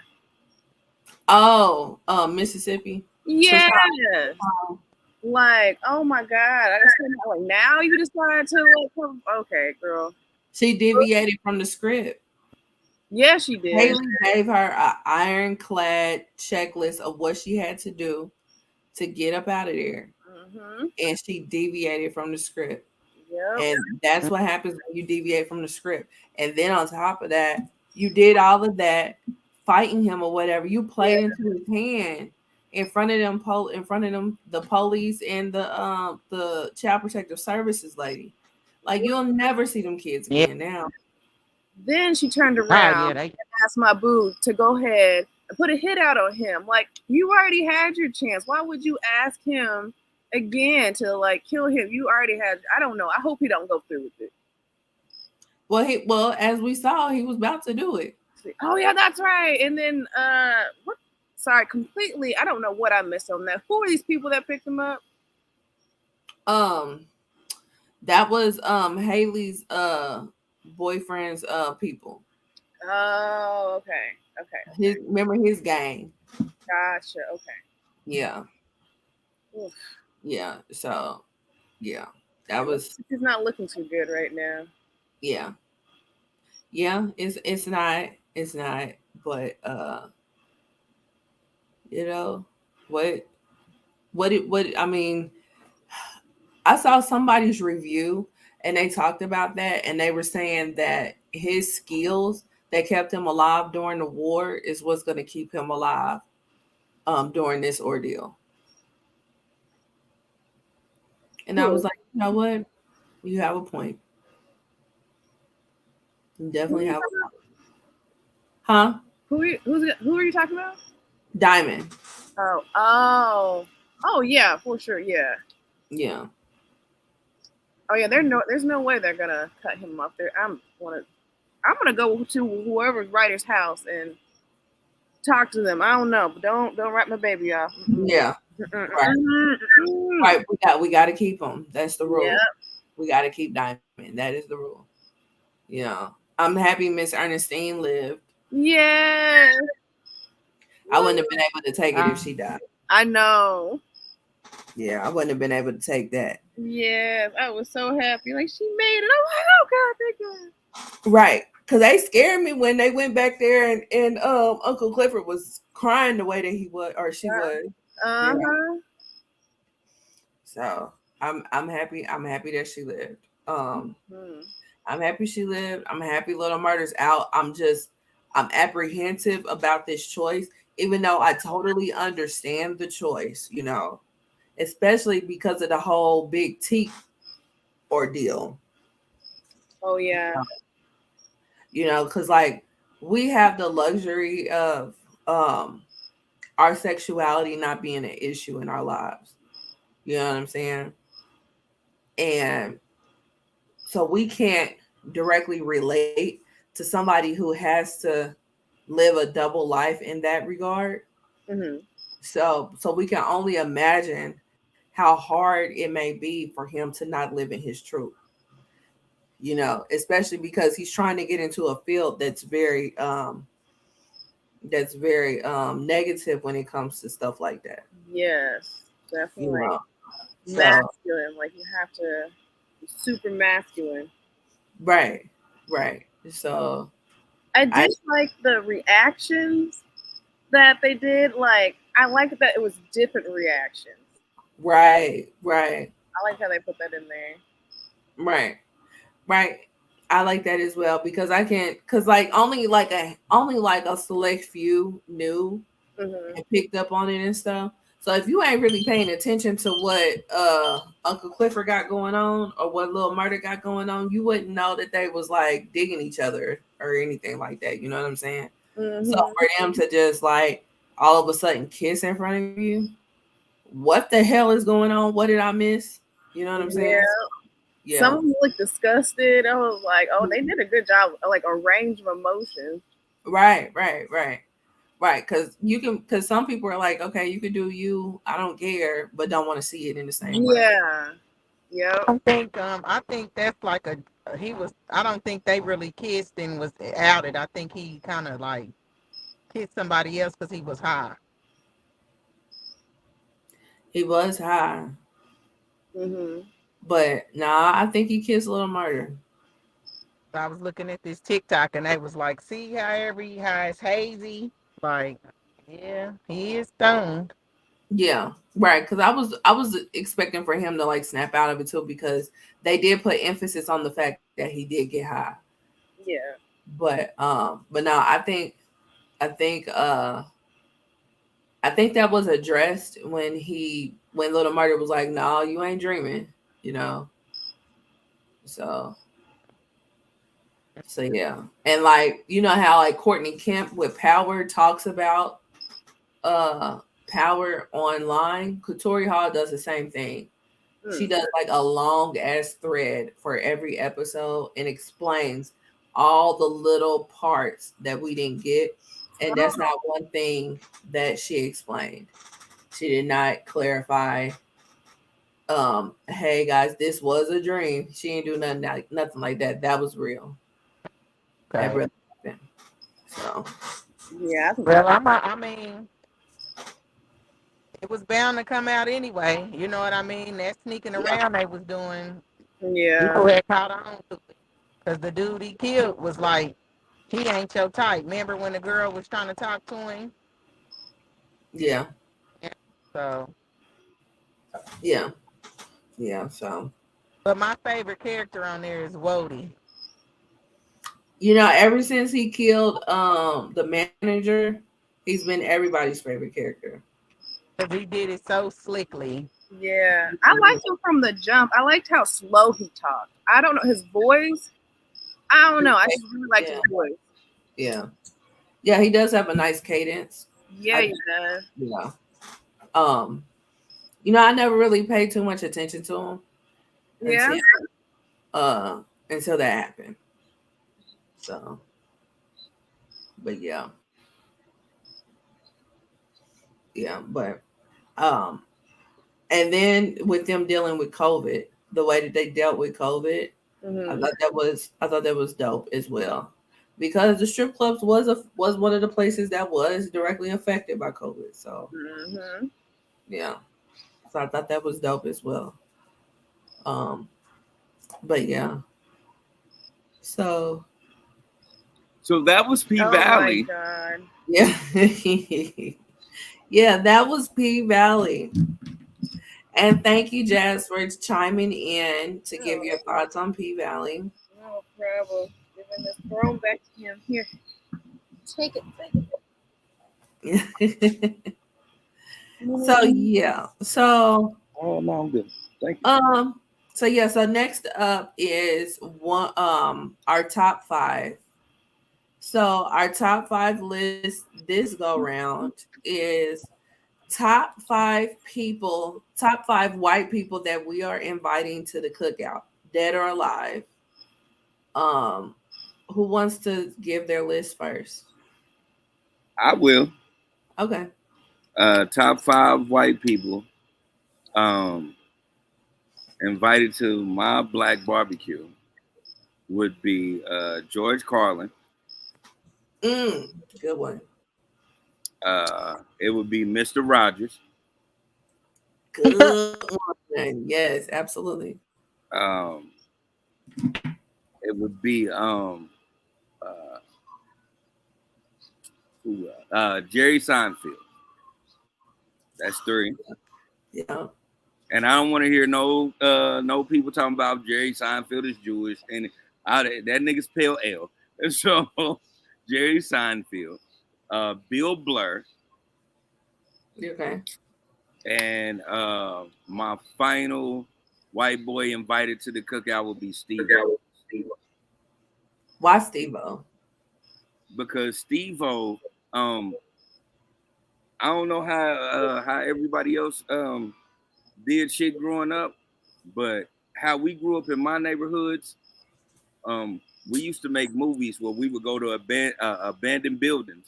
Oh, Mississippi. Yes. Tristan. Like, oh my god, I just like now you decide to like okay, girl. She deviated from the script. Yeah, she did. Haley gave her an ironclad checklist of what she had to do to get up out of there, Mm-hmm. and she deviated from the script. Yep. And that's what happens when you deviate from the script. And then on top of that, you did all of that fighting him or whatever. You played into his hand in front of the police and the child protective services lady. Like you'll never see them kids Yeah. again now. Then she turned Oh around yeah, they and asked my boo to go ahead and put a hit out on him. Like, you already had your chance. Why would you ask him again to like kill him? You already had. I don't know. I hope he don't go through with it. Well, as we saw, he was about to do it. Oh yeah, that's right. And then what? Sorry, completely. I don't know what I missed on that. Who are these people that picked him up? Um, that was Haley's boyfriend's people. Oh, okay, okay, Remember his gang. gotcha. Okay. Yeah. Oof. Yeah. So yeah. That was He's not looking too good right now. yeah. Yeah, it's not, but you know, what I mean, I saw somebody's review and they talked about that and they were saying that his skills that kept him alive during the war is what's going to keep him alive during this ordeal. And I was Who? like, you know what? You have a point. You definitely have a point. Huh? Who are you talking about? Diamond. Oh, yeah, for sure, yeah. Yeah. Oh yeah, there's no way they're gonna cut him off there. I'm gonna go to whoever's writer's house and talk to them. I don't know, but don't write my baby off. Yeah. Right. Mm-mm. Right. We got to keep him. That's the rule. Yeah. We got to keep Diamond. That is the rule. Yeah. I'm happy Miss Ernestine lived. Yeah. I wouldn't have been able to take it if she died. I know. Yeah, I wouldn't have been able to take that. Yes, I was so happy. Like she made it. I'm like, oh God, thank God. Right. Because they scared me when they went back there and Uncle Clifford was crying the way that he was or she was. Uh huh. So I'm happy. I'm happy that she lived. Hmm. I'm happy she lived. I'm happy Little Murder's out. I'm apprehensive about this choice, even though I totally understand the choice, especially because of the whole big T ordeal. Oh yeah. Because like we have the luxury of our sexuality not being an issue in our lives. You know what I'm saying? And so we can't directly relate to somebody who has to live a double life in that regard. Hmm. So we can only imagine how hard it may be for him to not live in his truth. Especially because he's trying to get into a field that's very negative when it comes to stuff like that. Yes, You definitely. know. So Masculine. Like you have to be super masculine. right, right. So I I did like the reactions that they did. Like I like that it was different reactions. right, I like how they put that in there. right, right. I like that as well because I can't because like only like a select few knew Hmm. and picked up on it and stuff. So if you ain't really paying attention to what Uncle Clifford got going on or what Little Murder got going on, you wouldn't know that they was like digging each other or anything like that. You know what I'm saying? So Hmm. for them to just like all of a sudden kiss in front of you, what the hell is going on? What did I miss? You know what I'm saying? Yeah. Yeah. Some of them looked disgusted. I was like, oh, they did a good job, like a range of emotions. Right. Because some people are like, okay, you could do you, I don't care, but don't want to see it in the same way. Yeah. Yep. I think that's like he was. I don't think they really kissed and was outed. I think he kind of like kissed somebody else because he was high. He was high, Hmm. but nah, I think he kissed Little Murder. I was looking at this TikTok and they was like, see how it's hazy. Like, yeah, he is stoned. Yeah, right. Because I was expecting for him to like snap out of it too, because they did put emphasis on the fact that he did get high. Yeah. But no, I think I think that was addressed when Little Murder was like, "No, you ain't dreaming," you know. So yeah, and like how like Courtney Kemp with Power talks about uh Power online. Katori Hall does the same thing. She Mm. does like a long ass thread for every episode and explains all the little parts that we didn't get, and that's not one thing that she explained. She did not clarify. Hey guys, this was a dream. She didn't do nothing like that. That was real. That Okay. really happened. So Yeah. Well, I mean, it was bound to come out anyway. You know what I mean? That sneaking yeah, around they was doing, Yeah. people had caught on to it. Because the dude he killed was like, he ain't your type. Remember when the girl was trying to talk to him? yeah, Yeah. So, yeah, Yeah, so But my favorite character on there is Wody. ever since he killed the manager, he's been everybody's favorite character. Because he did it so slickly. Yeah, I liked him from the jump. I liked how slow he talked. I don't know his voice. I don't know. I just really liked his Yeah, voice. yeah, yeah. He does have a nice cadence. Yeah, I he does. yeah. Um, I never really paid too much attention to him Yeah. until uh until that happened. So, but yeah, but um, and then with them dealing with COVID, the way that they dealt with COVID, Mm-hmm. I thought that was dope as well, because the strip clubs was one of the places that was directly affected by COVID. So Mm-hmm. yeah, so I thought that was dope as well. Um, but yeah, so So that was P Oh my Valley. god. yeah, yeah, that was P Valley. And thank you, Jazz, for chiming in to give Oh, your thoughts on P Valley. no problem. Giving this throne back to him. Here, take it. Take So it. yeah, so Oh no, I'm good. Thank you. um, so next up is our top five. So our top five list this go round is top five white people that we are inviting to the cookout, dead or alive. Um, who wants to give their list first? I will. Okay. Top five white people invited to my black barbecue would be George Carlin. Mm, good one. It would be Mr. Rogers. Good one. Yes, absolutely. Um, it would be uh, Jerry Seinfeld. That's three. Yeah. And I don't want to hear no people talking about Jerry Seinfeld is Jewish and that nigga's pale ale. So Jerry Seinfeld, Bill Blur, Okay. and my final white boy invited to the cookout will be Steve O. Why Steve-O? Because Steve O, um, I don't know how everybody else did shit growing up, but how we grew up in my neighborhoods, um, we used to make movies where we would go to abandoned buildings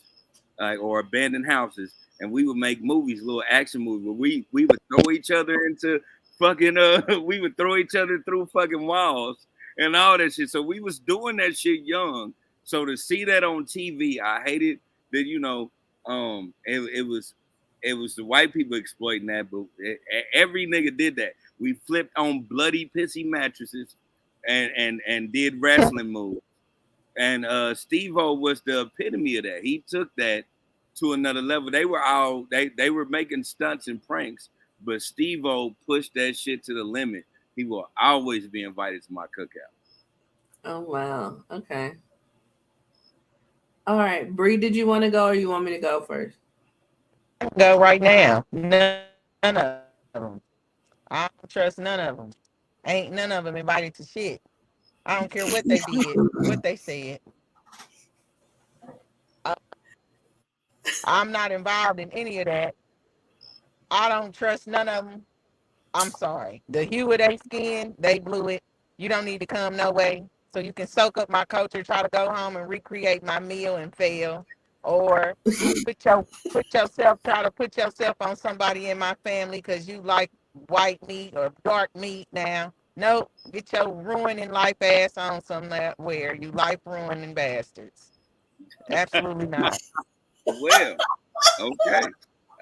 or abandoned houses, and we would make movies, little action movies, where we would throw each other into fucking we would throw each other through fucking walls and all that shit. So we was doing that shit young. So to see that on TV, I hated that. It was the white people exploiting that, but every nigga did that. We flipped on bloody pissy mattresses and did wrestling moves. And Steve O was the epitome of that. He took that to another level. They were making stunts and pranks, but Steve O pushed that shit to the limit. He will always be invited to my cookout. Oh wow. Okay. All right. Bree, did you want to go or you want me to go first? Go right now. None of them. I don't trust none of them. Ain't none of them invited to shit. I don't care what they did, what they said. I'm not involved in any of that. I don't trust none of them. I'm sorry. The hue of their skin, they blew it. You don't need to come no way. So you can soak up my culture, try to go home and recreate my meal and fail. Or try to put yourself on somebody in my family because you like white meat or dark meat now. Nope. Get your ruining life ass on somewhere, you life ruining bastards. Absolutely not. Well, okay.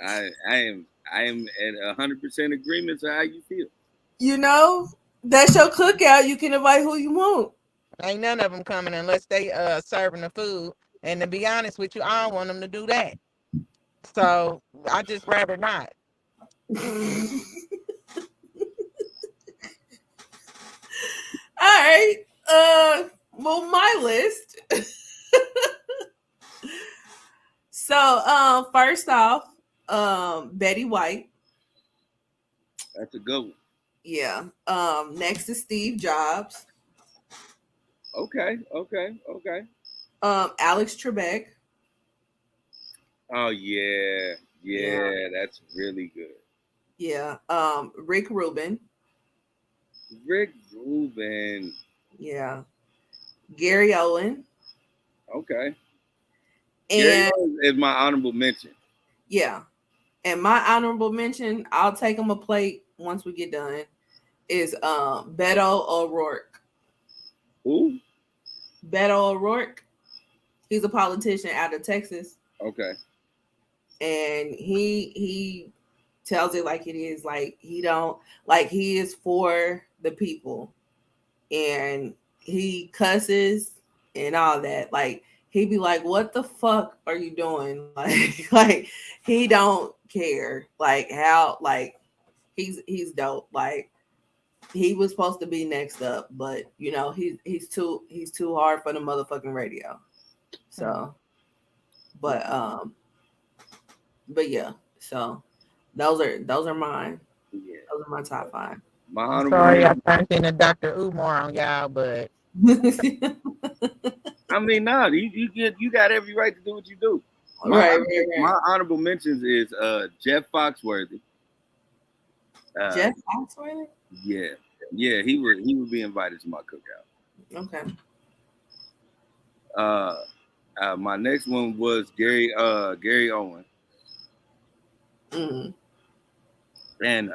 I am at 100% agreement to how you feel. You know, that's your cookout. You can invite who you want. Ain't none of them coming unless they serving the food. And to be honest with you, I don't want them to do that. So I just rather not. right. Well, my list. So, first off, Betty White. That's a good one. Yeah. Next is Steve Jobs. Okay, okay, okay. Alex Trebek. Oh yeah, Yeah. yeah, that's really good. Yeah. Rick Rubin. Rick Rubin. Yeah. Gary Owen. Okay. Gary And Owens is my honorable mention. yeah. And my honorable mention, I'll take him a plate once we get done, is Beto O'Rourke. Who? Beto O'Rourke. He's a politician out of Texas. Okay. And he tells it like it is. Like he don't like he is for the people. And he cusses and all that. Like he be like, "What the fuck are you doing?" Like he don't care. Like how like he's dope. Like he was supposed to be next up, but you know he's too hard for the motherfucking radio. So, but yeah. So those are mine. Yeah. Those are my top five. My I'm honorable sorry I mention. turned into Dr. Umar on y'all, but I mean, nah, you got every right to do what you do. My honorable mentions is Jeff Foxworthy. Uh, Jeff Foxworthy. yeah, yeah, he would be invited to my cookout. Okay. My next one was Gary Owen, Mm. and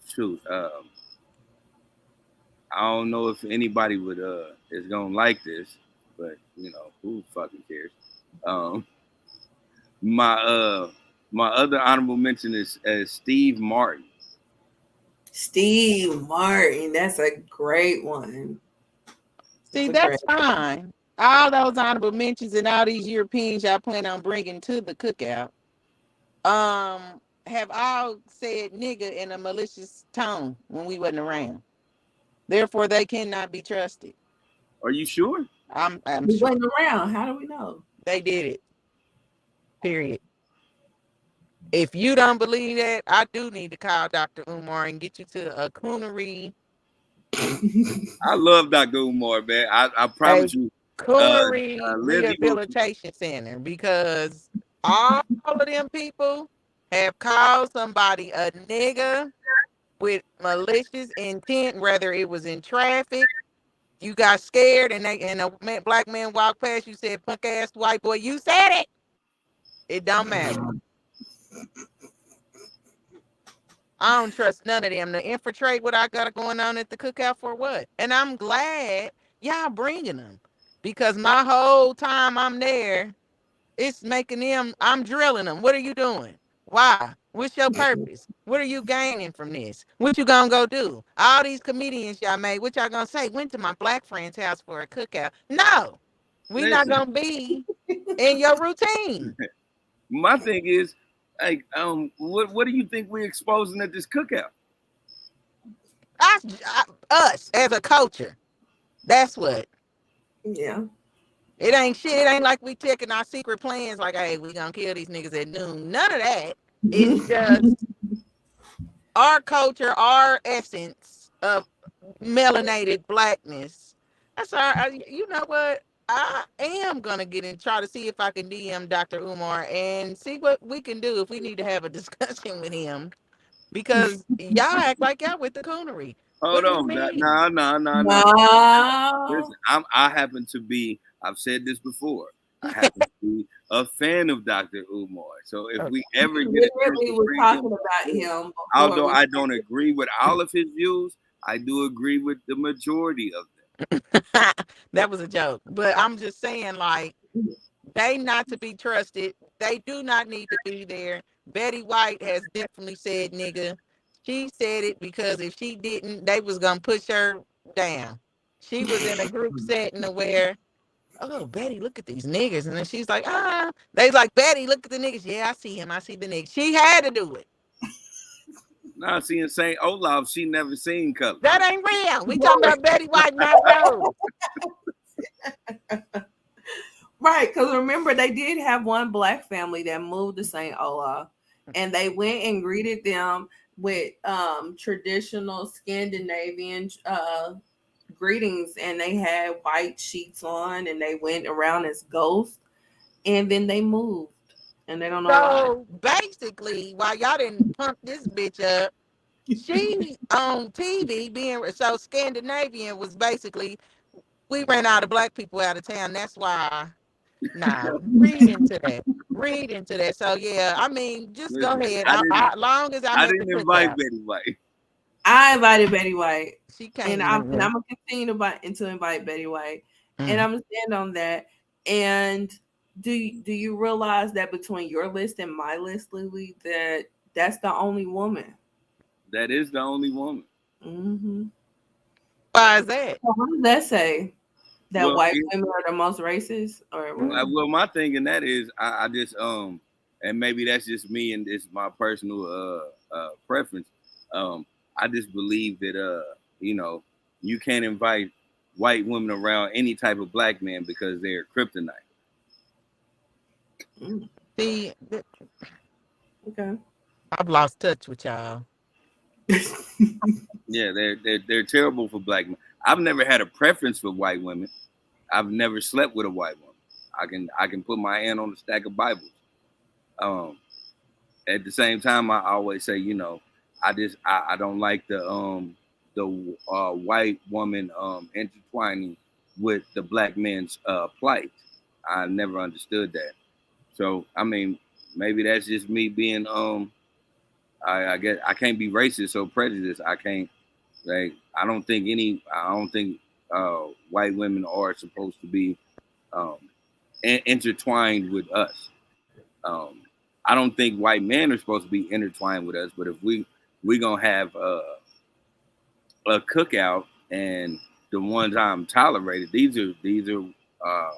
shoot, I don't know if anybody would is gonna like this, but you know who fucking cares. Um, my my other honorable mention is Steve Martin. Steve Martin. That's a great one. see, That's a great. that's fine. All those honorable mentions and all these Europeans y'all plan on bringing to the cookout, have all said nigga in a malicious tone when we wasn't around. Therefore, they cannot be trusted. Are you sure? I'm We sure wasn't around. How do we know? they did it. Period. If you don't believe that, I do need to call Dr. Umar and get you to a coonery, I love Dr. Umar, man. I a promise you, coonery Lizzie will. rehabilitation center because all of them people have called somebody a nigga with malicious intent, whether it was in traffic, you got scared and a black man walked past you, said punk ass white boy, you said it. It don't matter. I don't trust none of them to infiltrate what I got going on at the cookout for what. And I'm glad y'all bringing them because my whole time I'm there, it's making them, I'm drilling them. What are you doing? Why? What's your purpose? What are you gaining from this? What you gonna go do? All these comedians y'all made, what y'all gonna say? Went to my black friend's house for a cookout. No, we not Listen, gonna be in your routine. my thing is, like, what do you think we're exposing at this cookout? Us as a culture. That's what. Yeah. It ain't shit. It ain't like we taking our secret plans like, hey, we gonna kill these niggas at noon. None of that. It's just our culture, our essence of melanated blackness. That's our, you know what? I am gonna get in, try to see if I can DM Dr. Umar and see what we can do if we need to have a discussion with him because y'all act like y'all with the coonery. What Hold do you on, mean? no. No. Listen, I happen to be. I've said this before. I happen to be a fan of Dr. Umar. So if we ever get a chance Literally to was bring him, talking about him before although we I don't agree with all of his views, I do agree with the majority of them. That was a joke. But I'm just saying, like, they not to be trusted. They do not need to be there. Betty White has definitely said nigga. She said it because if she didn't, they was gonna push her down. She was in a group setting where, oh, Betty, look at these niggas. And then she's like, they like, Betty, look at the niggas. Yeah, I see him. I see the niggas. She had to do it. Nah, seeing Saint Olaf, she never seen color. That ain't real. We talking about Betty White, not Rose. Right, because remember they did have one black family that moved to St. Olaf, and they went and greeted them with traditional Scandinavian greetings, and they had white sheets on, and they went around as ghosts, and then they moved, and they don't know why. So basically, while y'all didn't pump this bitch up, she on TV being so Scandinavian was basically we ran out of black people out of town. That's why. Nah, read into that. Read into that. So yeah, I mean, just go Listen, ahead. I didn't. Long as I'm I at the didn't invite cookout, Betty White. I invited Betty White, she and came I'm in. gonna continue to invite Betty White, and Mm. I'm gonna stand on that. And do you realize that between your list and my list, Louie, that's the only woman? That is the only woman. Mm-hmm. Why is that? So what does that say? That Well, white women are the most racist, or what? Mm. well, my thing in that is, I just and maybe that's just me and it's my personal preference. I just believe that you know, you can't invite white women around any type of black man because they're kryptonite. Mm, See, okay. I've lost touch with y'all. Yeah, they're terrible for black men. I've never had a preference for white women. I've never slept with a white woman. I can put my hand on a stack of Bibles. Um, at the same time, I always say, you know, I don't like the white woman intertwining with the black man's plight. I never understood that. So I mean, maybe that's just me being I guess I can't be racist or prejudiced. I can't like I don't think white women are supposed to be um, intertwined with us. Um, I don't think white men are supposed to be intertwined with us. But if we gonna have a cookout and the ones I'm tolerated, these are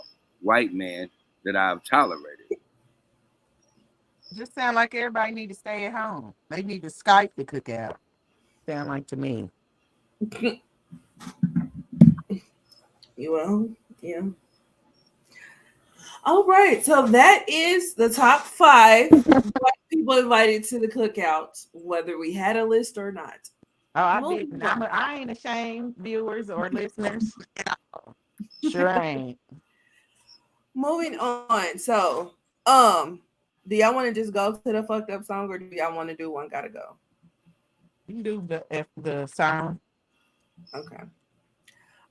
white men that I've tolerated. Just sound like everybody need to stay at home. They need to Skype the cookout. Sound like to me. Well, yeah. All right, so that is the top 5 white people invited to the cookout, whether we had a list or not. Oh, I Moving didn't. on. I ain't ashamed, viewers or listeners. Sure ain't. Moving on. So, um, do y'all want to just go to the fucked up song, or do y'all want to do one gotta go? You can do the sound. Okay.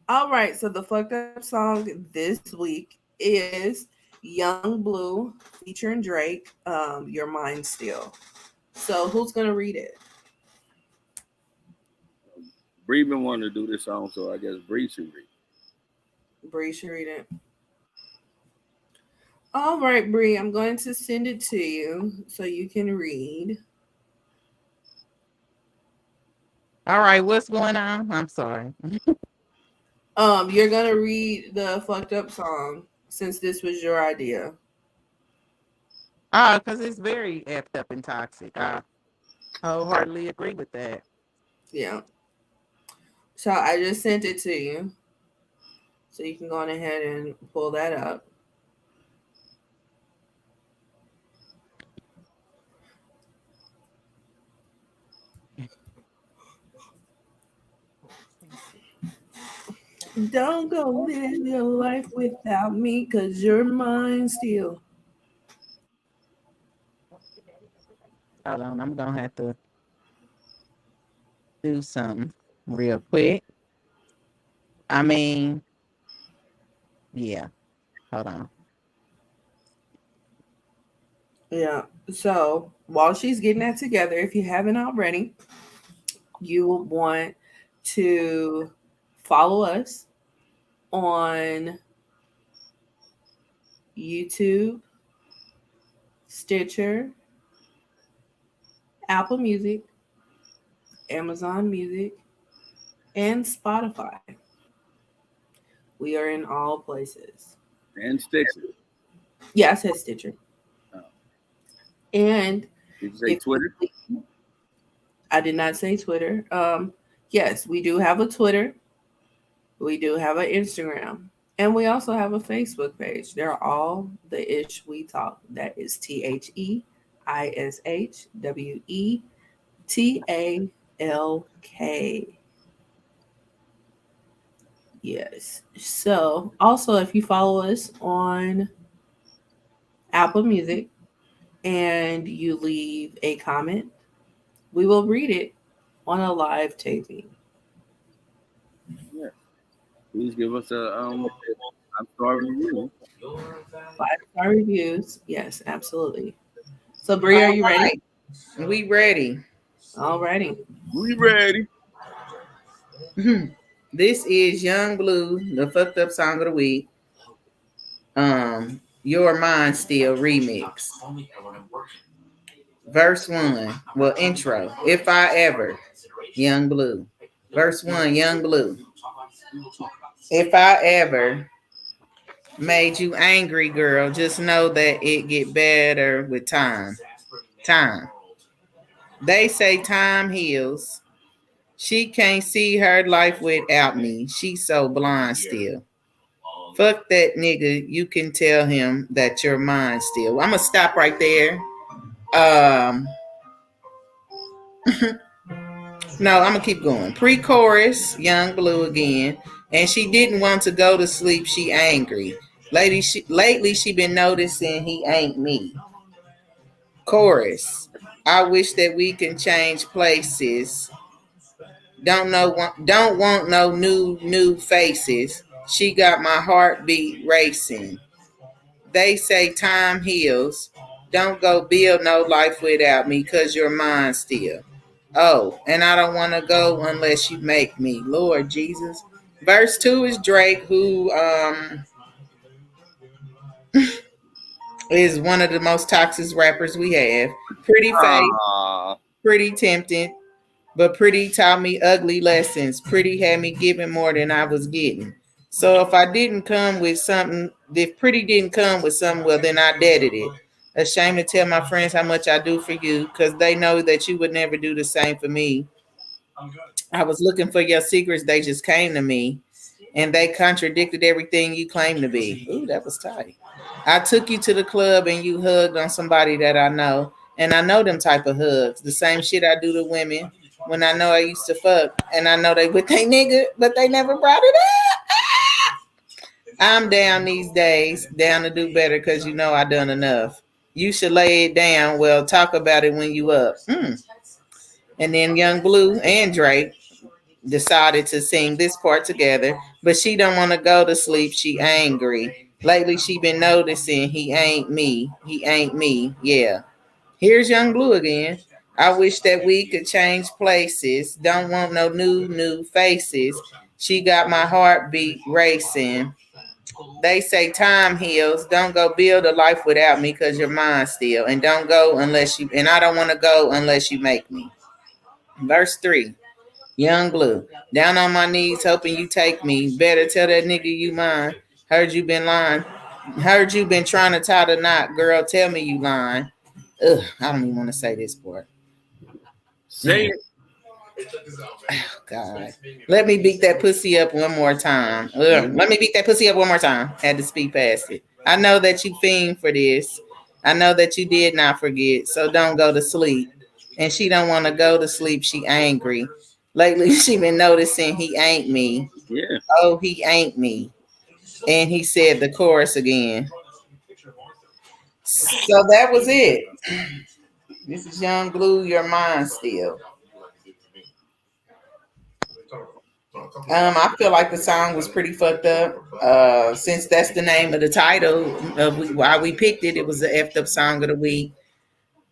All right. So the fucked up song this week is Young Blue featuring Drake. Your Mind Still. So who's gonna read it? Bree been wanting to do this song, so I guess Bree should read. Bree should read it. All right, Bree. I'm going to send it to you so you can read. All right, what's going on? I'm sorry. You're gonna read the fucked up song since this was your idea. Because it's very effed up and toxic. I wholeheartedly agree with that. Yeah. So I just sent it to you. So you can go on ahead and pull that up. Don't go live your life without me, cause you're mine still. Hold on, I'm gonna have to do something real quick. I mean, yeah. Hold on. Yeah. So while she's getting that together, if you haven't already, you will want to follow us on YouTube, Stitcher, Apple Music, Amazon Music, and Spotify. We are in all places. And Stitcher. Yeah, I said Stitcher. Oh. And Did you say if Twitter? I did not say Twitter. Yes, we do have a Twitter. We do have an Instagram. And we also have a Facebook page. They're all the Ish We Talk. That is TheIshWeTalk. Yes. So, also, if you follow us on Apple Music and you leave a comment, we will read it on a live taping. Yeah. Please give us a 5-star review. 5-star reviews. Yes, absolutely. So, Bree, are All you ready? right, we ready. Alrighty. We ready. This is Young Blue, the fucked up song of the week. Your Mind Still remix. Verse 1. Well, intro. If I ever. Young Blue. Verse 1, Young Blue. If I ever made you angry, girl, just know that it get better with time. Time. They say time heals. She can't see her life without me. She's so blind still. Fuck that nigga. You can tell him that you're mine still. I'm gonna stop right there. Um, no, I'm gonna keep going. Pre-chorus, Young Blue again, and she didn't want to go to sleep. She angry. Lately she been noticing he ain't me. Chorus, I wish that we can change places. Don't want no new faces. She got my heartbeat racing. They say time heals. Don't go build no life without me, cause you're mine still. Oh, and I don't want to go unless you make me. Lord Jesus. Verse 2 is Drake, who is one of the most toxic rappers we have. Pretty face, Aw. pretty tempting, but Pretty taught me ugly lessons. Pretty had me giving more than I was getting. So if Pretty didn't come with something, well, then I deaded it. Ashamed to tell my friends how much I do for you, because they know that you would never do the same for me. I was looking for your secrets, they just came to me, and they contradicted everything you claim to be. Ooh, that was tight. I took you to the club and you hugged on somebody that I know, and I know them type of hugs. The same shit I do to women when I know I used to fuck, and I know they with they nigga, but they never brought it up. I'm down these days, down to do better because you know I done enough. You should lay it down. Well, talk about it when you up. And then Young Blue and Drake decided to sing this part together, but she don't want to go to sleep. She angry. Lately she been noticing he ain't me. He ain't me. Yeah. Here's Young Blue again. I wish that we could change places. Don't want no new faces. She got my heartbeat racing. They say time heals. Don't go build a life without me because you're mine still. And don't go unless you, and I don't want to go unless you make me. Verse 3. Young Blue, down on my knees, hoping you take me. Better tell that nigga you mine. Heard you been lying. Heard you been trying to tie the knot. Girl, tell me you lying. Ugh, I don't even want to say this part. Say it. Oh, God. Let me beat that pussy up one more time. Ugh. Let me beat that pussy up one more time. Had to speed past it. I know that you fiend for this. I know that you did not forget. So don't go to sleep. And she don't want to go to sleep. She angry. Lately, she been noticing he ain't me. Yeah. Oh, he ain't me. And he said the chorus again. So that was it. This is Young Blue, your mind still. I feel like the song was pretty fucked up. Since that's the name of the title of why we picked it, it was the effed up song of the week.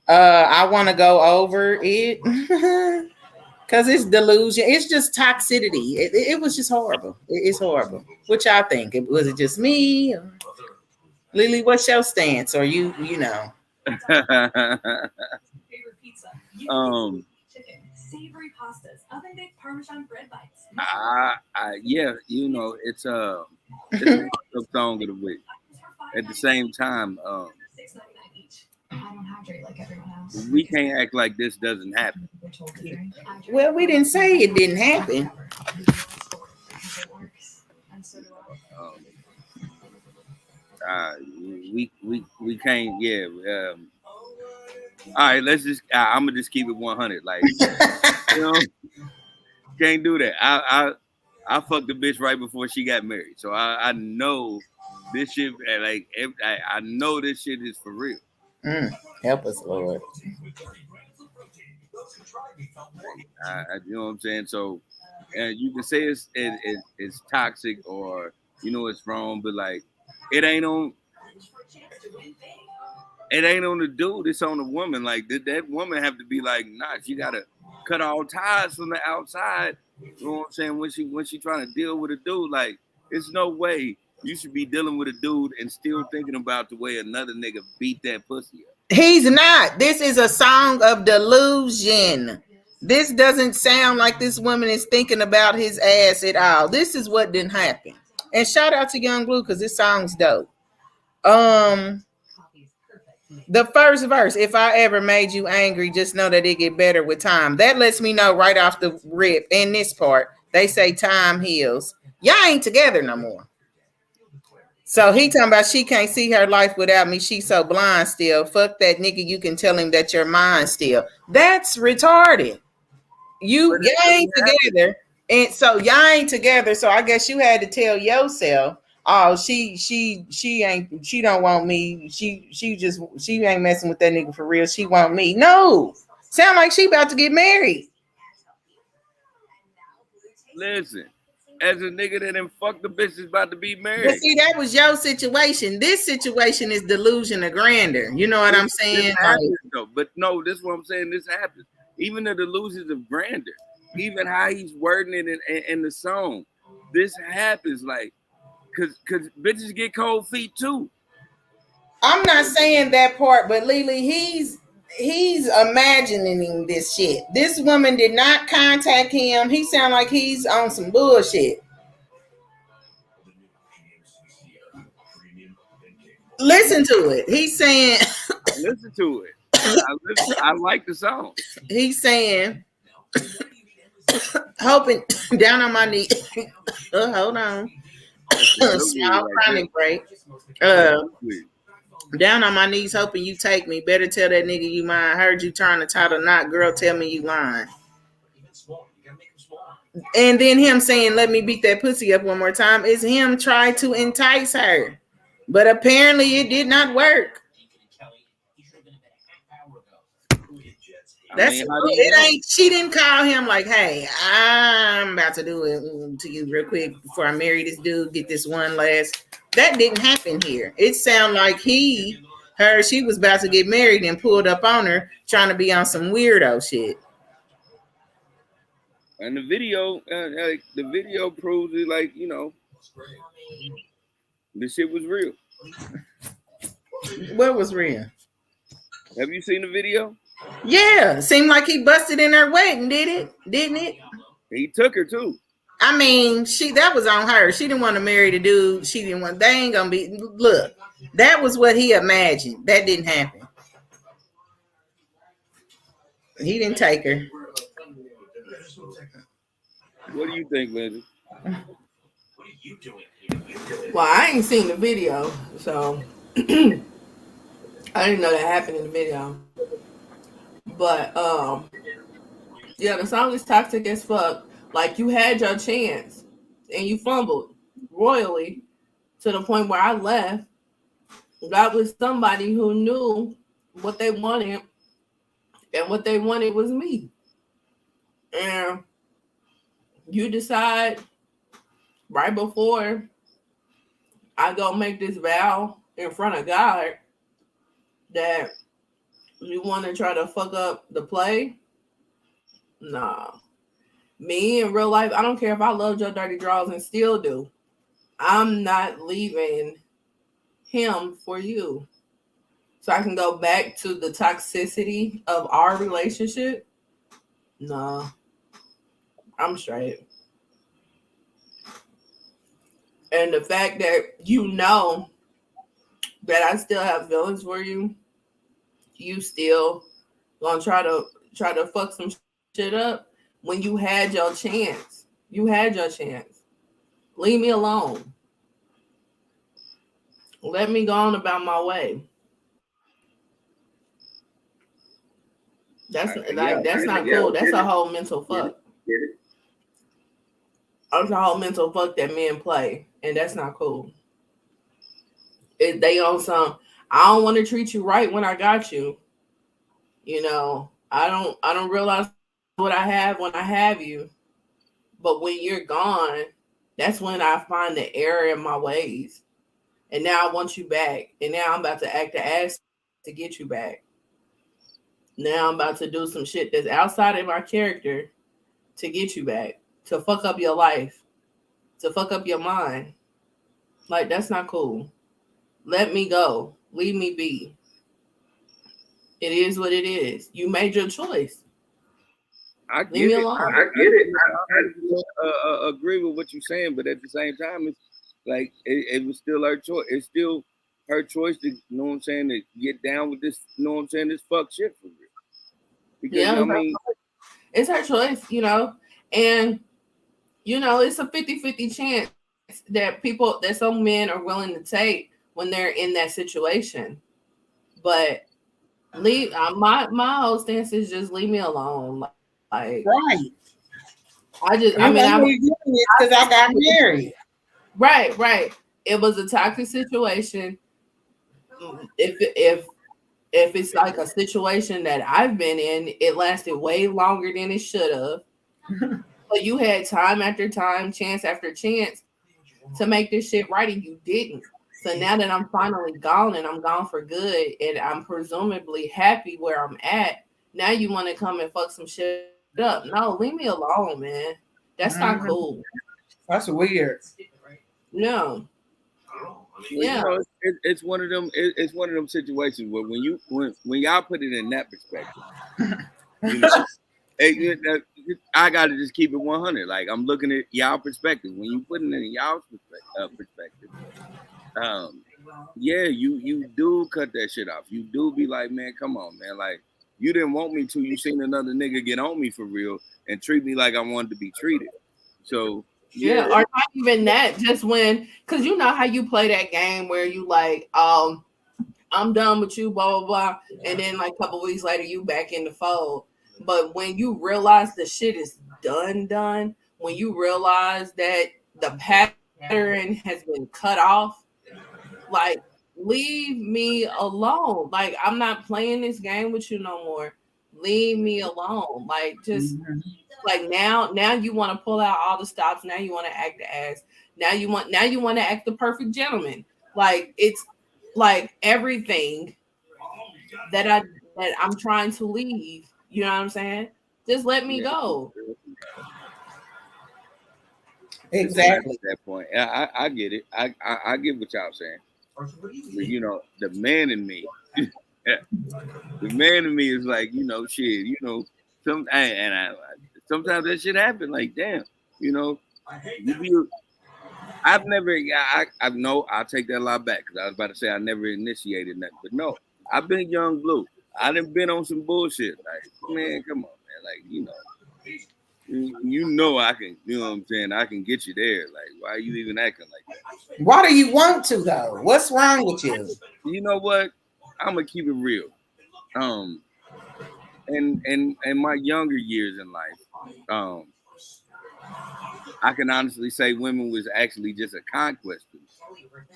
I want to go over it because it's delusion. It's just toxicity. It was just horrible. It's horrible. What y'all think? Was it just me? Lily, what's your stance? Or you know? um, yeah, it's a song of the week. At the same time, we can't act like this doesn't happen. Well, we didn't say it didn't happen. Um, uh, we can't. Yeah. All right. Let's just. I'm gonna just keep it 100. Like you know, can't do that. I fucked the bitch right before she got married, so I know this shit. Like I know this shit is for real. Mm, help us, Lord. You know what I'm saying? So, you can say it's toxic or it's wrong, but like it ain't on it ain't on the dude. It's on the woman. Like that woman have to be like, nah, she gotta cut all ties from the outside. You know what I'm saying? When she trying to deal with a dude, like it's no way you should be dealing with a dude and still thinking about the way another nigga beat that pussy up. He's not. This is a song of delusion. This doesn't sound like this woman is thinking about his ass at all. This is what didn't happen. And shout out to Young Blue because this song's dope. The first verse, if I ever made you angry, just know that it get better with time. That lets me know right off the rip. In this part, they say time heals. Y'all ain't together no more. So he talking about she can't see her life without me. She so blind still. Fuck that nigga. You can tell him that you're mine still. That's retarded. Y'all ain't together. And so y'all ain't together. So I guess you had to tell yourself, oh, she ain't, she don't want me. She ain't messing with that nigga for real. She want me. No. Sound like she about to get married. Listen, as a nigga that done fucked the bitch is about to be married. But see, that was your situation. This situation is delusion of grandeur. You know what I'm saying? This happens, though. But no, this is what I'm saying. This happens. Even the delusions of grandeur, even how he's wording it in the song, this happens. Like, cause bitches get cold feet too. I'm not saying that part, but Lily, he's imagining this shit. This woman did not contact him. He sound like he's on some bullshit. Listen to it. He's saying Listen to it. I like the song. He's saying hoping down on my knee. Hold on. Small chronic break. Down on my knees, hoping you take me. Better tell that nigga you mine. Heard you trying to tie the knot, girl. Tell me you lying. And then him saying, "Let me beat that pussy up one more time." Is him trying to entice her, but apparently it did not work. It ain't. She didn't call him like, "Hey, I'm about to do it to you real quick before I marry this dude. Get this one last." That didn't happen here. It sounded like she was about to get married and pulled up on her, trying to be on some weirdo shit. And the video proves it. Like this shit was real. What was real? Have you seen the video? Yeah, seemed like he busted in her wedding, didn't it? He took her too. I mean, that was on her. She didn't want to marry the dude. She didn't want. They ain't gonna be. Look, that was what he imagined. That didn't happen. He didn't take her. What do you think, Lindsay? Well, I ain't seen the video, so I didn't know that happened in the video. But yeah, the song is toxic as fuck. Like, you had your chance and you fumbled royally to the point where I left, got with somebody who knew what they wanted, and what they wanted was me. And you decide right before I go make this vow in front of God that you want to try to fuck up the play. Nah. Me in real life, I don't care if I loved your dirty draws and still do. I'm not leaving him for you. So I can go back to the toxicity of our relationship. Nah. I'm straight. And the fact that you know that I still have feelings for you, you still gonna try to fuck some shit up when you had your chance. You had your chance. Leave me alone. Let me go on about my way. Yeah, That's get not it, cool. That's a whole mental get fuck. it, get it. That's a whole mental fuck that men play, and that's not cool. They on some. I don't want to treat you right when I got you. I don't realize what I have when I have you. But when you're gone, that's when I find the error in my ways. And now I want you back. And now I'm about to act the ass to get you back. Now I'm about to do some shit that's outside of my character to get you back. To fuck up your life. To fuck up your mind. Like, that's not cool. Let me go. Leave me be. It is what it is. You made your choice. I Leave me get it. alone. I get it. Agree with what you're saying, but at the same time, it's like it was still her choice. It's still her choice to, you know what I'm saying, to get down with this, you know what I'm saying, this fuck shit for real. Because, Yeah, I mean, it's her choice. And it's a 50-50 chance that some men are willing to take when they're in that situation. But leave my whole stance is just leave me alone. Like, Right. I mean, I'm only doing this because I got married. right. It was a toxic situation. If it's like a situation that I've been in, it lasted way longer than it should have. But you had time after time, chance after chance to make this shit right, and you didn't. So now that I'm finally gone and I'm gone for good, and I'm presumably happy where I'm at, now you want to come and fuck some shit up. No, leave me alone, man. That's not cool. That's weird. No, well, yeah, it's one of them. It's one of them situations where when y'all put it in that perspective, you know, I got to just keep it 100. Like, I'm looking at y'all perspective. When you put it in y'all's perspective, um, yeah, you do cut that shit off. You do be like, man, come on, man. Like, you didn't want me to. You seen another nigga get on me for real and treat me like I wanted to be treated. So yeah, yeah, or not even that. Just because you know how you play that game where you like, I'm done with you, blah blah blah, and then like a couple weeks later you back in the fold. But when you realize the shit is done, when you realize that the pattern has been cut off, like leave me alone. Like, I'm not playing this game with you no more. Leave me alone. Like, just like now you want to pull out all the stops. Now you want to act the ass. Now you want to act the perfect gentleman. Like, it's like everything that I that I'm trying to leave. You know what I'm saying? Just let me yeah. go. It's past Exactly. that point. I get it. I get what y'all saying. But, the man in me, the man in me is like, shit. Sometimes that shit happen. Like, damn, you know, you be. I've never. I know. I'll take that a lot back because I was about to say I never initiated nothing, but no, I've been young blue. I done been on some bullshit. Like, man, come on, man. Like, I can, you know what I'm saying? I can get you there. Like, why are you even acting like that? Why do you want to though? What's wrong with you? You know what? I'm gonna keep it real. Um, and my younger years in life, um, I can honestly say women was actually just a conquest to me.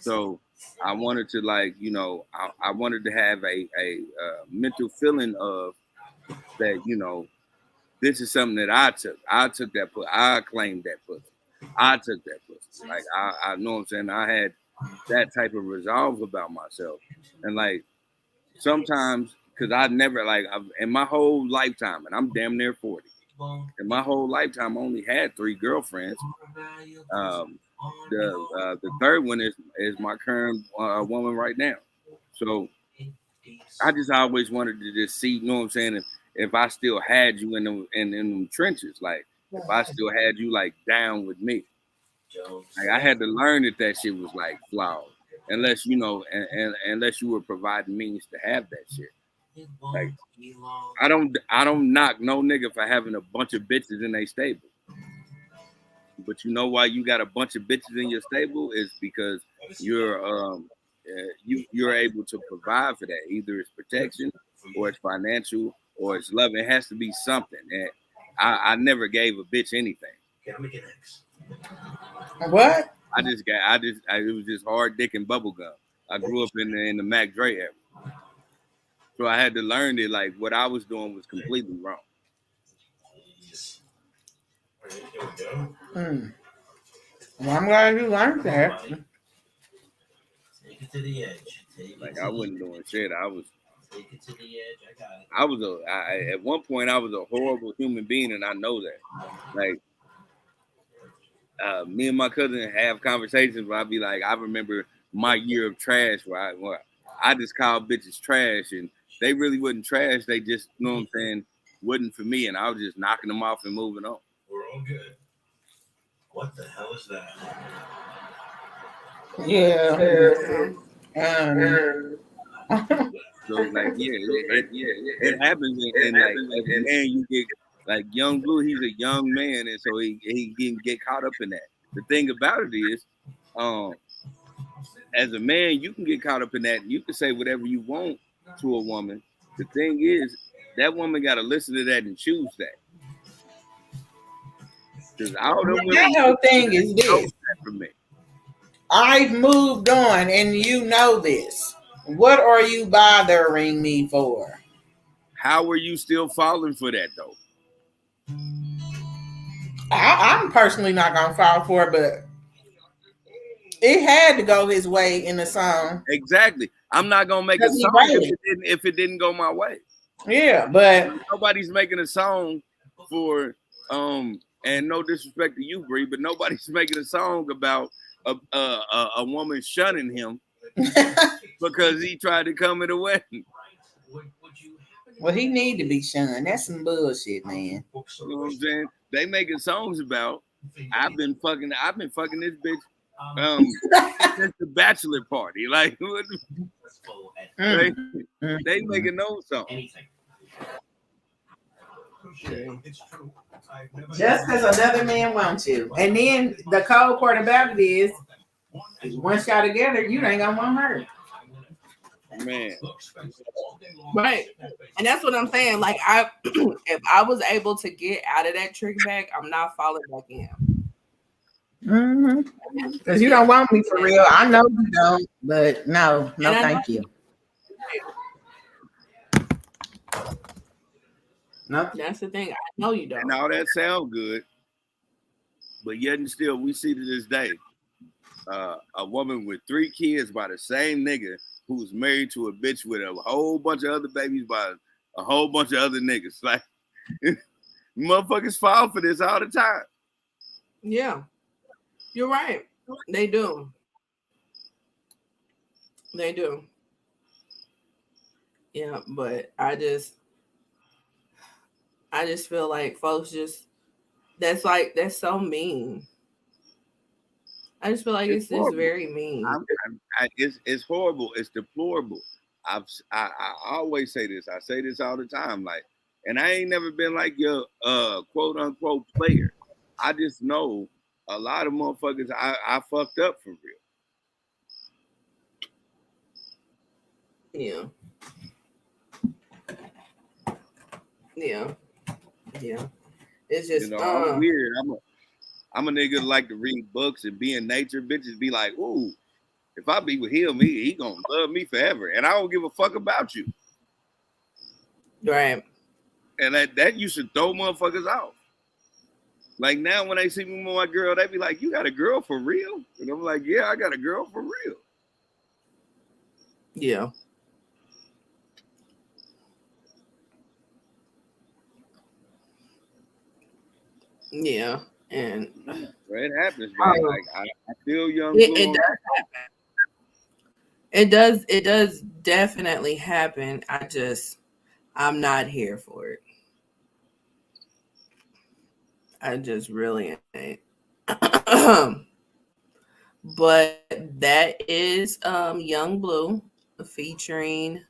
So I wanted to, like, I wanted to have a mental feeling of that, this is something that I took. I took that pussy. I claimed that pussy. I took that pussy. Like, I know what I'm saying. I had that type of resolve about myself. And, like, sometimes, because I never, like, in my whole lifetime, and I'm damn near 40, in my whole lifetime, I only had 3 girlfriends. Um, the third one is my current woman right now. So I just always wanted to just see, you know what I'm saying, if I still had you in them trenches, like if I still had you like down with me. Like, I had to learn that shit was like flawed, unless and unless you were providing means to have that shit. Like I don't knock no nigga for having a bunch of bitches in their stable. But you know why you got a bunch of bitches in your stable is because you're able to provide for that. Either it's protection or it's financial or it's love. It has to be something. And I never gave a bitch anything. What? It was just hard dick and bubble gum. I grew up in the Mac Dre era. So I had to learn that like what I was doing was completely wrong. Well, I'm glad you learned that. Like I wasn't doing shit. At one point I was a horrible human being, and I know that. Like me and my cousin have conversations where I'd be like, I remember my year of trash where I just called bitches trash, and they really wasn't trash. They just, you know what I'm saying, wasn't for me, and I was just knocking them off and moving on. We're all good. What the hell is that? Yeah. So like, it happens, and like as a man, you get like Young Blue. He's a young man, and so he can get caught up in that. The thing about it is, as a man, you can get caught up in that, and you can say whatever you want to a woman. The thing is, that woman got to listen to that and choose that. Because all them women, my whole thing is this. For me. I've moved on, and you know this. What are you bothering me for? How are you still falling for that though? I'm personally not gonna fall for it, but it had to go his way in the song. Exactly. I'm not gonna make a song if it didn't go my way. Yeah, but nobody's making a song for and no disrespect to you, Bree, but nobody's making a song about a woman shunning him because he tried to come at a wedding. Well, he need to be shunned. That's some bullshit, man. You know what I'm saying? They making songs about I've been fucking this bitch since the bachelor party. Like they making those songs. Just because another man wants you. And then the cold part about it is once y'all together, you ain't gonna want her. Man. Right. And that's what I'm saying. Like if I was able to get out of that trick bag, I'm not falling back in. Because you don't want me for real. I know you don't, but no, thank you. No, that's the thing. I know you don't. And all that sound good, but yet and still, we see to this day a woman with 3 kids by the same nigga who's married to a bitch with a whole bunch of other babies by a whole bunch of other niggas. Like motherfuckers fall for this all the time. Yeah, you're right. They do. They do. Yeah, but I just feel like folks that's so mean. I just feel like it's just very mean. It's horrible. It's deplorable. I always say this. I say this all the time. Like, and I ain't never been like your quote unquote player. I just know a lot of motherfuckers I fucked up for real. Yeah. Yeah. Yeah. It's just I'm weird. I'm a nigga like to read books and be in nature. Bitches be like, ooh, if I be with him, he gonna love me forever. And I don't give a fuck about you. Right. And that you should throw motherfuckers off. Like now when they see me with my girl, they be like, you got a girl for real? And I'm like, yeah, I got a girl for real. Yeah. Yeah. And it happens, man. Like I feel young. It does happen. It does definitely happen. I'm not here for it. I just really ain't. But that is Young Blue featuring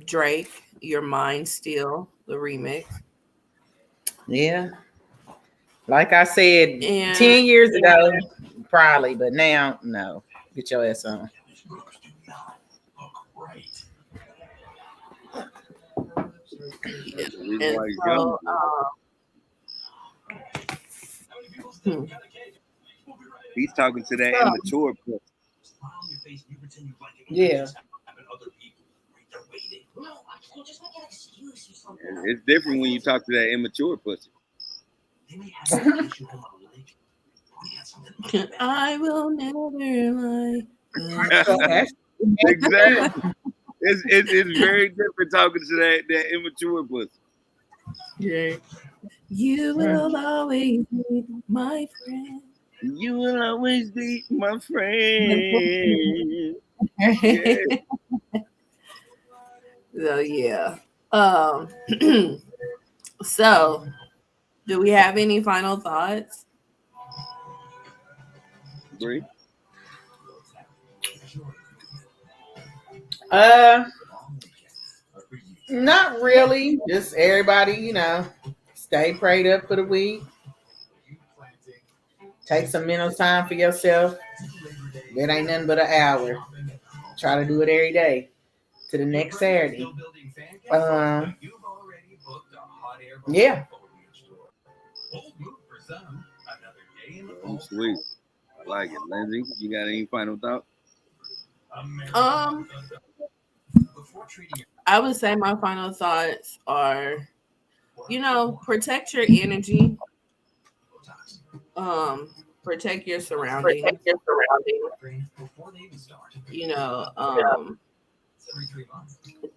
Drake, Your Mind Still, the remix. Yeah. Like I said, And 10 years ago, probably, but now, no. Get your ass on. yeah. That's the reason And why he's young. so hmm. He's talking to that So immature person. Yeah. It's different when you talk to that immature pussy. I will never lie. Exactly. It's very different talking to that immature pussy. Yeah. You will always be my friend. You will always be my friend. Yeah. So yeah. Um so do we have any final thoughts? Bree. Uh, Not really. Just everybody, stay prayed up for the week. Take some mental time for yourself. That ain't nothing but an hour. Try to do it every day to the next Saturday. Um, yeah. Sweet. I like it. Lindsay, you got any final thoughts? Um I would say my final thoughts are, protect your energy, um, protect your surroundings, Protect your surroundings. you know,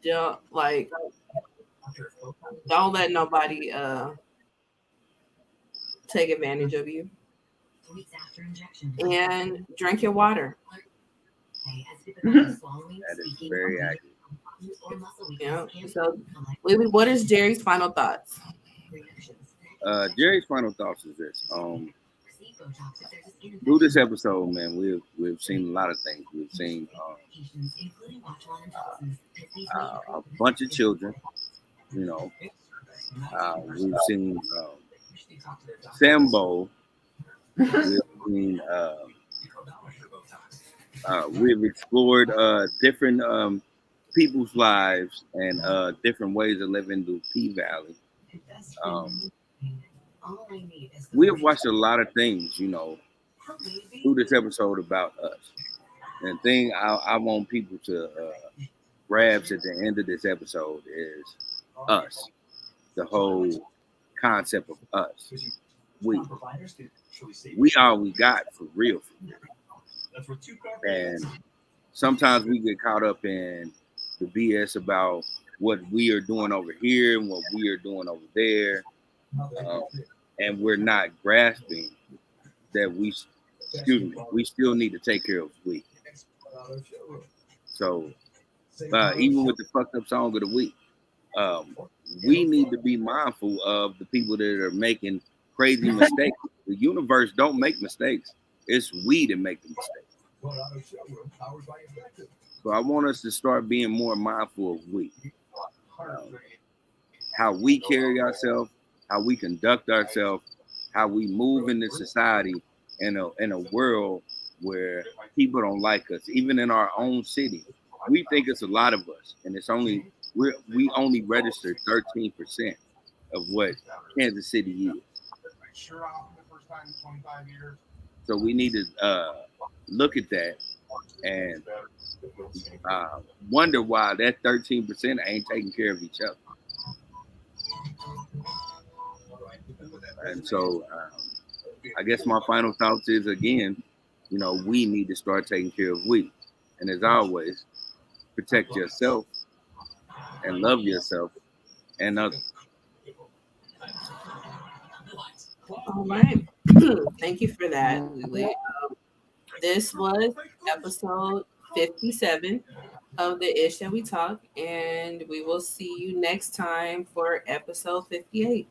don't like don't let nobody take advantage of you, and drink your water. That is very accurate. So Lily, what is Jerry's final thoughts? Jerry's final thoughts is this. Through this episode, man, we've seen a lot of things. We've seen a bunch of children. You know, we've seen Sambo. We've seen. We've explored different people's lives and different ways of living through P Valley. Um, we have watched a lot of things, through this episode about us. And the thing I want people to grasp at the end of this episode is us, the whole concept of us. We all we got for real. And sometimes we get caught up in the BS about what we are doing over here and what we are doing over there, and we're not grasping that we still need to take care of we. So even with the fucked up song of the week, um, we need to be mindful of the people that are making crazy mistakes. The universe don't make mistakes; it's we that make the mistakes. So I want us to start being more mindful of we, how we carry ourselves, how we conduct ourselves, how we move in this society in a world where people don't like us, even in our own city. We think it's a lot of us, and we only register 13% of what Kansas City is. So we need to look at that and wonder why that 13% ain't taking care of each other. And so I guess my final thoughts is again, we need to start taking care of we. And as always, protect yourself and love yourself and others. All right. Thank you for that, Lily. This was episode 57 of the Ish That We Talk, and we will see you next time for episode 58.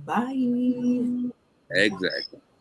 Bye. Exactly.